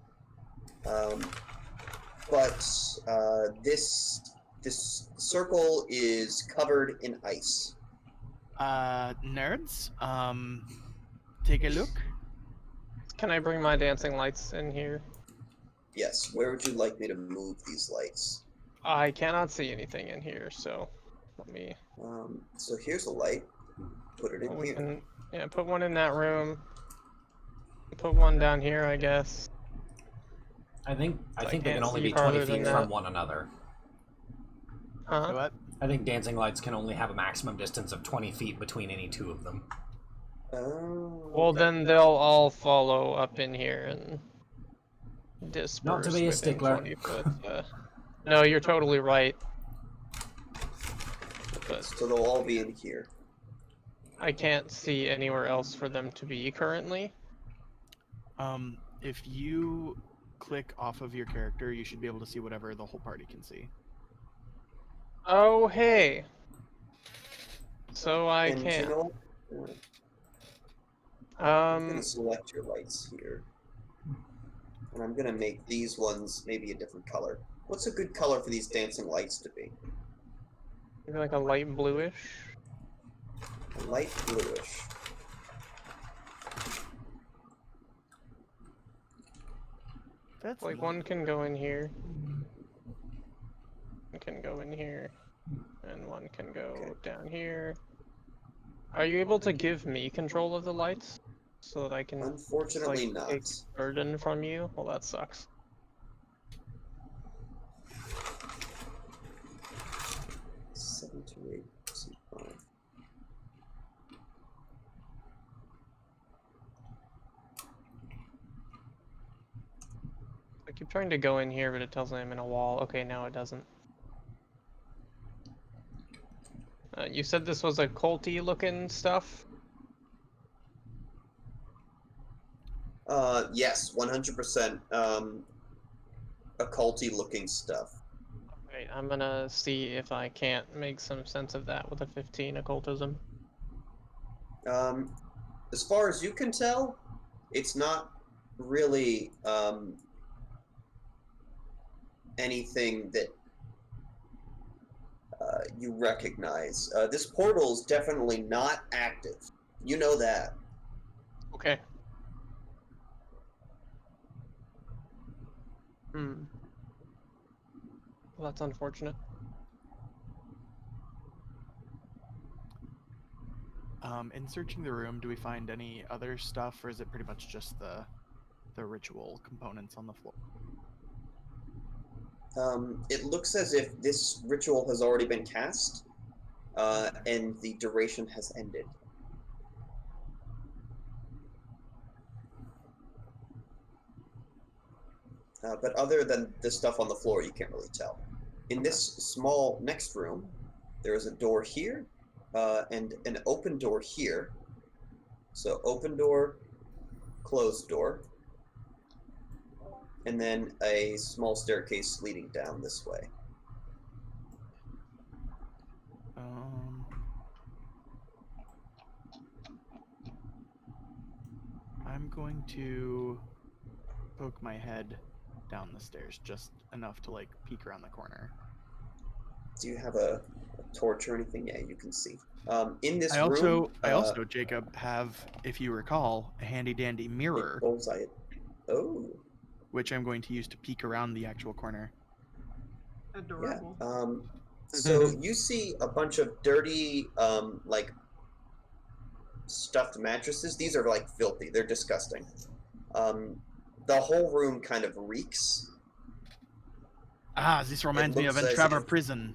but this circle is covered in ice. Nerds, take a look. Can I bring my dancing lights in here? Yes. Where would you like me to move these lights? I cannot see anything in here, so let me. So here's a light. Put it in We here. can, put one in that room. Put one down here, I guess. I think I they can can't only see be 20 farther than feet that. from one another. Huh? What? I think dancing lights can only have a maximum distance of 20 feet between any two of them. Oh. Well, okay. then they'll all follow up in here and disperse Not to be a within stickler. 20 foot. No, you're totally right. But So they'll all be in here. I can't see anywhere else for them to be currently. If you click off of your character, you should be able to see whatever the whole party can see. Oh, hey. So I And can. you know what? I'm gonna Um, select your lights here. And I'm gonna make these ones maybe a different color. What's a good color for these dancing lights to be? maybe like a light bluish. A light bluish. That's Like neat. one can go in here. One can go in here. And one can go Okay. down here. Are you able to give me control of the lights? So that I can Unfortunately like take not. burden from you? Well, that sucks. 7, 2, 8, 6, 5. I keep trying to go in here, but it tells me I'm in a wall. Okay, now it doesn't. You said this was a culty looking stuff? Yes, 100%. Occulty looking stuff. Alright, I'm gonna see if I can't make some sense of that with a 15 occultism. As far as you can tell, it's not really anything that you recognize. This portal is definitely not active. You know that. Okay. Hmm. Well, that's unfortunate. In searching the room, do we find any other stuff, or is it pretty much just the ritual components on the floor? It looks as if this ritual has already been cast, and the duration has ended. But other than the stuff on the floor, you can't really tell. In this small next room, there is a door here, and an open door here. So open door, closed door, and then a small staircase leading down this way. I'm going to poke my head down the stairs just enough to like peek around the corner. Do you have a torch or anything? Yeah, you can see. In this I also, room, Jacob, have, if you recall, a handy dandy mirror, bullseye it. Oh, which I'm going to use to peek around the actual corner. yeah. Adorable. So you see a bunch of dirty, like stuffed mattresses. These are like filthy. They're disgusting. The whole room kind of reeks. Ah, this reminds me of looks as Entrava if- Prison.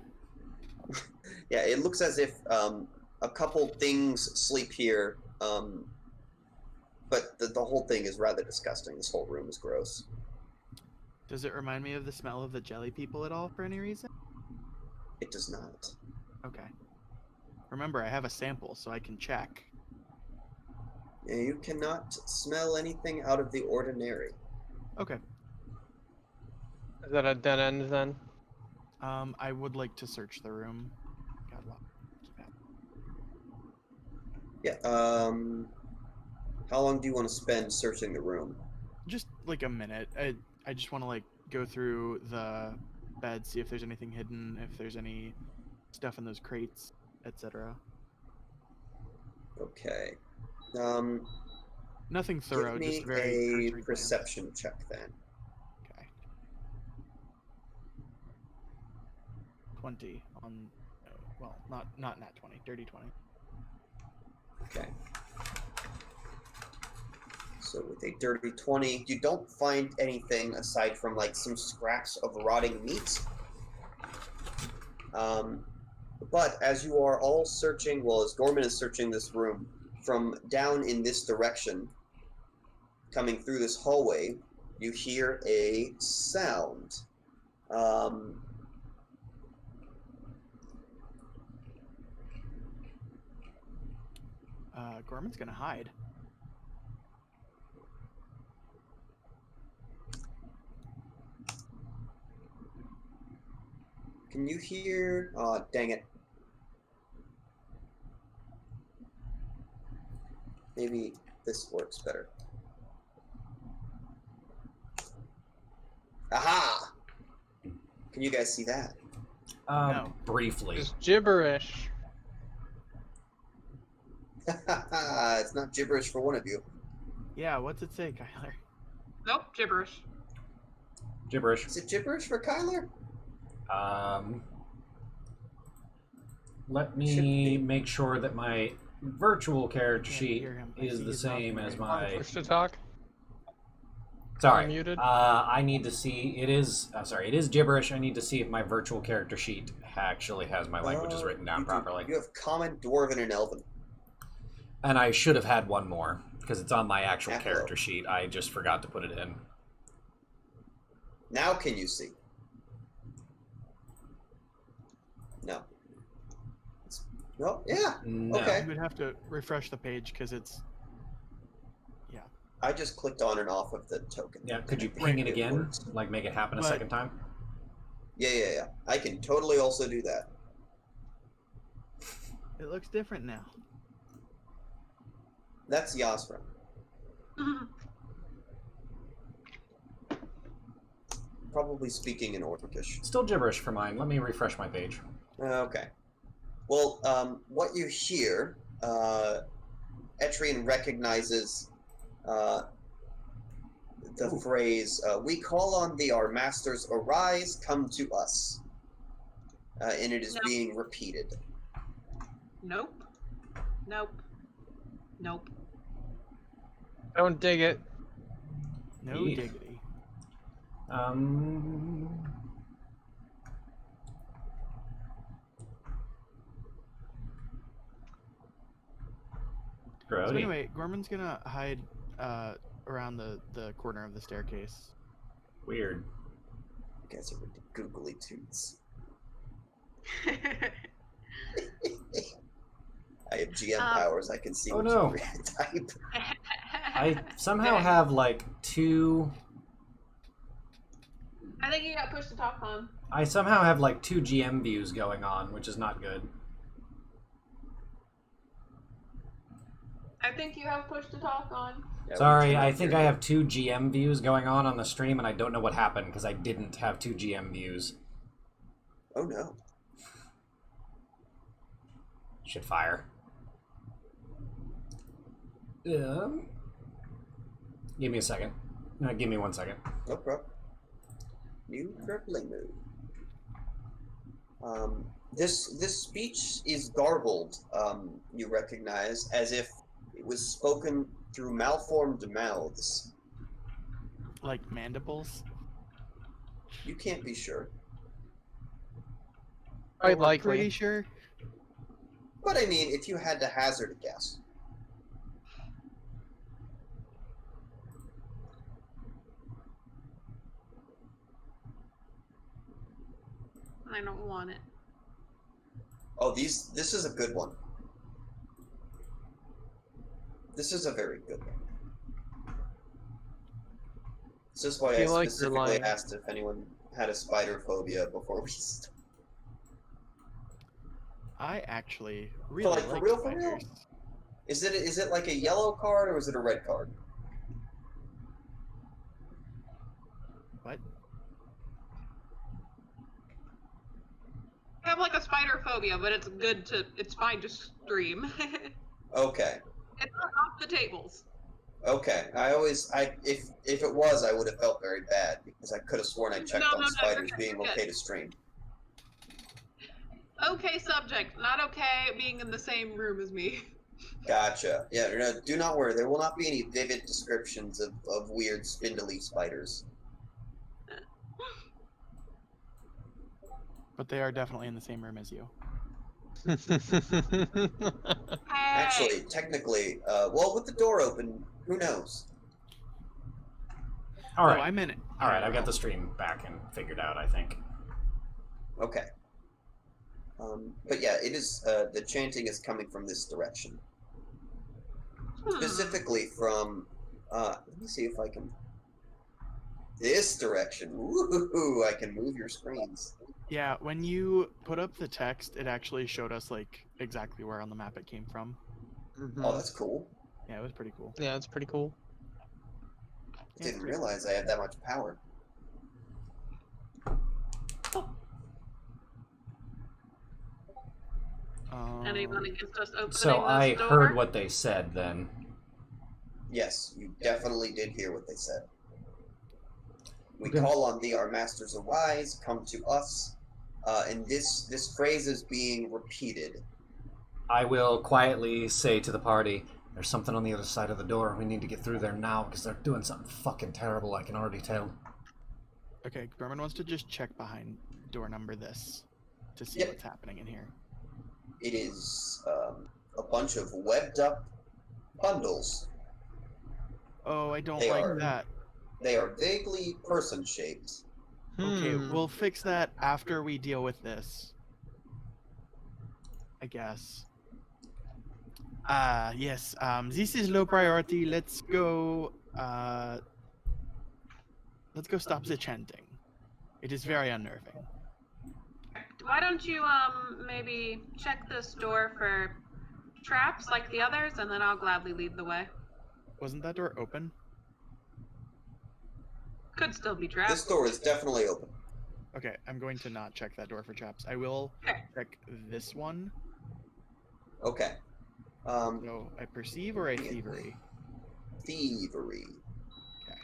Yeah, it looks as if a couple things sleep here, but the whole thing is rather disgusting. This whole room is gross. Does it remind me of the smell of the jelly people at all for any reason? It does not. Okay. Remember, I have a sample, so I can check. Yeah, you cannot smell anything out of the ordinary. Okay. Is that a dead end then? I would like to search the room. God, wow. Keep at it. Yeah. How long do you want to spend searching the room? Just like a minute. I just want to like go through the bed, see if there's anything hidden, if there's any stuff in those crates, etc. Okay. Nothing thorough, Give just me very a cursory glance. perception check then. Okay. 20 on, well, not nat 20, dirty 20. Okay. So with a dirty 20, you don't find anything aside from like some scraps of rotting meat. But as you are all searching, well, as Gorman is searching this room, from down in this direction, coming through this hallway, you hear a sound. Gorman's gonna hide. Can you hear? Oh, dang it. Maybe this works better. Aha! Can you guys see that? No. Briefly. It's gibberish. It's not gibberish for one of you. Yeah, what's it say, Kyler? Nope, gibberish. Gibberish. Is it gibberish for Kyler? Let me make sure that my virtual character Can't sheet hear him. I is see the his mouth same as moving. my... Push to talk. Sorry. Unmuted. I need to see... It is gibberish. I need to see if my virtual character sheet actually has my languages written down You do. properly. You have Common, Dwarven, and Elven. And I should have had one more, because it's on my actual Echo. character sheet. I just forgot to put it in. Now can you see? No. No? Yeah. No. Okay. You would have to refresh the page because it's. Yeah. I just clicked on and off of the token. Yeah, could you I think ping it again? works. Like, make it happen a But- second time? Yeah. I can totally also do that. It looks different now. That's Yasra. Probably speaking in Orcish. Still gibberish for mine. Let me refresh my page. Okay. Well, what you hear, Etrian recognizes the phrase, "We call on thee, our masters, arise, come to us." And it is No. being repeated. Nope. Don't dig it. No Yeet. diggity. So Grody. anyway, Gorman's gonna hide around the corner of the staircase. Weird. You guys are really googly toots. I have GM powers. I can see Oh, what no. you type. I somehow have, like, two... I think you got pushed to talk on. I somehow have, like, two GM views going on, which is not good. I think you have pushed to talk on. Yeah, we Sorry, cannot I think hear I you. have two GM views going on the stream, and I don't know what happened, because I didn't have two GM views. Oh no. Shit fire. Give me a second. No, give me 1 second. No problem. New crippling move. This speech is garbled. You recognize as if it was spoken through malformed mouths. Like mandibles. You can't be sure, Quite We're likely. Pretty sure. but I mean, if you had to hazard a guess. I don't want it. Oh, this is a good one. This is a very good one. This is why I Feel like you're specifically lying. asked if anyone had a spider phobia before we started. I actually really like, for like real, for real? spiders. Is it like a yellow card or is it a red card? What? I have like a spider phobia, but it's fine to stream. Okay. It's not off the tables. Okay. If it was, I would have felt very bad because I could have sworn I checked No, on no, spiders you're being good. okay to stream. Okay subject, not okay being in the same room as me. Gotcha. Yeah, no, do not worry. There will not be any vivid descriptions of weird spindly spiders. But they are definitely in the same room as you. Hey! Actually, technically, well, with the door open, who knows? All right. Oh, I meant it. All right, I've got the stream back and figured out, I think. Okay. But yeah, it is. The chanting is coming from this direction, specifically from. Let me see if I can. This direction. Woohoo! I can move your screens. Yeah, when you put up the text, it actually showed us like exactly where on the map it came from. Oh, that's cool. Yeah, it was pretty cool. Yeah, it's pretty cool. Yeah, Didn't pretty cool. realize I had that much power. Anyone against us opening So this I door? heard what they said then. Yes, you definitely did hear what they said. We Okay. call on thee, our masters of wise, come to us. And this phrase is being repeated. I will quietly say to the party, there's something on the other side of the door. We need to get through there now because they're doing something fucking terrible, I can already tell. Okay, Gorman wants to just check behind door number this to see Yep. what's happening in here. It is a bunch of webbed up bundles. Oh, I don't They like are. that. They are vaguely person shaped. Okay, we'll fix that after we deal with this. I guess. Yes, this is low priority. Let's go stop the chanting. It is very unnerving. Why don't you maybe check this door for traps like the others, and then I'll gladly lead the way. Wasn't that door open? Could still be traps. This door is definitely open. Okay, I'm going to not check that door for traps. I will Okay. check this one. Okay. So I perceive or a thievery? Thievery. Okay.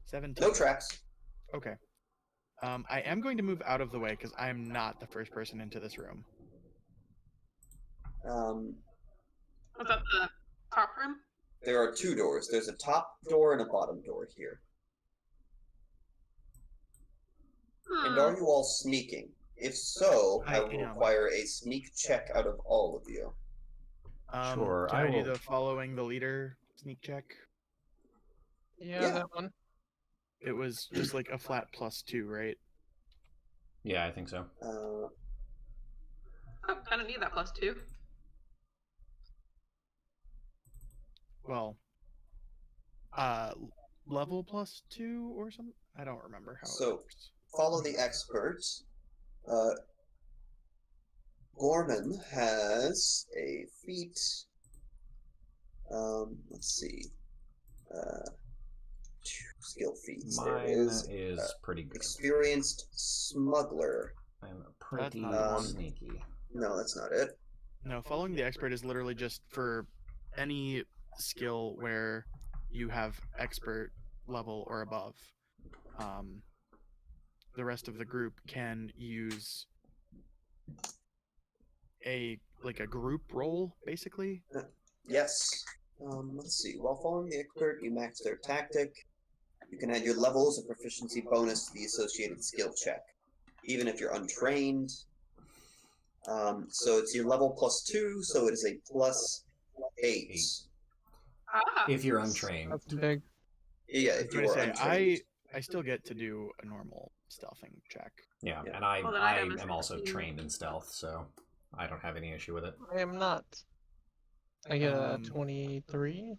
17. No traps. Okay. I am going to move out of the way because I am not the first person into this room. Was that the top room? There are two doors. There's a top door and a bottom door here. And are you all sneaking? If so, I I will am. require a sneak check out of all of you. Sure, Can I I do will- the following the leader sneak check? Yeah, Yeah. that one. It was just like a flat +2, right? Yeah, I think so. Oh, I don't need that +2. Well, level +2 or something? I don't remember how So- it works. Follow the expert. Gorman has a feat. Let's see. 2 skill feats. There Mine is is pretty good. experienced smuggler. I'm pretty not the one. sneaky. No, that's not it. No, following the expert is literally just for any skill where you have expert level or above. The rest of the group can use a group roll, basically. Yes. Let's see. While following the expert, you max their tactic. You can add your levels of proficiency bonus to the associated skill check, even if you're untrained. So it's your level +2, so it is a +8. Ah. If you're untrained. That's big. Yeah, I was if going you to are say, untrained. I still get to do a normal stealthing check. Yeah, Yeah. and I, Well, then I item is am also 15. trained in stealth, so I don't have any issue with it. I am not. I get a Um, 23.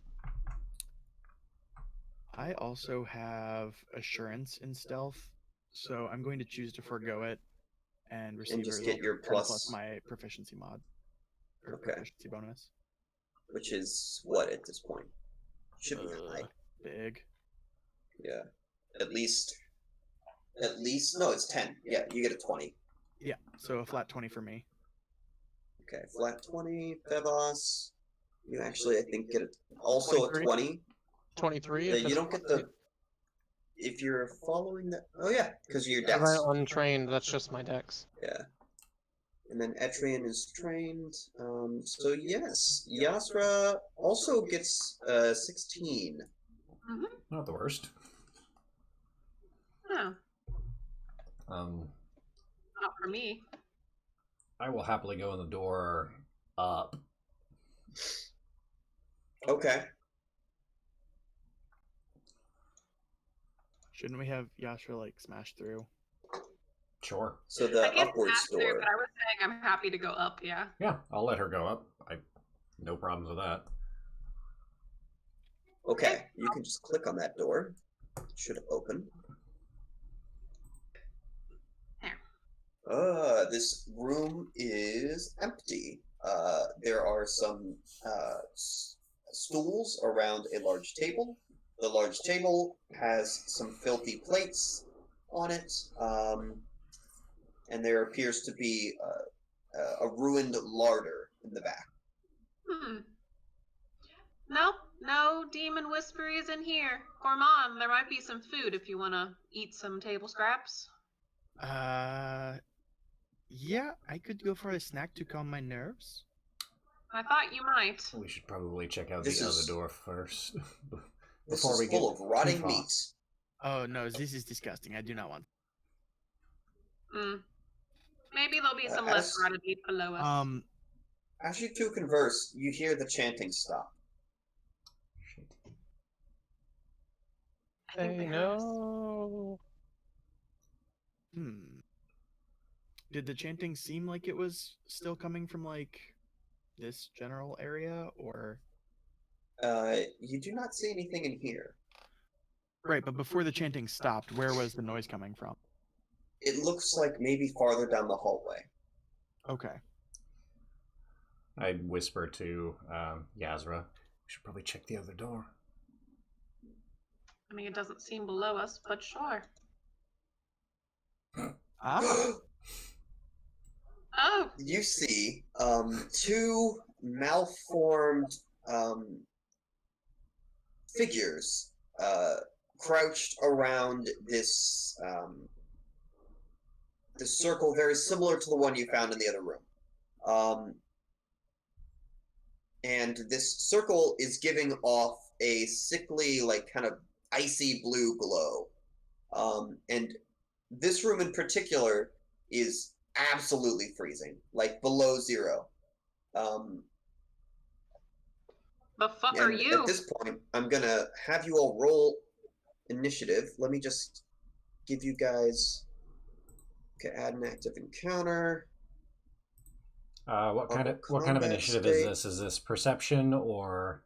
I also have assurance in stealth, so I'm going to choose to forego it and receive just a get your 10 plus- my proficiency mod or Okay. proficiency bonus. Which is what at this point? Should be high. Big. Yeah. At least no, it's 10. Yeah, you get a 20. Yeah, so a flat 20 for me. Okay, flat 20, Febos. You actually I think get also a 23? 20. 23. Yeah, if you it's don't get the if you're following that. Oh yeah, because you're If dex. I'm untrained, that's just my dex. Yeah. And then Etrian is trained. So yes, Yasra also gets 16. Mm-hmm. Not the worst. No, Um, not for me. I will happily go in the door up. Okay. Shouldn't we have Yashra like smash through? Sure. So I the can't upwards smash through, door. but I was saying I'm happy to go up. Yeah. Yeah, I'll let her go up. No problems with that. Okay, you can just click on that door. It should open. This room is empty. There are some stools around a large table. The large table has some filthy plates on it, and there appears to be a ruined larder in the back. No demon whisperies in here. Gorman, there might be some food if you want to eat some table scraps. Yeah, I could go for a snack to calm my nerves. I thought you might. We should probably check out This the is- other door first. This Before is we full get of rotting too far. meat. Oh no, this is disgusting. I do not want. Maybe there'll be some as- less rotted meat below us. As you two converse, you hear the chanting stop. I think Hey, they heard us. no. Did the chanting seem like it was still coming from like this general area, or? You do not see anything in here. Right, but before the chanting stopped, where was the noise coming from? It looks like maybe farther down the hallway. Okay. I'd whisper to Yazra, we should probably check the other door. I mean, it doesn't seem below us, but sure. Ah. Oh, You see two malformed figures crouched around this this circle, very similar to the one you found in the other room. And this circle is giving off a sickly, like kind of icy blue glow. And this room in particular is absolutely freezing, like below zero. the fuck are And you? at this point, I'm gonna have you all roll initiative. Let me just give you guys. Okay, add an active encounter. What kind of Combat initiative is state. this? Is this perception or?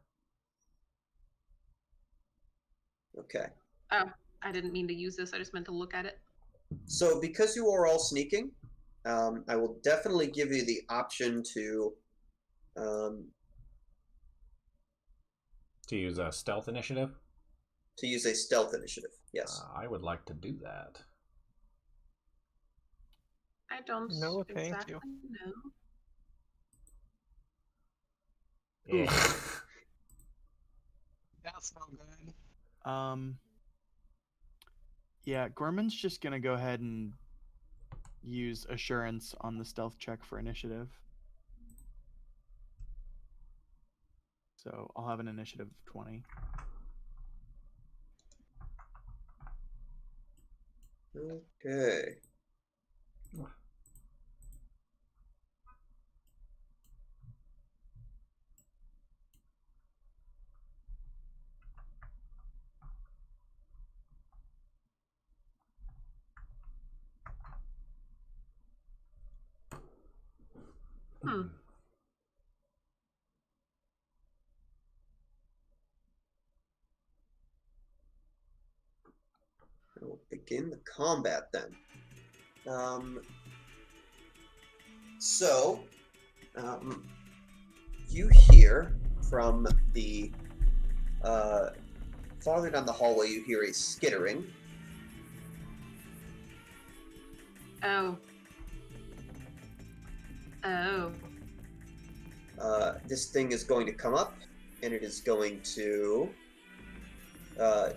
Okay. Oh, I didn't mean to use this. I just meant to look at it. So because you are all sneaking, I will definitely give you the option to use a stealth initiative? use a stealth initiative. Yes. I would like to do that. I don't No, thank exactly you. know. Yeah. That's no good. Yeah, Gorman's just gonna go ahead and use assurance on the stealth check for initiative. So I'll have an initiative of 20. Okay. We'll begin the combat then. So, you hear from the farther down the hallway, you hear a skittering. Oh. Oh. This thing is going to come up, and it is going to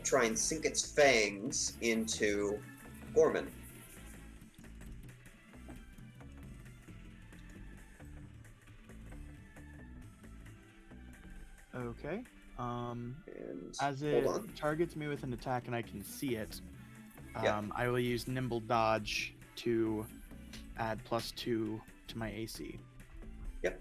try and sink its fangs into Gorman. Okay. And As hold it on. targets me with an attack and I can see it, Yep. I will use Nimble Dodge to add +2 to my AC. Yep.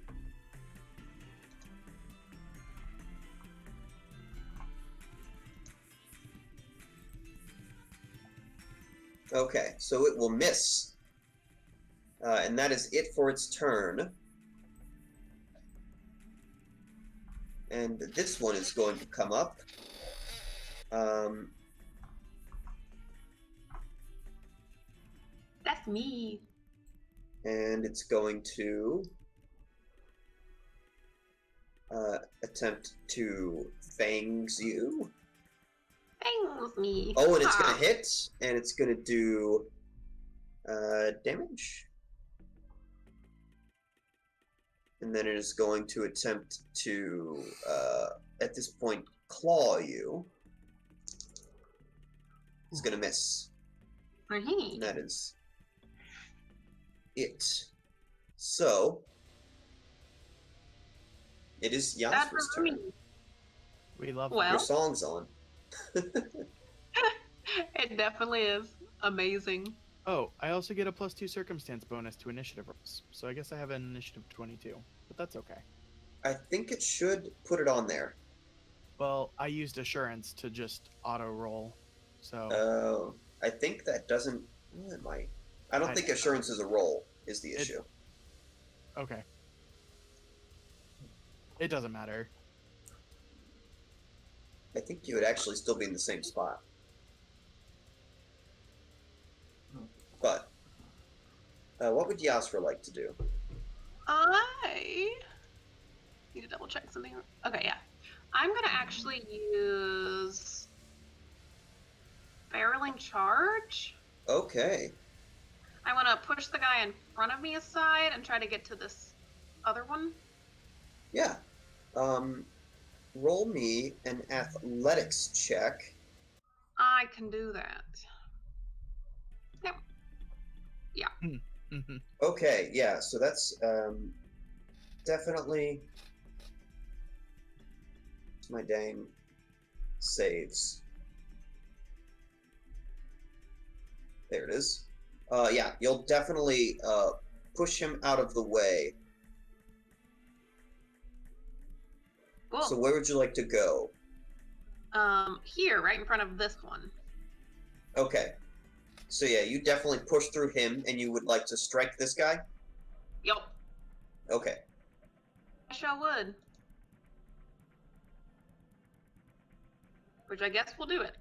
Okay, so it will miss. And that is it for its turn. And this one is going to come up. That's me. And it's going to attempt to fangs you. Fangs me. Oh, and it's going Ah. to hit, and it's going to do damage. And then it is going to attempt to, at this point, claw you. It's going to miss. And that is it. So, it is That's Yasra's for me. turn. We love Well, Your song's on. it definitely is amazing. Oh, I also get a +2 circumstance bonus to initiative rolls. So I guess I have an initiative 22, but that's okay. I think it should put it on there. Well, I used assurance to just auto roll, so I think that doesn't. Well, it might. I don't I think don't know. assurance is a roll. Is the issue? okay. It doesn't matter. I think you would actually still be in the same spot. But what would Yasra like to do? I need to double check something. Okay, yeah. I'm gonna actually use barreling charge. Okay. I want to push the guy in front of me aside and try to get to this other one. Yeah. Roll me an athletics check. I can do that. Yep. Yeah. Okay, yeah, so that's definitely my dang saves. There it is. Yeah, you'll definitely push him out of the way. Cool. So where would you like to go? Here, right in front of this one. Okay. So yeah, you definitely push through him, and you would like to strike this guy? Yep. Okay. I sure would. Which I guess will do it.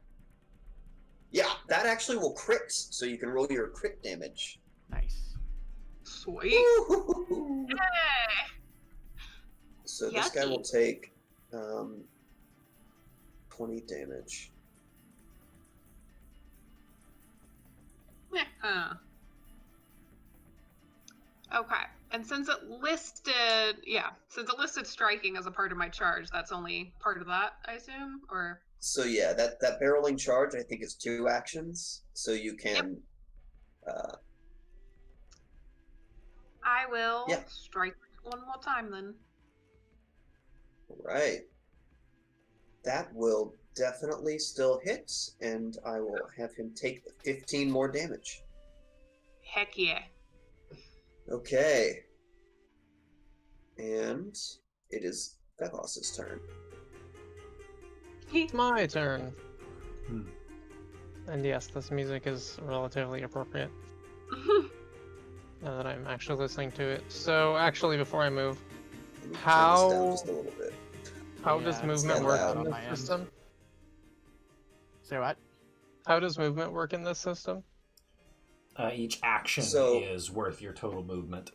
Yeah, that actually will crit, so you can roll your crit damage. Nice. Sweet. Woo-hoo-hoo-hoo. Yay! So this guy will take 20 damage. Okay. And since it listed striking as a part of my charge, that's only part of that, I assume? Or So yeah, that barreling charge I think is 2 actions. So you can I will Yeah. strike one more time then. right. That will definitely still hit, and I will have him take 15 more damage. Heck yeah. Okay. And it is Vegos's turn. It's my turn. Hmm. And yes, this music is relatively appropriate now that I'm actually listening to it. So actually, before I move, Let me turn this How- down just a little bit. how Yeah, does it's movement kinda work loud in on this my end. system? Say what? How does movement work in this system? Each action So- is worth your total movement.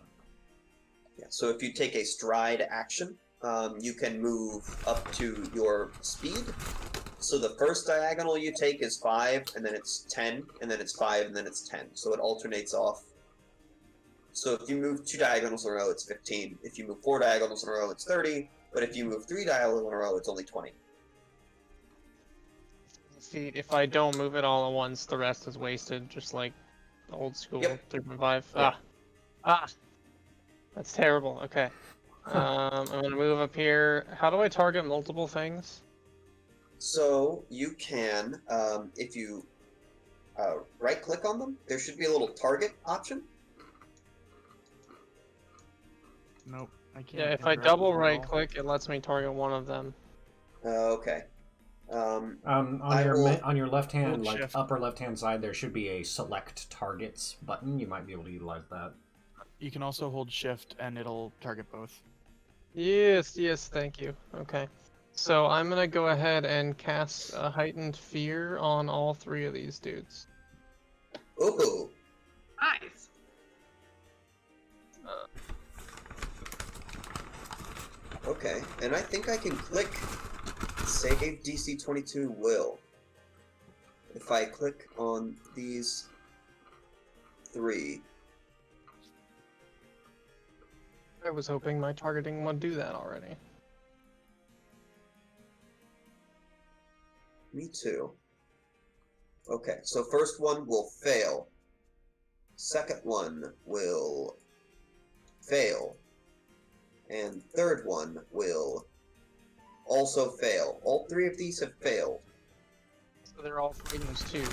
Yeah, so if you take a stride action, you can move up to your speed. So the first diagonal you take is 5, and then it's 10, and then it's 5, and then it's 10. So it alternates off. So if you move 2 diagonals in a row, it's 15. If you move 4 diagonals in a row, it's 30. But if you move 3 diagonals in a row, it's only 20. See, if I don't move it all at once, the rest is wasted, just like old school Yep. 3.5. Yep. Ah! That's terrible. Okay. I'm gonna move up here. How do I target multiple things? So you can, if you right-click on them, there should be a little target option. Nope, I can't. Yeah, if I interact with double them at right all. click, it lets me target one of them. Okay. On I your will- on your left hand, Hold like shift. upper left hand side, there should be a select targets button. You might be able to utilize that. You can also hold shift and it'll target both. Yes, yes, thank you. Okay. So I'm gonna go ahead and cast a heightened fear on all three of these dudes. Ooh. Nice. Okay, and I think I can click Save DC 22 Will. If I click on these three. I was hoping my targeting would do that already. Me too. Okay, so first one will fail. Second one will fail. And third one will also fail. All three of these have failed. So they're all frightened too.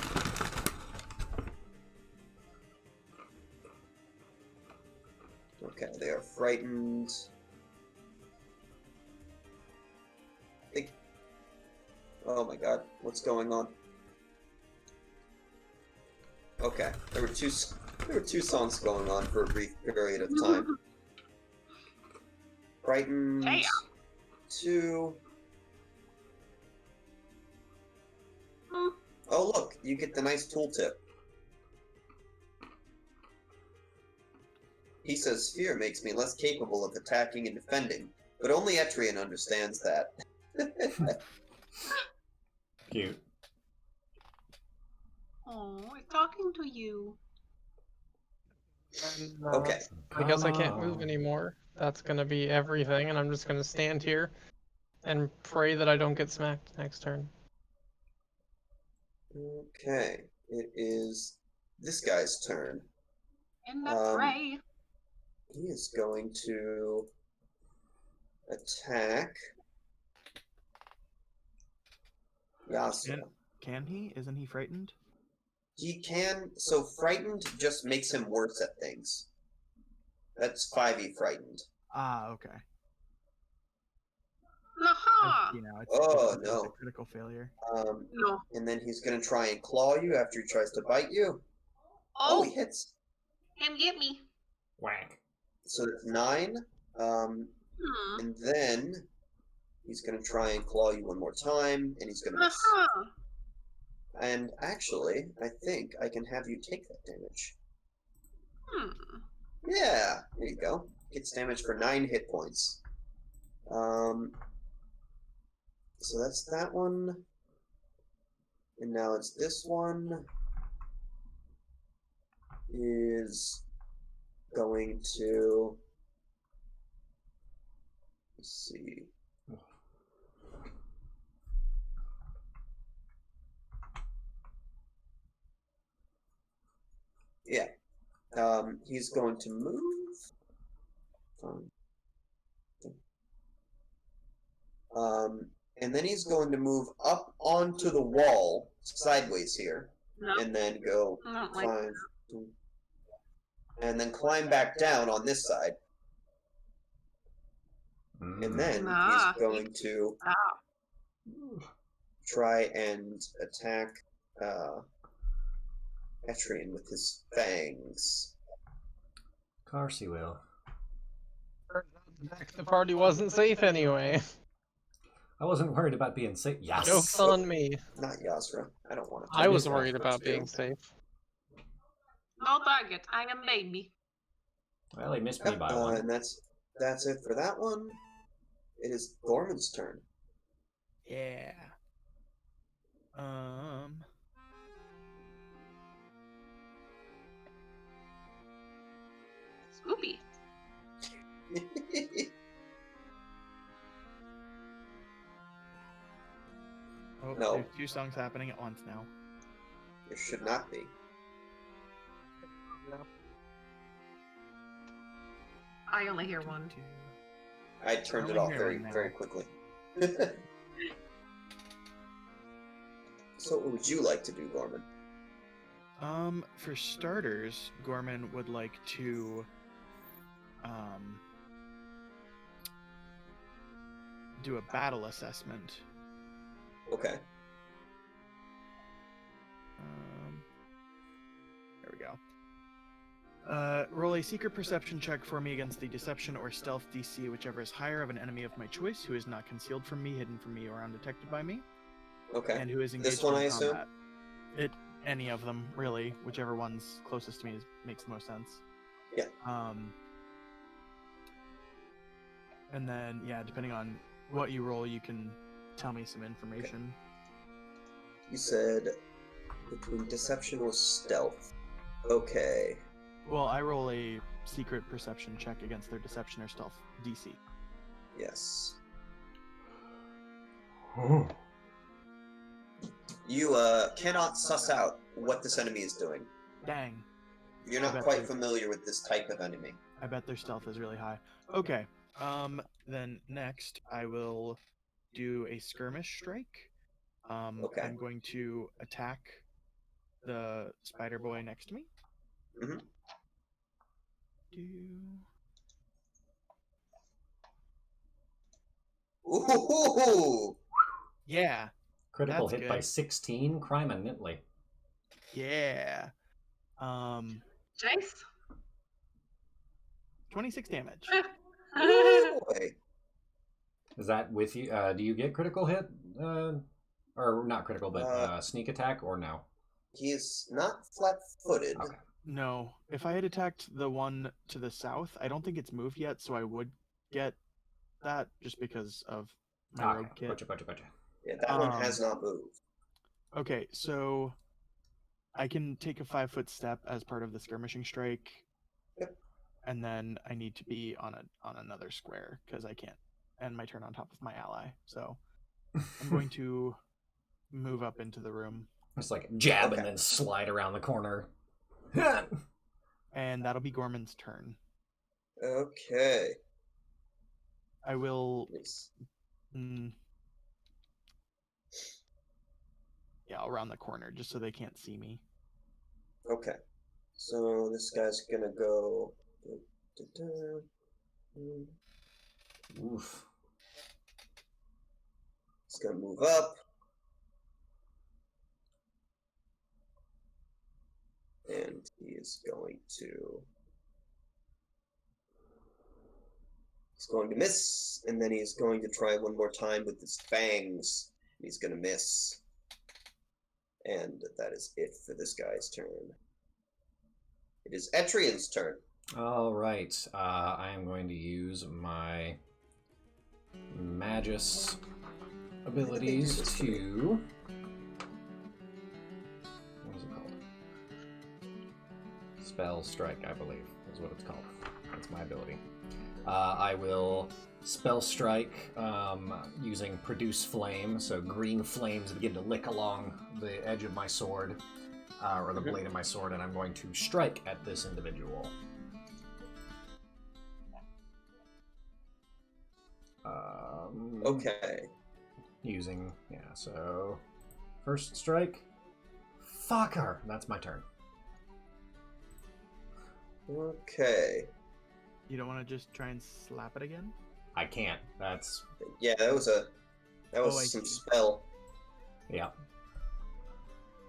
Okay, they are frightened. Oh my god, what's going on? Okay, there were two songs going on for a brief period of time. Frightened. Damn. 2. Hmm. Oh look, you get the nice tooltip. He says fear makes me less capable of attacking and defending, but only Etrian understands that. Cute. Oh, it's talking to you. And, Okay. I guess I can't Come move on. anymore. That's gonna be everything, and I'm just gonna stand here and pray that I don't get smacked next turn. Okay, it is this guy's turn. In the fray. He is going to attack Yasuo. Can he? Isn't he frightened? He can, so frightened just makes him worse at things. That's 5e frightened. Ah, okay. Aha! You know, Oh, it's no. a critical failure. No. And then he's going to try and claw you after he tries to bite you. Oh, he hits. Him get me. Whack. So that's 9. And then he's going to try and claw you one more time, and he's going to miss. Aha! And actually, I think I can have you take that damage. Yeah, there you go. Gets damage for 9 hit points. So that's that one. And now it's this one. Is going to... Let's see. Yeah. He's going to move. And then he's going to move up onto the wall, sideways here, No. and then go I don't like 5, and then climb back down on this side. And then Nah, he's going to try and attack Etrian with his fangs. Of course he will. The party wasn't safe anyway. I wasn't worried about being safe. Yes. Joke's on me. Not Yasra. I don't want to. I was Yes, worried first about two. being safe. No target. I am baby. Well, he missed me by one. And that's it for that one. It is Gorman's turn. Yeah. Scoopy. Oh, No. there's 2 songs happening at once now. There should not be. I only hear one. I turned Are it we off hearing very now? quickly. So what would you like to do, Gorman? For starters, Gorman would like to do a battle assessment. Okay. There we go. Roll a secret perception check for me against the deception or stealth DC, whichever is higher, of an enemy of my choice who is not concealed from me, hidden from me, or undetected by me, Okay. and who is engaged This one, in I assume? combat. Any of them, really. Whichever one's closest to me makes the most sense. Yeah. And then, yeah, depending on what you roll, you can tell me some information. You said between deception or stealth. Okay. Well, I roll a secret perception check against their deception or stealth DC. Yes. You cannot suss out what this enemy is doing. Dang. You're I not bet quite they- familiar with this type of enemy. I bet their stealth is really high. Okay. Then next I will do a skirmish strike. Okay. I'm going to attack the spider boy next to me. Mhm. Ooh! Yeah. Critical That's hit by good. 16, crime eminently. Yeah. Jace? 26 damage. Ooh, boy. Is that with you? Do you get critical hit? Or not critical, but sneak attack, or no? He is not flat-footed. Okay. No. If I had attacked the one to the south, I don't think it's moved yet, so I would get that just because of my rogue kit. Gotcha. Yeah, that one has not moved. Okay, so I can take a 5-foot step as part of the skirmishing strike. Yep. And then I need to be on another square because I can't end my turn on top of my ally. So I'm going to move up into the room. Just like jab Okay. and then slide around the corner. And that'll be Gorman's turn. Okay. I will. Yes. Yeah, I'll round the corner just so they can't see me. Okay. So this guy's gonna go. Oof. He's gonna move up. And he is going to. He's going to miss, and then he's going to try one more time with his fangs. And he's gonna miss. And that is it for this guy's turn. It is Etrian's turn. All right. I am going to use my Magus abilities to. What is it called? Spell Strike, I believe, is what it's called. That's my ability. I will Spell Strike using Produce Flame, so green flames begin to lick along the edge of my sword, or the blade of my sword, and I'm going to strike at this individual. Okay. Using, so first strike. Fucker! That's my turn. Okay. You don't want to just try and slap it again? I can't. That's Yeah, that was I some see. spell. yeah.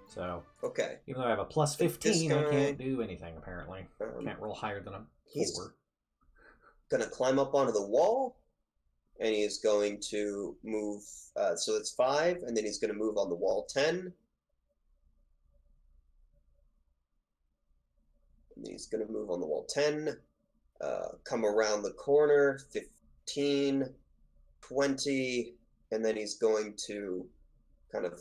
So Okay. even though I have a plus 15, I guy- can't do anything apparently. Um, Can't roll higher than a he's 4. gonna climb up onto the wall, and he is going to move. So that's 5, and then he's gonna move on the wall 10. And then he's gonna move on the wall 10. Come around the corner 15, 20, and then he's going to kind of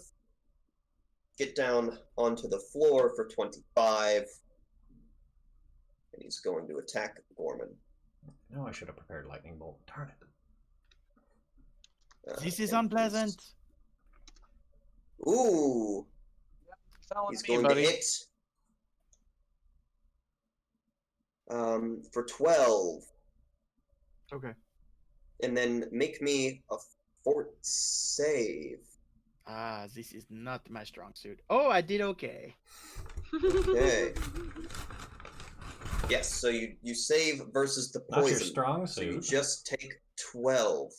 get down onto the floor for 25. And he's going to attack Gorman. No, I should have prepared lightning bolt. Darn it. This is and unpleasant. Ooh, he's going to hit. For 12. Okay. and then make me a fort save. Ah, this is not my strong suit. Oh, I did okay. Okay. Yes, so you save versus the Not your poison. strong So you suit. just take 12.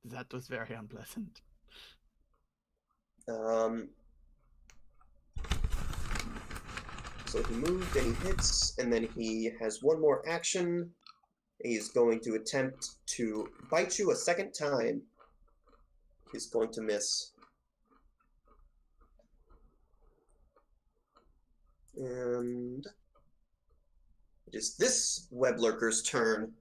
That was very unpleasant. So he moved and he hits, and then he has one more action. He's going to attempt to bite you a second time. He's going to miss. And it is this web lurker's turn.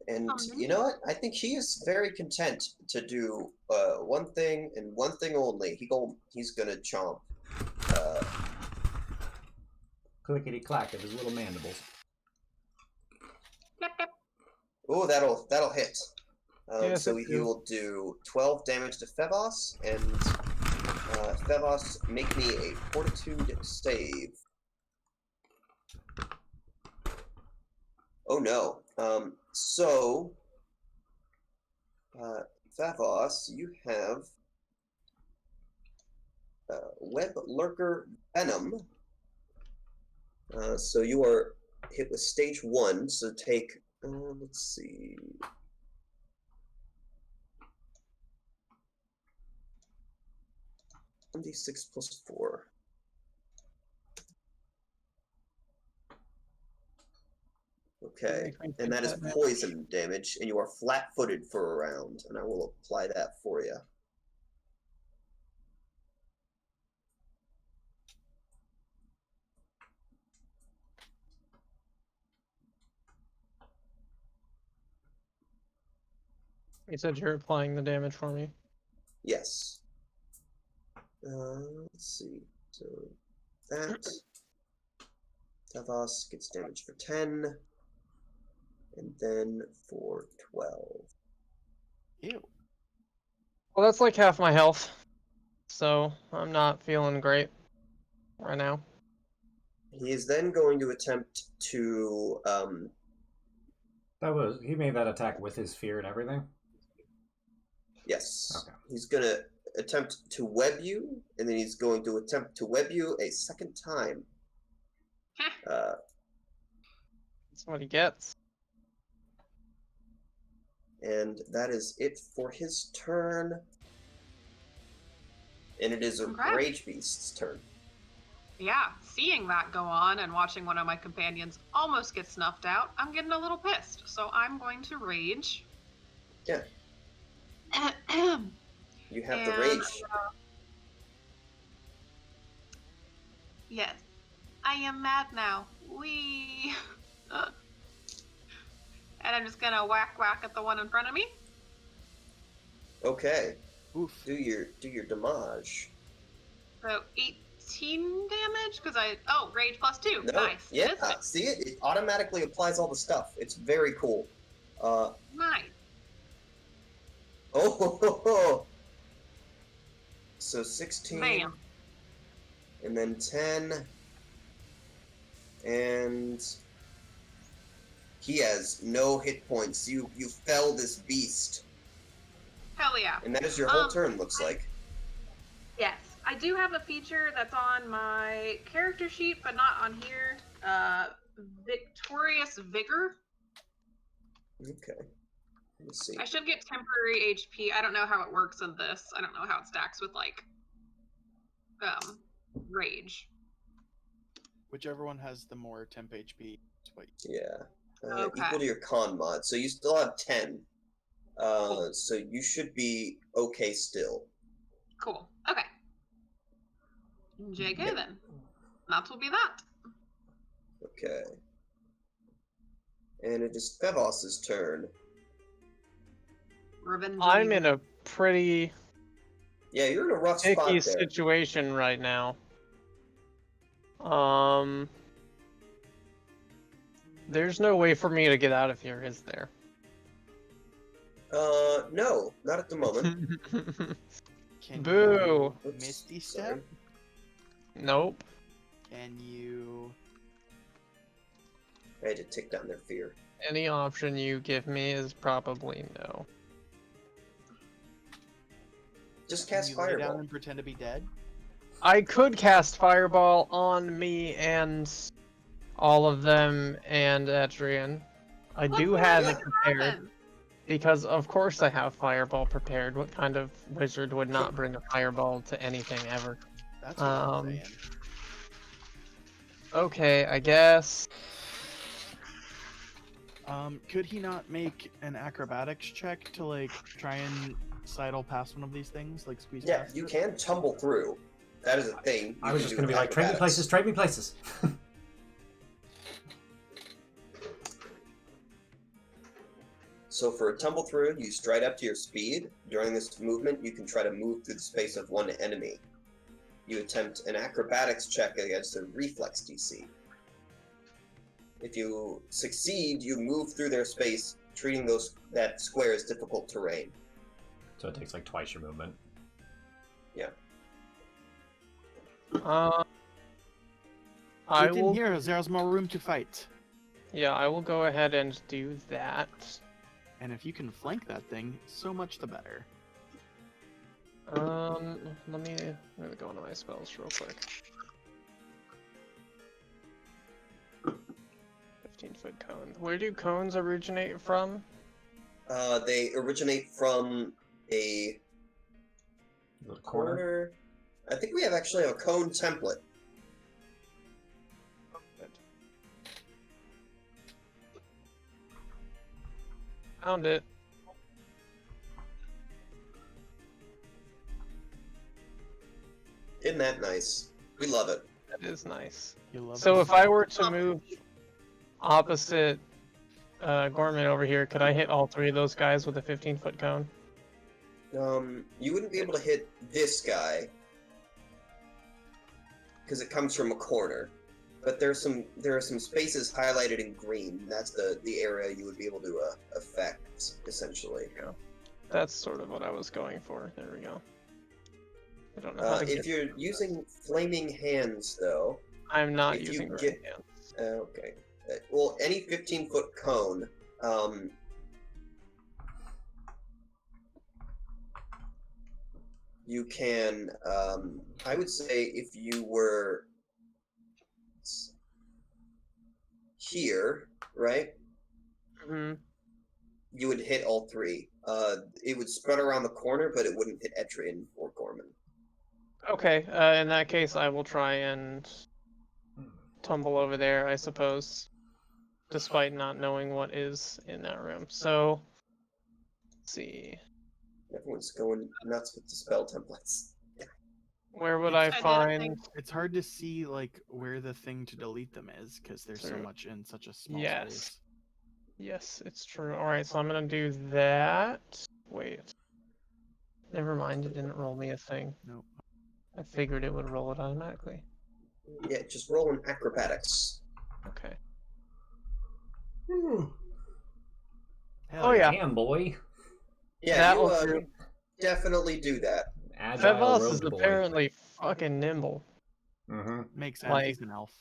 And you know what? I think he is very content to do one thing and one thing only. He's gonna chomp. Clickety clack of his little mandibles. Oh, that'll hit. Yes, So it he will. will do 12 damage to Fevos, and Fevos, make me a Fortitude save. Oh no. Fevos, you have Web Lurker Venom. So you are hit with stage 1, so take, let's see. D6 plus 4. Okay, and that is poison damage, and you are flat-footed for a round, and I will apply that for you. You said you're applying the damage for me. Yes. Let's see. So that Tavos gets damage for 10, and then for 12. Ew. Well, that's like half my health, so I'm not feeling great right now. He is then going to attempt to He made that attack with his fear and everything? yes. Okay. He's gonna attempt to web you, and then he's going to attempt to web you a second time. That's what he gets. And that is it for his turn. And it is a Okay. Rage Beast's turn. Yeah, seeing that go on and watching one of my companions almost get snuffed out, I'm getting a little pissed. So I'm going to rage. Yeah. You have the And, rage. Yes, I am mad now. Wee. And I'm just gonna whack at the one in front of me. Okay. Oof. Do your damage. So 18 damage because rage plus 2. No, Nice. yeah. It is See it? It automatically applies all the stuff. It's very cool. nice. Oh. So 16. Bam. And then 10. And he has no hit points. You fell this beast. Hell yeah. And that is your whole turn, looks like. Yes, I do have a feature that's on my character sheet, but not on here. Victorious Vigor. Okay. Let's see. I should get temporary HP. I don't know how it works in this. I don't know how it stacks with rage. Whichever one has the more temp HP. Yeah. Okay. Equal to your con mod. So you still have 10. So you should be okay still. Cool. Okay. JK then. That will be that. Okay. And it is Fevos's turn. Revenge. I'm in a pretty Yeah, you're in a rough spot sticky there. situation right now. There's no way for me to get out of here, is there? No, not at the moment. Can Boo. you Oops, Misty sorry. Step? Nope. Can you I had to tick down their fear. Any option you give me is probably no. Just Can cast you lay down Fireball. and pretend to be dead? I could cast Fireball on me and all of them and Etrian. I What's do the have worst it that prepared. happen? Because of course I have Fireball prepared. What kind of wizard would not bring a Fireball to anything ever? That's what I'm saying. Okay, I guess. Could he not make an acrobatics check to like try and sidle past one of these things, like squeeze Yeah, past you it? can tumble through. That is a thing. I was just going to be like, trade me places, trade me places. So for a tumble through, you stride up to your speed. During this movement, you can try to move through the space of one enemy. You attempt an acrobatics check against a reflex DC. If you succeed, you move through their space, treating that square as difficult terrain. So it takes like twice your movement. Yeah. I Get in will. here. There's more room to fight. Yeah, I will go ahead and do that. And if you can flank that thing, so much the better. Let me go into my spells real quick. 15-foot cone. Where do cones originate from? They originate from a Little corner. corner. I think we have actually a cone template. Found it. Isn't that nice? We love it. That is nice. You love So it. if I were to move opposite Gorman over here, could I hit all three of those guys with a 15-foot cone? You wouldn't be able to hit this guy because it comes from a corner. But there are some spaces highlighted in green. That's the area you would be able to affect, essentially. That's sort of what I was going for. There we go. I don't know how to If get... you're using flaming hands, though, I'm not if you using get- right hands. okay. Well, any 15-foot cone, you can. I would say if you were here, right? Mm-hmm. You would hit all three. It would spread around the corner, but it wouldn't hit Etrian or Gorman. Okay, in that case, I will try and tumble over there, I suppose, despite not knowing what is in that room. So, let's see. Everyone's going nuts with the spell templates. Where would I I did a find... thing. It's hard to see like where the thing to delete them is because there's so True. much in such a small Yes. space. Yes, it's true. Alright, so I'm gonna do that. Wait. Never mind, it didn't roll me a thing. Nope. I figured it would roll it automatically. Yeah, just roll an acrobatics. Okay. Hell Oh, yeah. Damn, boy. Yeah, That'll you do. definitely do that. Agile That boss is rogue boy. apparently fucking nimble. Mm-hmm. Makes sense. Like- He's an elf.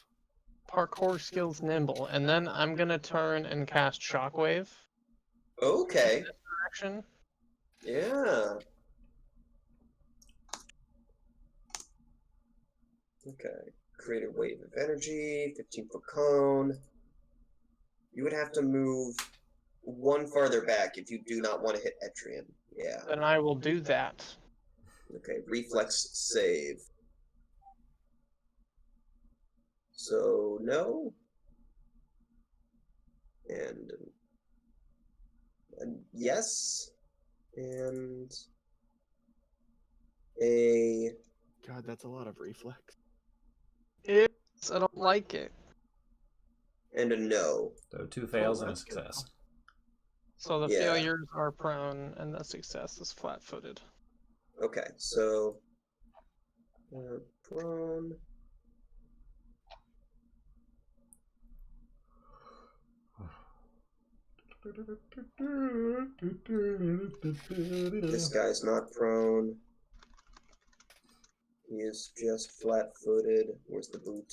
Parkour skills nimble. And then I'm gonna turn and cast Shockwave. Okay. Action. Yeah. Okay. Create a wave of energy, 15-foot cone. You would have to move one farther back if you do not want to hit Etrian. Yeah. Then I will do that. Okay, reflex save. So, no. And yes. And a God, that's a lot of reflex. It's... I don't like it. and a no. So 2 fails and a that's good. success. So the Yeah. failures are prone and the success is flat-footed. Okay, so prone. This guy's not prone. He is just flat-footed. Where's the boot?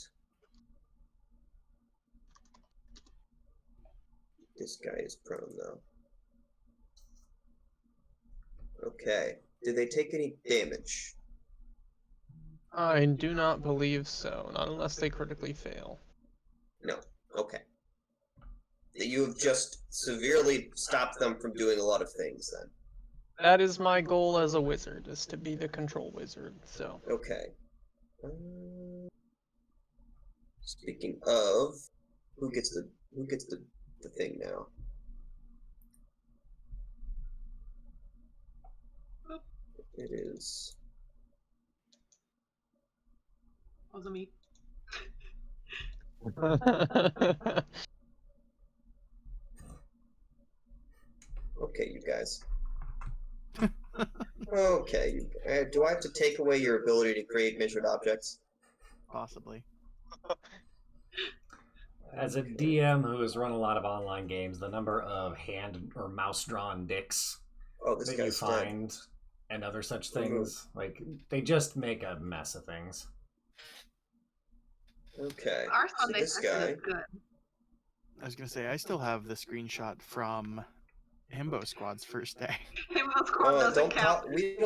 This guy is prone, though. Okay. Did they take any damage? I do not believe so, not unless they critically fail. No. Okay. You have just severely stopped them from doing a lot of things, then. That is my goal as a wizard, is to be the control wizard, so. Okay. Speaking of, who gets the thing now? It is. Wasn't me. Okay, you guys. Okay. Do I have to take away your ability to create measured objects? Possibly. As a DM who has run a lot of online games, the number of hand or mouse-drawn dicks Oh, this that you guy's dead. find and other such things, like, they just make a mess of things. Okay. Our So Sunday this session guy. is good. I was gonna say I still have the screenshot from Himbo Squad's first day. Himbo Squad doesn't Don't count. talk. We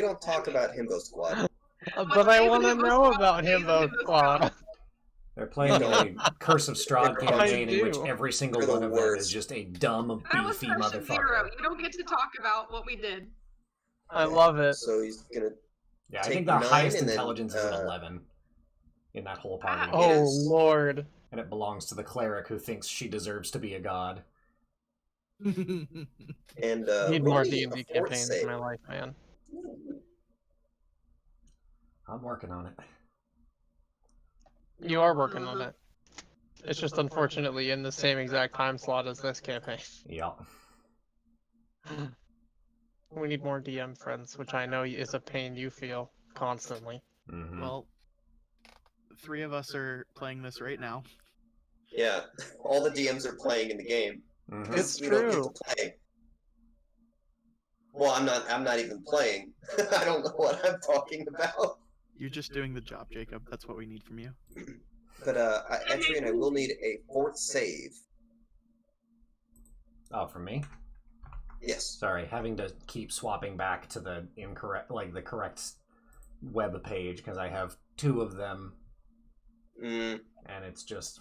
don't talk about Himbo Squad. But I Even want to Himbo know Squad about stays in Himbo Himbo Squad. They're playing a Curse of Strahd I campaign in which do. every single They're the one of them is worst. just a dumb, That was beefy session motherfucker. 0. You don't get to talk about what we did. I love it. So he's gonna. Yeah, I Take think the 9 highest and then, intelligence is an 11 in that whole party. It Oh, is. Lord. And it belongs to the cleric who thinks she deserves to be a god. And Need roll more me D&D a fort campaigns save. in my life, man. I'm working on it. You are working on it. It's just unfortunately in the same exact time slot as this campaign. Yeah. We need more DM friends, which I know is a pain you feel constantly. Mm-hmm. Well, 3 of us are playing this right now. Yeah, all the DMs are playing in the game. Mm-hmm. It's We don't get true. to play. Well, I'm not even playing. I don't know what I'm talking about. You're just doing the job, Jacob. That's what we need from you. But Etrian, I will need a fort save. Oh, from me? Yes. Sorry, having to keep swapping back to the incorrect, like the correct web page because I have 2 of them, and it's just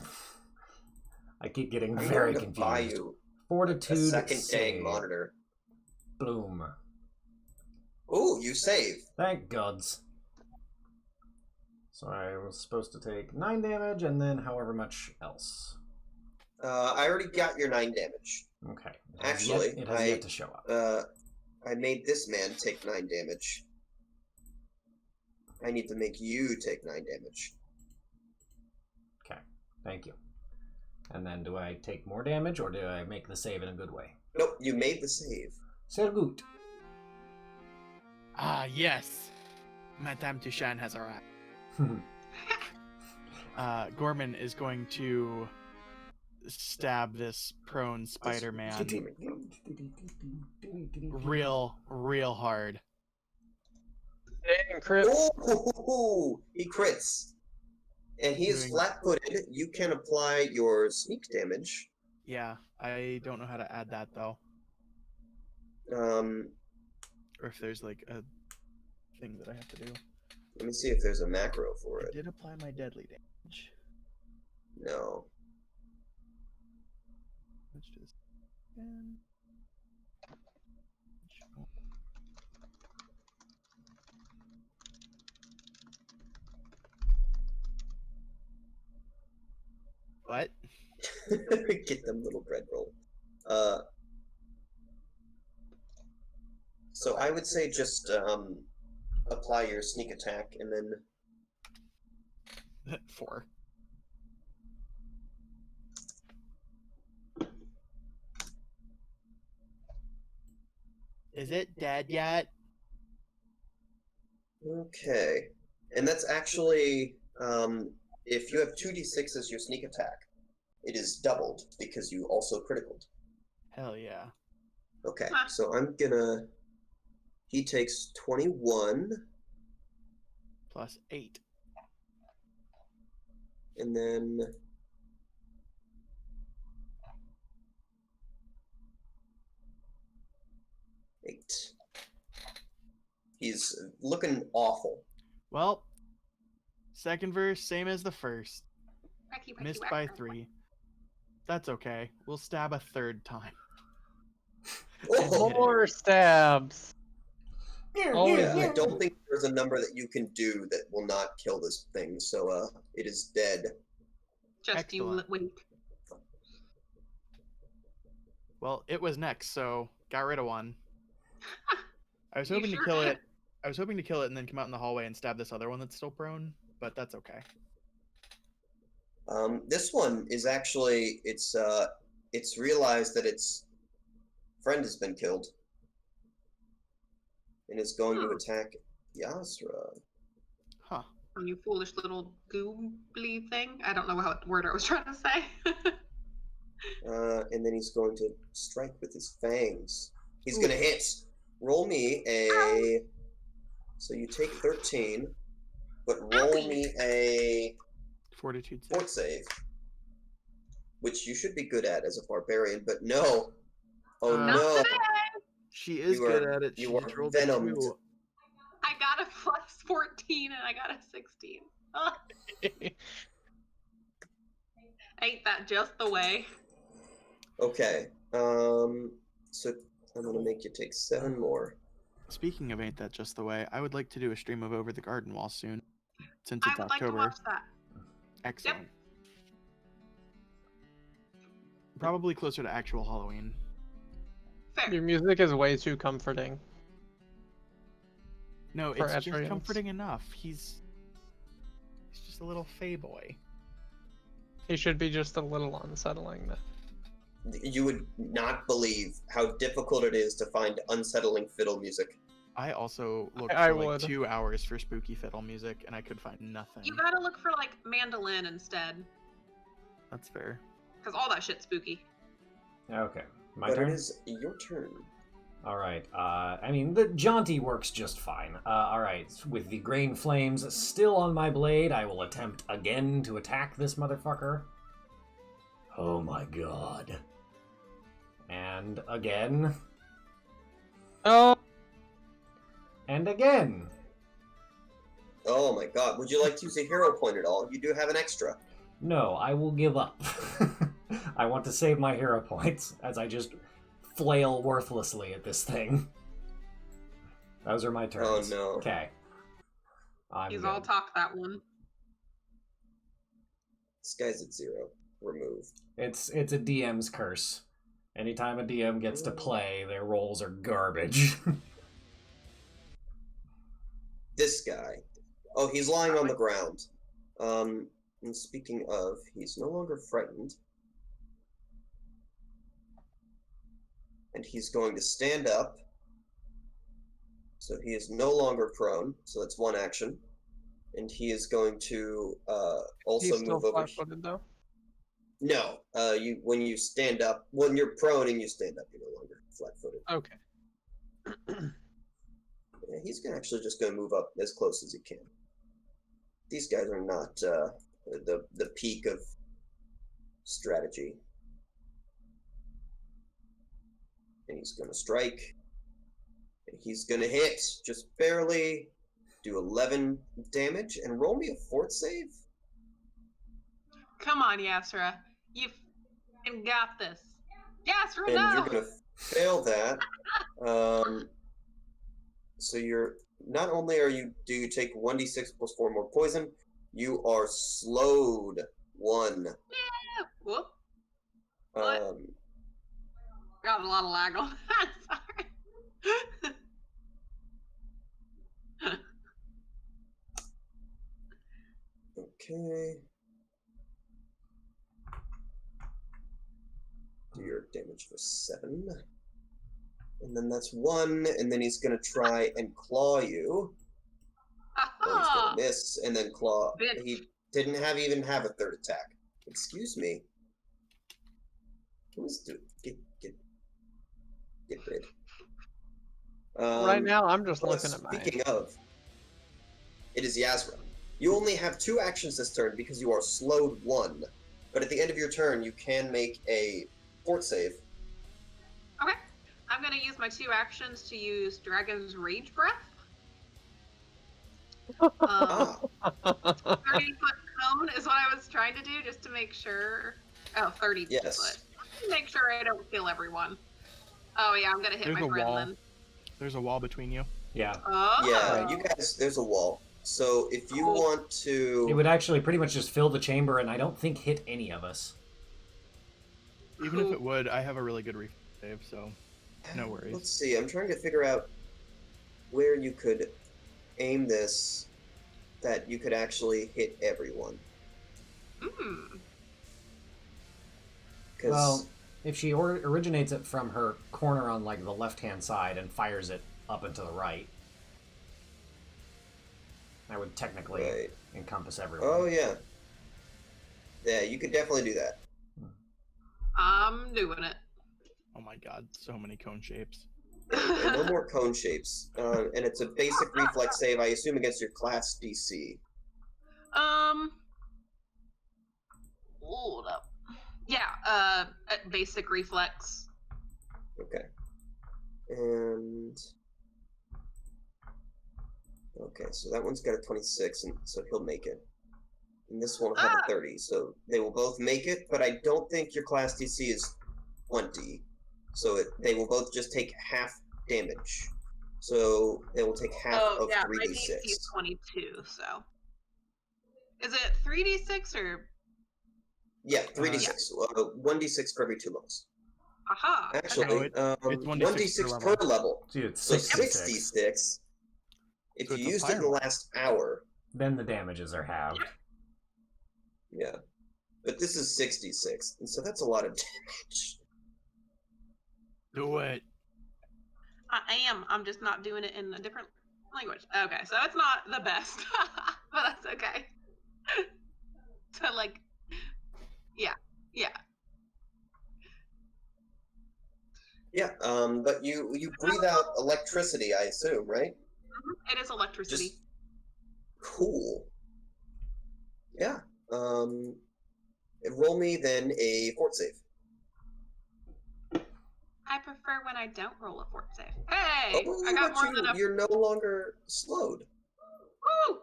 I keep getting I'm very going to buy confused. you Fortitude a second save. dang monitor. Bloom. Ooh, you save. Thank gods. So I was supposed to take 9 damage and then however much else. I already got your 9 damage. Okay. Actually, it has yet to show up. I made this man take 9 damage. I need to make you take 9 damage. Okay. Thank you. And then do I take more damage or do I make the save in a good way? Nope, you made the save. Sehr gut. Ah, yes. Madame Tushan has arrived. Gorman is going to stab this prone Spider-Man real hard. Dang, Chris. Ooh, he crits. And he is Doing- flat-footed. You can apply your sneak damage. Yeah, I don't know how to add that though. Or if there's like a thing that I have to do. Let me see if there's a macro for I it. did apply my deadly damage. No. Let's do this again. What? Get them little bread roll. So I would say just apply your sneak attack and then 4. Is it dead yet? okay. And that's actually if you have 2d6 as your sneak attack, it is doubled because you also criticaled. Hell yeah. Okay, so I'm gonna. He takes 21, Plus 8. and then 8. He's looking awful. Well, second verse, same as the first. Wacky, wacky, Missed wacky. by 3. That's okay. We'll stab a third time. Oh, More stabs. Always I don't think there's a number that you can do that will not kill this thing, so it is dead. Just Excellent. you wait. Well, it was next, so got rid of one. I was You hoping sure to kill did. it. I was hoping to kill it and then come out in the hallway and stab this other one that's still prone, but that's okay. This one is actually it's realized that its friend has been killed and is going to attack Yasra. Huh. You foolish little goobly thing. I don't know what word I was trying to say. And then he's going to strike with his fangs. He's Ooh. going to hit. Roll me a. So you take 13, but roll me a Fortitude save. fort save, which you should be good at as a barbarian, but no. Oh Not no. today. She is You good are- at it. She you are just rolled a venomed. 2. I got a plus 14 and I got a 16. Ain't that just the way? Okay. So I'm going to make you take 7 more. Speaking of Ain't That Just the Way, I would like to do a stream of Over the Garden Wall soon, since I it's would like to October. watch that. Excellent. Probably closer to actual Halloween. Fair. Your music is way too comforting. No, For it's just Atreus. comforting enough. He's just a little fey boy. He should be just a little unsettling. You would not believe how difficult it is to find unsettling fiddle music. I also looked I for like would. 2 hours for spooky fiddle music, and I could find nothing. You gotta look for like mandolin instead, That's fair. because all that shit's spooky. Okay, my But turn. it is your turn. All right. I mean, the jaunty works just fine. All right. With the grain flames still on my blade, I will attempt again to attack this motherfucker. Oh my god. And again. Oh, And again. Oh my god. Would you like to use a hero point at all? You do have an extra. No, I will give up. I want to save my hero points as I just flail worthlessly at this thing. Those are my turns. Oh no. Okay. He's good. all talk that one. This guy's at 0. Remove. It's a DM's curse. Anytime a DM gets to play, their rolls are garbage. This guy. Oh, he's lying on the ground. And speaking of, he's no longer frightened. And he's going to stand up. So he is no longer prone. So that's one action. And he is going to also he's still move over. flat-footed though. No, when you stand up, when you're prone and you stand up, you're no longer flat-footed. Okay. Yeah, he's actually just going to move up as close as he can. These guys are not the peak of strategy. And he's going to strike. And he's going to hit, just barely, do 11 damage, and roll me a fort save. Come on, Yasra. You f***ing got this. Yasra, And no! you're going to fail that. So you're not only do you take 1d6 plus 4 more poison, you are slowed 1. Yeah. Whoop. What? Um, Got a lot of lag on that. Sorry. okay. Do your damage for 7. And then that's 1, and then he's going to try and claw you. Oh, he's going to miss, and then claw. Bitch. He didn't even have a third attack. Excuse me. Who's doing? Get rid. Right now, I'm just looking at mine. Speaking of, it is Yasra. You only have 2 actions this turn because you are slowed 1. But at the end of your turn, you can make a fort save. Okay. I'm gonna use my 2 actions to use Dragon's Rage Breath. Ah, 30-foot cone is what I was trying to do, just to make sure. Oh, 30 yes. foot. Make sure I don't kill everyone. Oh yeah, I'm gonna hit There's my a friend wall. then. There's a wall between you. Yeah. Oh. Yeah, you guys, there's a wall. So if you Cool. want to... It would actually pretty much just fill the chamber, and I don't think hit any of us. Even if Cool. it would, I have a really good reflex save, so no worries. Let's see, I'm trying to figure out where you could aim this that you could actually hit everyone. Hmm. Because Well, if she originates it from her corner on like the left-hand side and fires it up and to the right, that would technically Right. encompass everyone. Oh yeah. Yeah, you could definitely do that. I'm doing it. Oh my god, so many cone shapes. And no more cone shapes. And it's a basic reflex save, I assume, against your class DC. Hold up. Yeah, basic reflex. Okay. And okay, so that one's got a 26, and so he'll make it. And this one will have a 30, so they will both make it, but I don't think your class DC is 20. So they will both just take half damage. So they will take half of yeah, 3d6. my DC is 22, so. Is it 3d6 or? Yeah, 3d6. 1d6 for every 2 levels. Aha! Actually, No, it's 1d6 per level. Dude, it's So 66. 66. If So you it's a used it in the fireball. last hour, Then the damages are halved. yeah. But this is 66, and so that's a lot of damage. Do it. I am. I'm just not doing it in a different language. Okay, so it's not the best, but that's okay. So like, yeah. Yeah, but you breathe out electricity, I assume, right? It is electricity. Just cool. Yeah. Roll me then a fort save. I prefer when I don't roll a fort save. Hey, Oh, I got but more than a. you're no longer slowed. Woo!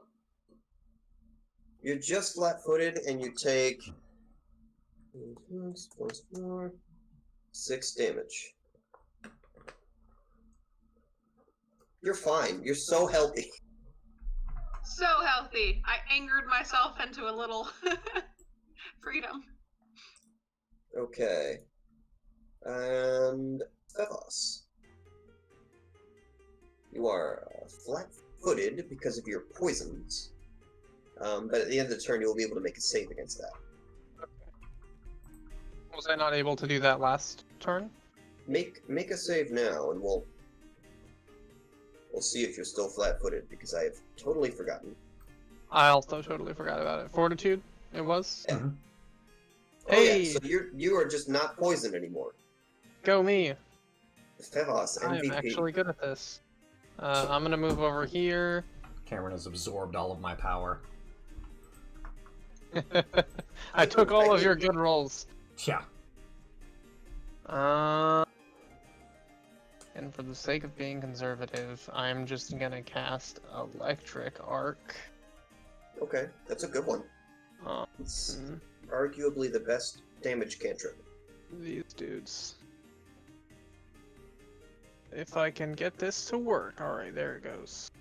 You're just flat-footed, and you take 6 damage. You're fine. You're so healthy. So healthy. I angered myself into a little freedom. Okay. And Thevos. You are flat-footed because of your poisons. But at the end of the turn, you'll be able to make a save against that. Was I not able to do that last turn? Make a save now, and we'll see if you're still flat-footed, because I have totally forgotten. I also totally forgot about it. Fortitude, it was? Yeah. Mhm. Oh Hey! yeah, so you are just not poisoned anymore. Go me! Thevos, I MVP. am actually good at this. I'm gonna move over here. Cameron has absorbed all of my power. I took all of your good rolls. Yeah. And for the sake of being conservative, I'm just gonna cast Electric Arc. Okay, that's a good one. on It's arguably the best damage cantrip. these dudes. If I can get this to work. Alright, there it goes.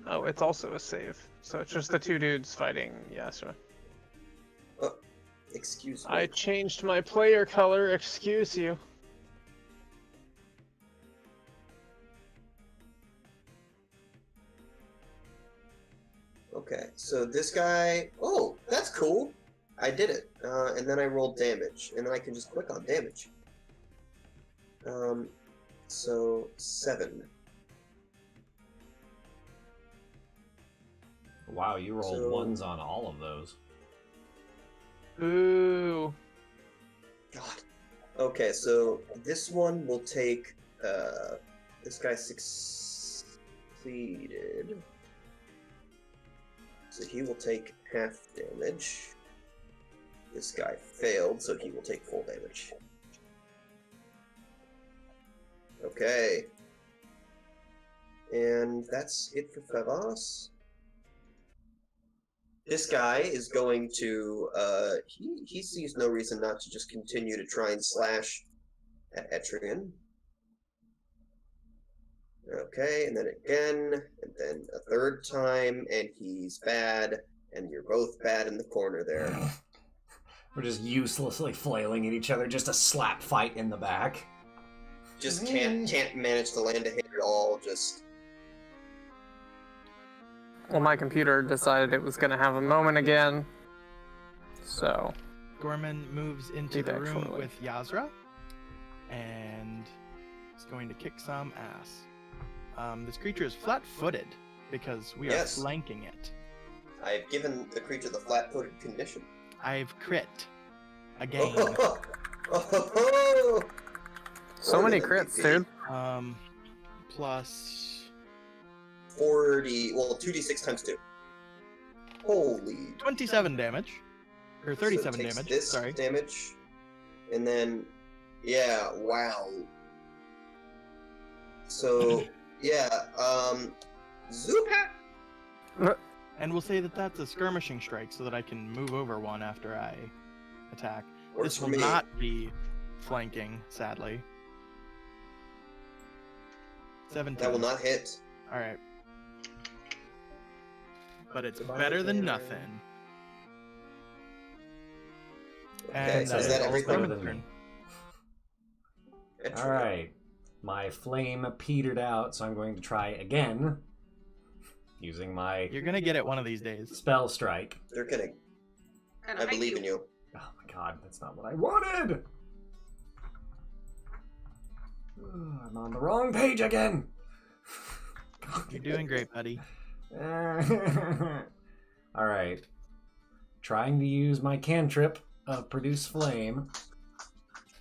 Oh, it's also a save. So it's just the 2 dudes fighting Yasha. Excuse me. I changed my player color, excuse you. Okay, so this guy... Oh, that's cool! I did it. And then I rolled damage, and then I can just click on damage. So 7. Wow, you rolled So- ones on all of those. Ooh. God. Okay, so this one will take... this guy succeeded. So he will take half damage. This guy failed, so he will take full damage. Okay. And that's it for Favas. This guy is going to, he sees no reason not to just continue to try and slash at Etrian. Okay, and then again, and then a third time, and he's bad, and you're both bad in the corner there. We're just uselessly flailing at each other, just a slap fight in the back. Just can't manage to land a hit at all, just... Well, my computer decided it was going to have a moment again. So, Gorman moves into the room Actually. with Yazra, and is going to kick some ass. This creature is flat-footed because we are Yes. flanking it. I've given the creature the flat-footed condition. I've crit again. Oh, so many crits, dude. Plus 40, well, 2d6 times 2. Holy. 27 damage. Or 37 So it takes damage, this sorry. damage, and then, yeah, wow. So, yeah, zoop. And we'll say that that's a skirmishing strike so that I can move over one after I attack. Works This for will me. not be flanking, sadly. 17. That will not hit. Alright. But it's better than nothing. Okay, And so is that that is everything? Gorman's Better than turn. me. Alright. My flame petered out, so I'm going to try again. Using my You're gonna get it one of these days. spell strike. They're kidding. Kinda I hype believe in you. Oh my god, that's not what I wanted! Ugh, I'm on the wrong page again! You're doing great, buddy. Alright. Trying to use my cantrip of Produce Flame.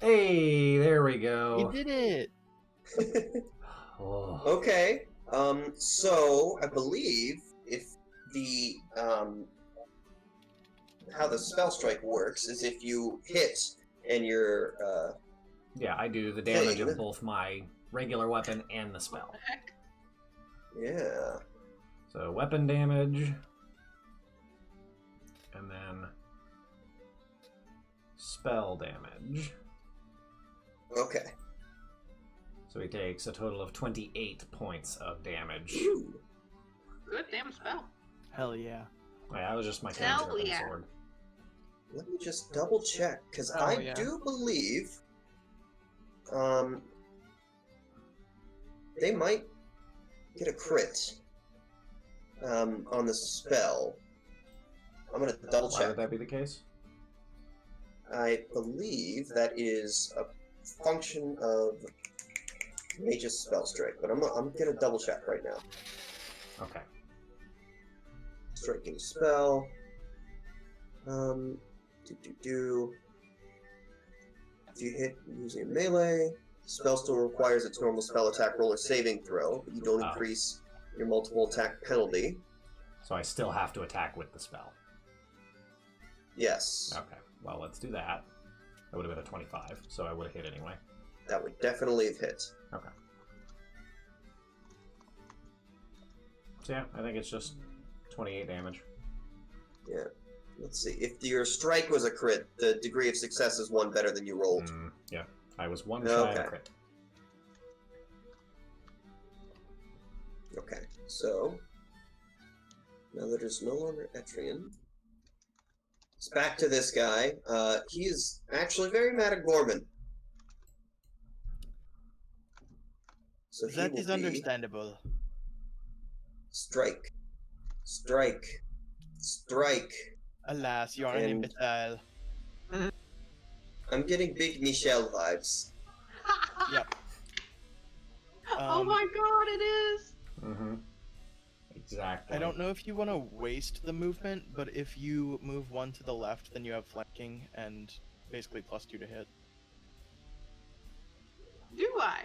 Hey, there we go. You did it! Oh. Okay. So I believe if the how the spell strike works is if you hit and you're Yeah, I do the damage Thing. of both my regular weapon and the spell. Heck. yeah. So weapon damage, and then spell damage. Okay. So he takes a total of 28 points of damage. Ooh. Good damn spell. Hell yeah. Wait, that was just my Hell cantrip and yeah. sword. Let me just double check because Oh, I yeah. do believe they might get a crit on the spell. I'm gonna double Why check. would that be the case? I believe that is a function of Mage's spell strike, but I'm gonna double check right now. Okay. Striking spell. If you hit using melee, the spell still requires its normal spell attack roll or saving throw, but you don't Oh. increase your multiple attack penalty. So I still have to attack with the spell. Yes, Okay. Well, let's do that. That would have been a 25, so I would have hit anyway. that would definitely have hit. Okay. So yeah, I think it's just 28 damage. Yeah. Let's see. If your strike was a crit, the degree of success is one better than you rolled. Yeah, I was one shy of Okay. a crit. Okay, so now that it's no longer Etrian, it's back to this guy. He is actually very mad at Gorman. So he That will is be understandable. strike, strike, strike. Alas, you are an And- imbecile. I'm getting Big Michelle vibes. Yep. Oh Um, my god, it is! Mm-hmm. Exactly. I don't know if you want to waste the movement, but if you move one to the left, then you have flanking and basically +2 to hit. Do I?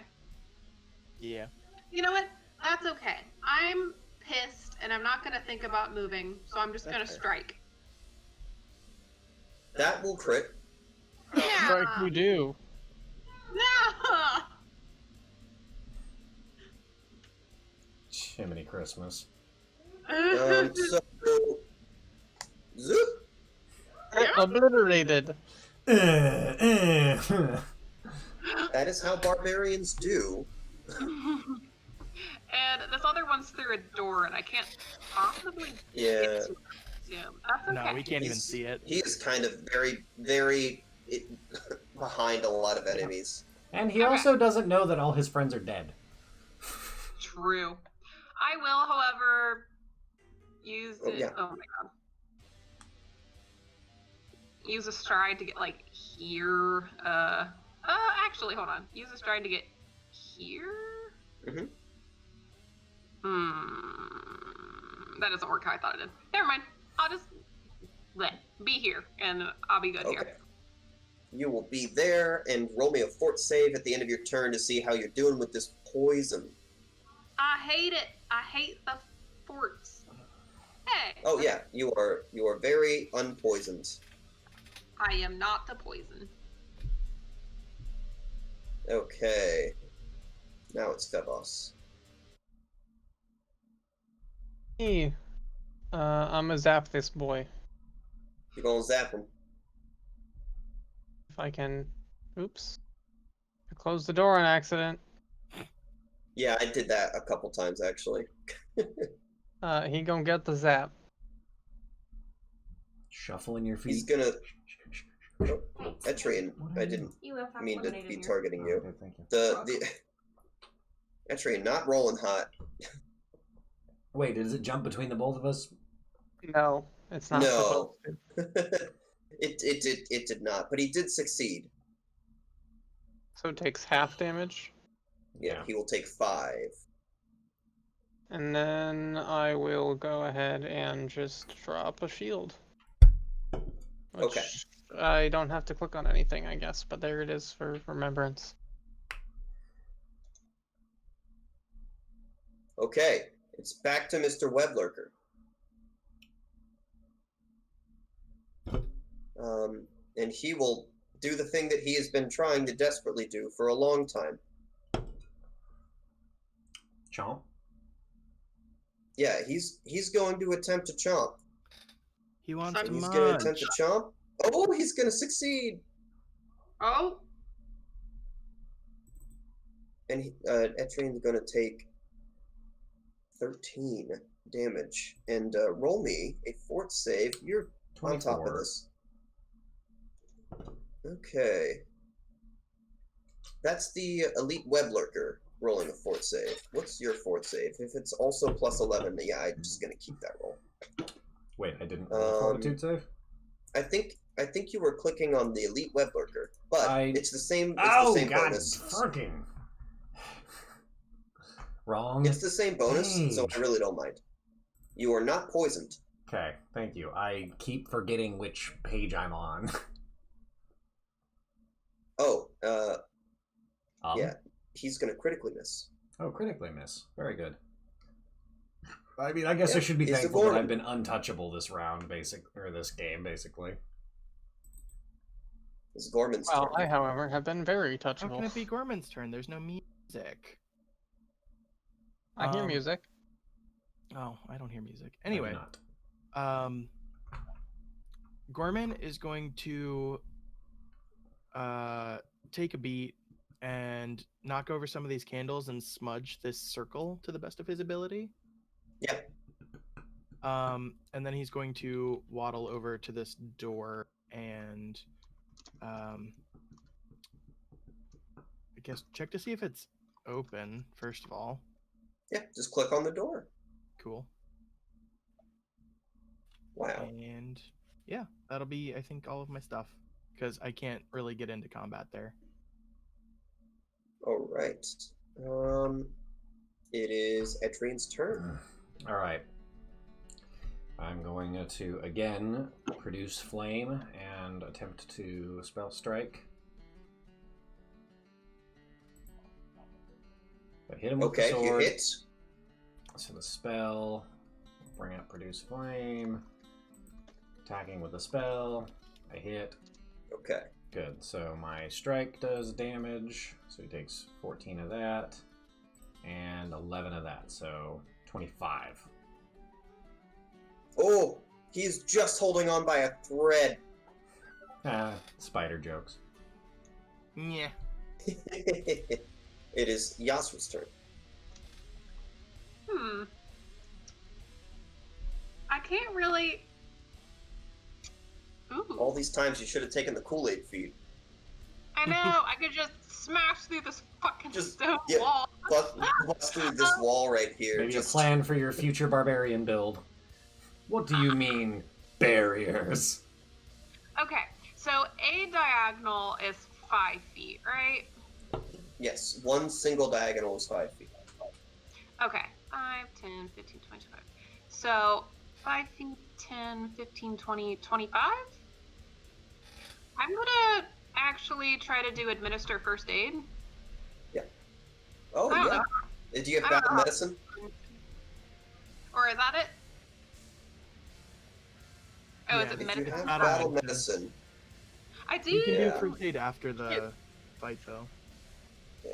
Yeah. You know what? That's okay. I'm pissed and I'm not gonna think about moving, so I'm just That's gonna fair. strike. That will crit. Strike you do. No! Jiminy Christmas. So, zoop. Obliterated. That is how barbarians do. And this other one's through a door, and I can't possibly Yeah. get to it. Yeah, that's okay. No, we can't even see it. He is kind of very, very behind a lot of enemies. And he also doesn't know that all his friends are dead. True. I will, however, use Oh, it. yeah. Oh my god. Use a stride to get like here. Actually, hold on. Use a stride to get here. Mm-hmm. That doesn't work how I thought it did. Never mind. I'll just be here, and I'll be good here. You will be there, and roll me a fort save at the end of your turn to see how you're doing with this poison. I hate it. I hate the forts. Hey. Oh yeah, you are very unpoisoned. I am not the poison. Okay. Now it's Febos. Hey, I'm gonna zap this boy. You're gonna zap him. If I can. Oops. I closed the door on accident. Yeah, I did that a couple times actually. He gonna get the zap. Shuffling your feet. He's gonna. Oh, Etrian, I didn't mean to be targeting you. Okay, thank you. The Etrian, not rolling hot. Wait, does it jump between the both of us? No, it's not No. supposed to. It did not, but he did succeed. So it takes half damage. Yeah, he will take 5. And then I will go ahead and just drop a shield. Which Okay. I don't have to click on anything, I guess, but there it is for remembrance. Okay, it's back to Mr. Weblurker. And he will do the thing that he has been trying to desperately do for a long time. Chomp. Yeah, he's going to attempt to chomp. He wants to He's munch. going to attempt to chomp. Oh, he's going to succeed. Oh. And Etrian's going to take 13 damage. And roll me a fort save. You're 24. on top of this. Okay. That's the elite web lurker rolling a fort save. What's your fort save? If it's also plus 11, yeah, I'm just going to keep that roll. Wait, I didn't roll a fortitude save? I think you were clicking on the elite web lurker, but it's the same. It's Oh, the same God, bonus. fucking wrong. It's the same bonus, so I really don't mind. You are not poisoned. Okay, thank you. I keep forgetting which page I'm on. Oh, yeah, he's gonna critically miss. Oh, critically miss. Very good. I mean, I guess I should be It's thankful that Gorman. I've been untouchable this round, this game, basically. It's Gorman's Well, turn. I, however, have been very How touchable. can it be Gorman's turn? There's no music. I hear music. Oh, I don't hear music. I do Anyway, not. Gorman is going to take a beat and knock over some of these candles and smudge this circle to the best of his ability. Yeah. And then he's going to waddle over to this door and I guess check to see if it's open, first of all. Yeah, just click on the door. Cool. Wow. And yeah, that'll be, I think, all of my stuff because I can't really get into combat there. All right. It is Etrian's turn. All right. I'm going to again produce flame and attempt to spell strike. I hit him with the Okay, sword. you hit. So the spell, bring up produce flame. Attacking with the spell, I hit. Okay. Good. So my strike does damage. So he takes 14 of that and 11 of that. So 25. Oh, he's just holding on by a thread. Spider jokes. Yeah. It is Yasuo's turn. I can't really. Ooh. All these times you should have taken the Kool-Aid feed. I know. I could just smash through this fucking stone wall. Bust through this wall right here. Maybe a plan for your future barbarian build. What do you mean, barriers? Okay, so a diagonal is 5 feet, right? Yes, one single diagonal is 5 feet. Okay, 5, 10, 15, 25. So 5 feet, 10, 15, 20, 25? I'm gonna actually try to do administer first aid. Yeah. Oh, I don't yeah. know. Do you have battle medicine? Or is that it? Oh, Yeah, is it If medicine? you have Battle battle medicine. medicine, I do. You can do Yeah. first aid after the fight, though. yeah.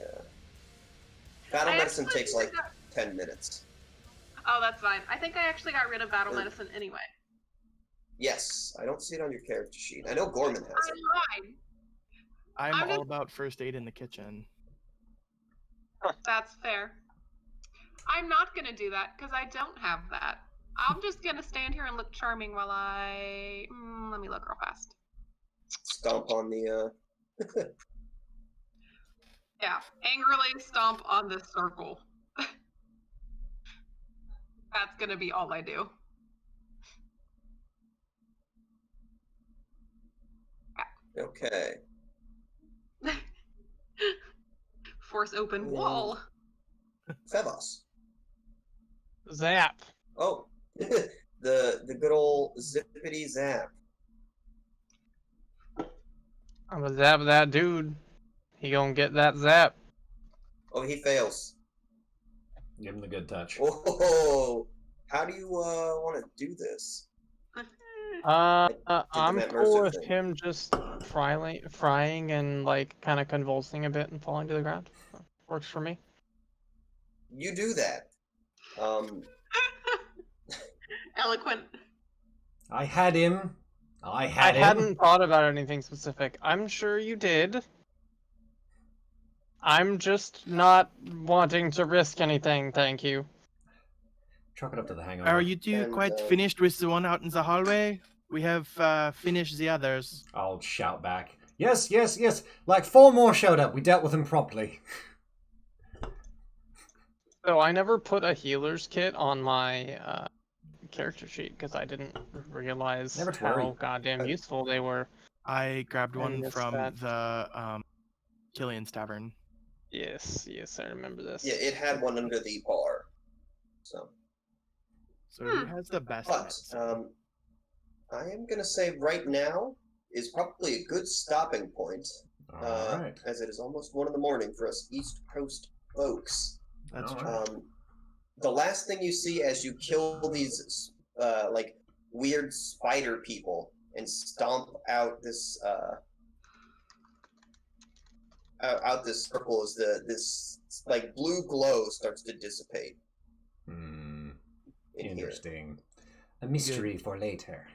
Battle I medicine actually takes like got- 10 minutes. Oh, that's fine. I think I actually got rid of battle medicine anyway. Yes, I don't see it on your character sheet. I know Gorman has it. I lied. I'm I'm all just- about first aid in the kitchen. That's fair. I'm not gonna do that because I don't have that. I'm just gonna stand here and look charming while I. Let me look real fast. Stomp on the, Yeah, angrily stomp on this circle. That's gonna be all I do. Okay. Force open And wall. Febos. Zap. Oh, the good old zippity zap. I'm gonna zap that dude. He gonna get that zap. Oh, he fails. Give him the good touch. Oh, how do you want to do this? I'm Matt cool Mercer with thing. him just frying and like kind of convulsing a bit and falling to the ground. Works for me. You do that. Eloquent. I had him. I I had him. hadn't thought about anything specific. I'm sure you did. I'm just not wanting to risk anything, thank you. Chalk it up to the hangover. Are you two And, quite finished with the one out in the hallway? We have finished the others. I'll shout back. Yes, yes, yes. Like 4 more showed up. We dealt with them promptly. So I never put a healer's kit on my character sheet because I didn't realize Never to how worry. goddamn useful they were. I grabbed I one missed from that. the Killian's Tavern. Yes, I remember this. Yeah, it had one under the bar. So, So who has the best but medicine? I am gonna say right now is probably a good stopping point, Alright. as it is almost 1 a.m. for us East Coast folks. That's all true. right. The last thing you see as you kill these like weird spider people and stomp out this out this circle is this like blue glow starts to dissipate in here. Interesting. A mystery for later.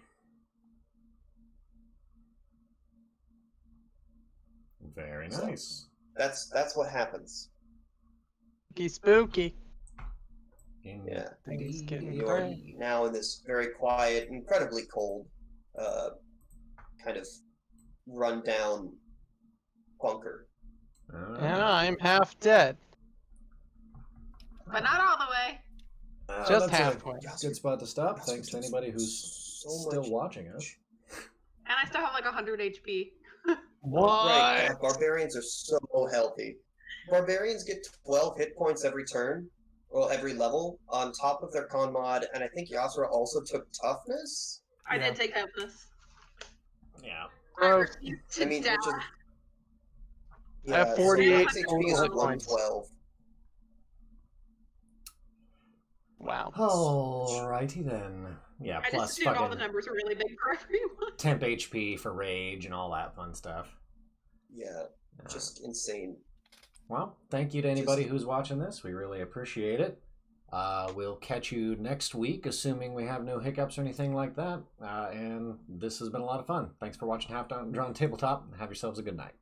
Very So- nice. That's what happens. Spooky. Yeah. Things getting You're crazy. now in this very quiet, incredibly cold, kind of run-down bunker. And I'm half dead. But not all the way. Just that's halfway. a good spot to stop. That's Thanks to just anybody who's so still much- watching us. And I still have like 100 HP. What? Right, God, barbarians are so healthy. Barbarians get 12 hit points every turn, well, every level, on top of their con mod, and I think Yasura also took toughness? I Yeah. did take toughness. Yeah. I Gross. refuse to I mean, die. which is... I have so 48 max HP is total hit points. 112. Wow. Alrighty then. Yeah, I plus just assumed all the fucking numbers were really big for everyone. temp HP for rage and all that fun stuff. Yeah, just insane. Well, thank you to anybody who's watching this. We really appreciate it. We'll catch you next week, assuming we have no hiccups or anything like that. And this has been a lot of fun. Thanks for watching Half Drawn Tabletop. Have yourselves a good night.